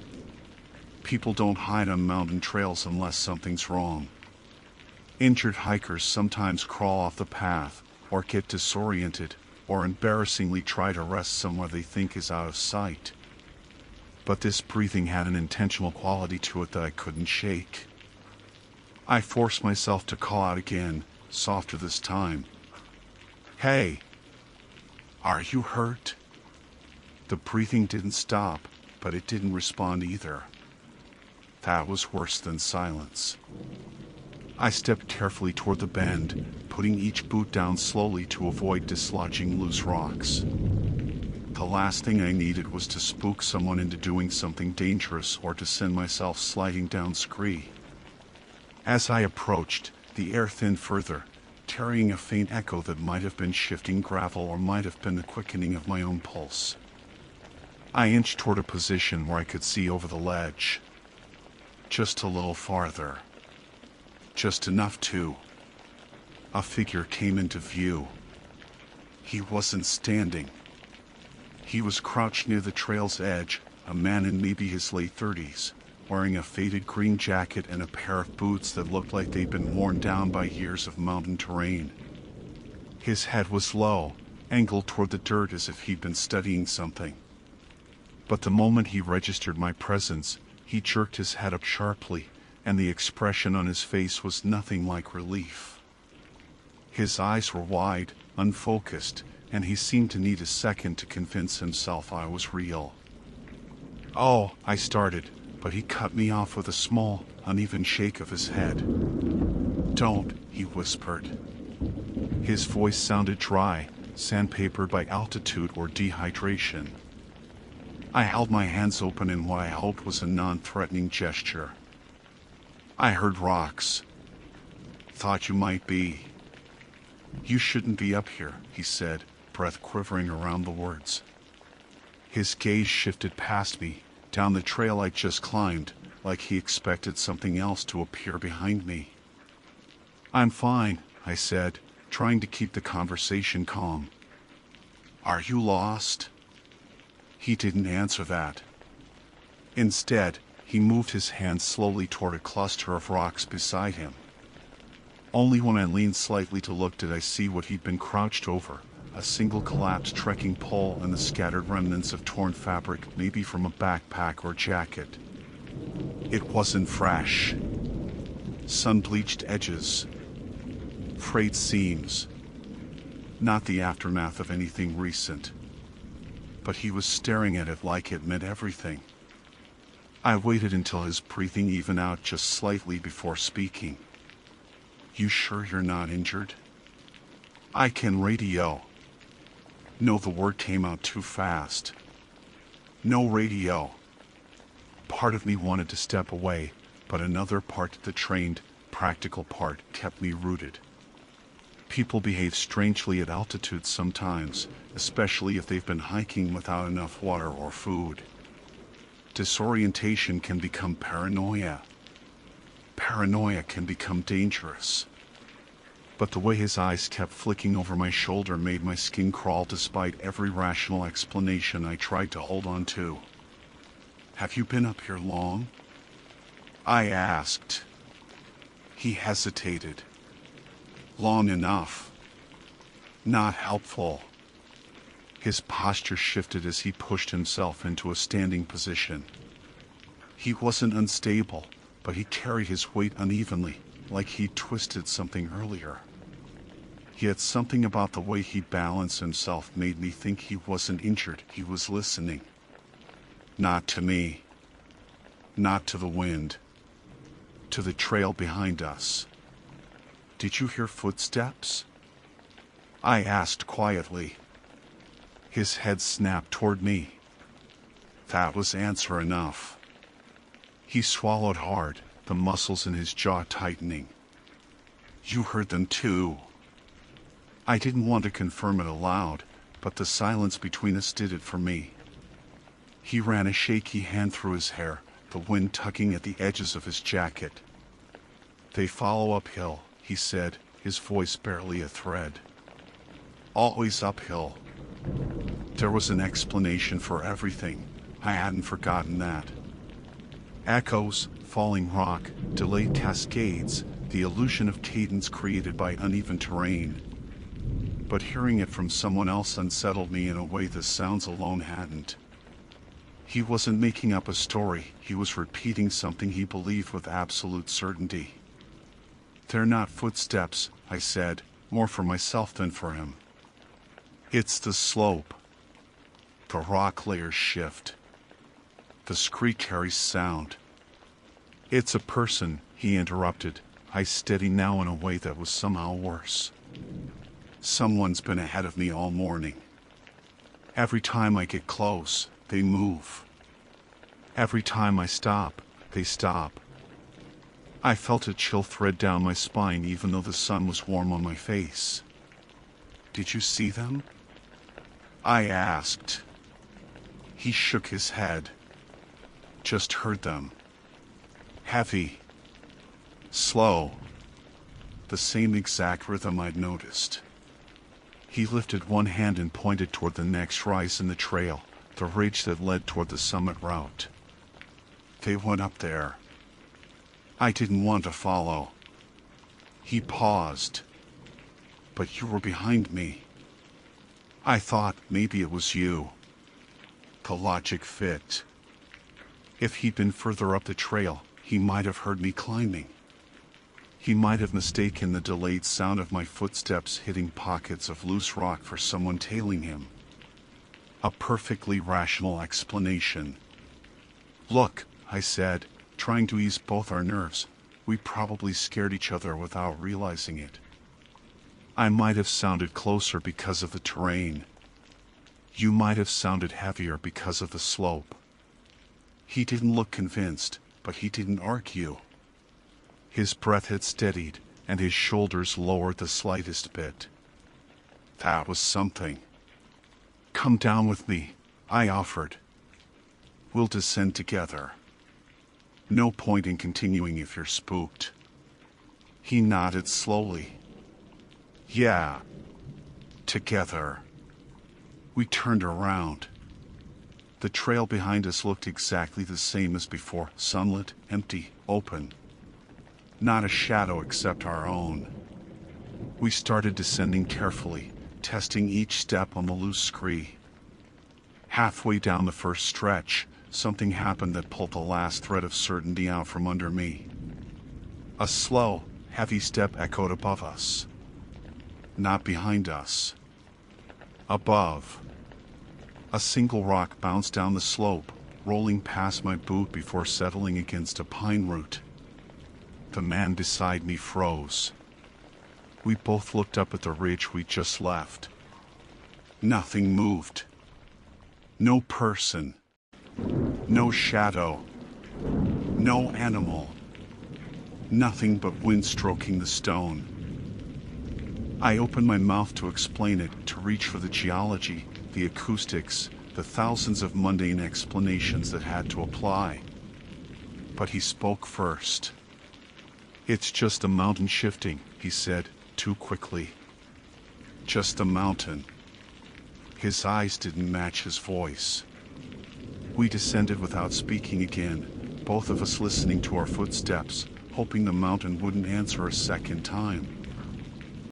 People don't hide on mountain trails unless something's wrong. Injured hikers sometimes crawl off the path, or get disoriented, or embarrassingly try to rest somewhere they think is out of sight. But this breathing had an intentional quality to it that I couldn't shake. I forced myself to call out again, softer this time. Hey! Are you hurt? The breathing didn't stop, but it didn't respond either. That was worse than silence. I stepped carefully toward the bend, putting each boot down slowly to avoid dislodging loose rocks. The last thing I needed was to spook someone into doing something dangerous or to send myself sliding down scree. As I approached, the air thinned further, carrying a faint echo that might have been shifting gravel or might have been the quickening of my own pulse. I inched toward a position where I could see over the ledge. Just a little farther. Just enough to. A figure came into view. He wasn't standing. He was crouched near the trail's edge, a man in maybe his late 30s. Wearing a faded green jacket and a pair of boots that looked like they'd been worn down by years of mountain terrain. His head was low, angled toward the dirt as if he'd been studying something. But the moment he registered my presence, he jerked his head up sharply, and the expression on his face was nothing like relief. His eyes were wide, unfocused, and he seemed to need a second to convince himself I was real. "Oh," I started, but he cut me off with a small, uneven shake of his head. "Don't," he whispered. His voice sounded dry, sandpapered by altitude or dehydration. I held my hands open in what I hoped was a non-threatening gesture. "I heard rocks. Thought you might be." "You shouldn't be up here," he said, breath quivering around the words. His gaze shifted past me, down the trail I'd just climbed, like he expected something else to appear behind me. "I'm fine," I said, trying to keep the conversation calm. "Are you lost?" He didn't answer that. Instead, he moved his hand slowly toward a cluster of rocks beside him. Only when I leaned slightly to look did I see what he'd been crouched over, a single collapsed trekking pole and the scattered remnants of torn fabric, maybe from a backpack or jacket. It wasn't fresh. Sun-bleached edges. Frayed seams. Not the aftermath of anything recent. But he was staring at it like it meant everything. I waited until his breathing evened out just slightly before speaking. You sure you're not injured? I can radio. No, the word came out too fast. No radio. Part of me wanted to step away, but another part, the trained, practical part, kept me rooted. People behave strangely at altitude sometimes, especially if they've been hiking without enough water or food. Disorientation can become paranoia. Paranoia can become dangerous. But the way his eyes kept flicking over my shoulder made my skin crawl despite every rational explanation I tried to hold on to. Have you been up here long? I asked. He hesitated. Long enough. Not helpful. His posture shifted as he pushed himself into a standing position. He wasn't unstable, but he carried his weight unevenly, like he'd twisted something earlier. Yet something about the way he balanced himself made me think he wasn't injured, he was listening. Not to me. Not to the wind. To the trail behind us. Did you hear footsteps? I asked quietly. His head snapped toward me. That was answer enough. He swallowed hard, the muscles in his jaw tightening. You heard them too. I didn't want to confirm it aloud, but the silence between us did it for me. He ran a shaky hand through his hair, the wind tugging at the edges of his jacket. They follow uphill, he said, his voice barely a thread. Always uphill. There was an explanation for everything. I hadn't forgotten that. Echoes, falling rock, delayed cascades, the illusion of cadence created by uneven terrain. But hearing it from someone else unsettled me in a way the sounds alone hadn't. He wasn't making up a story, he was repeating something he believed with absolute certainty. They're not footsteps, I said, more for myself than for him. It's the slope. The rock layers shift. The screech carries sound. It's a person, he interrupted, I steady now in a way that was somehow worse. Someone's been ahead of me all morning. Every time I get close, they move. Every time I stop, they stop. I felt a chill thread down my spine even though the sun was warm on my face. Did you see them? I asked. He shook his head. Just heard them. Heavy. Slow. The same exact rhythm I'd noticed. He lifted one hand and pointed toward the next rise in the trail, the ridge that led toward the summit route. They went up there. I didn't want to follow. He paused. But you were behind me. I thought maybe it was you. The logic fit. If he'd been further up the trail, he might have heard me climbing. He might have mistaken the delayed sound of my footsteps hitting pockets of loose rock for someone tailing him. A perfectly rational explanation. Look, I said, trying to ease both our nerves. We probably scared each other without realizing it. I might have sounded closer because of the terrain. You might have sounded heavier because of the slope. He didn't look convinced, but he didn't argue. His breath had steadied, and his shoulders lowered the slightest bit. That was something. Come down with me, I offered. We'll descend together. No point in continuing if you're spooked. He nodded slowly. Yeah. Together. We turned around. The trail behind us looked exactly the same as before, sunlit, empty, open. Not a shadow except our own. We started descending carefully, testing each step on the loose scree. Halfway down the first stretch, something happened that pulled the last thread of certainty out from under me. A slow, heavy step echoed above us. Not behind us. Above. A single rock bounced down the slope, rolling past my boot before settling against a pine root. The man beside me froze. We both looked up at the ridge we just left. Nothing moved. No person. No shadow. No animal. Nothing but wind stroking the stone. I opened my mouth to explain it, to reach for the geology, the acoustics, the thousands of mundane explanations that had to apply. But he spoke first. "It's just a mountain shifting," he said, too quickly. "Just a mountain." His eyes didn't match his voice. We descended without speaking again, both of us listening to our footsteps, hoping the mountain wouldn't answer a second time.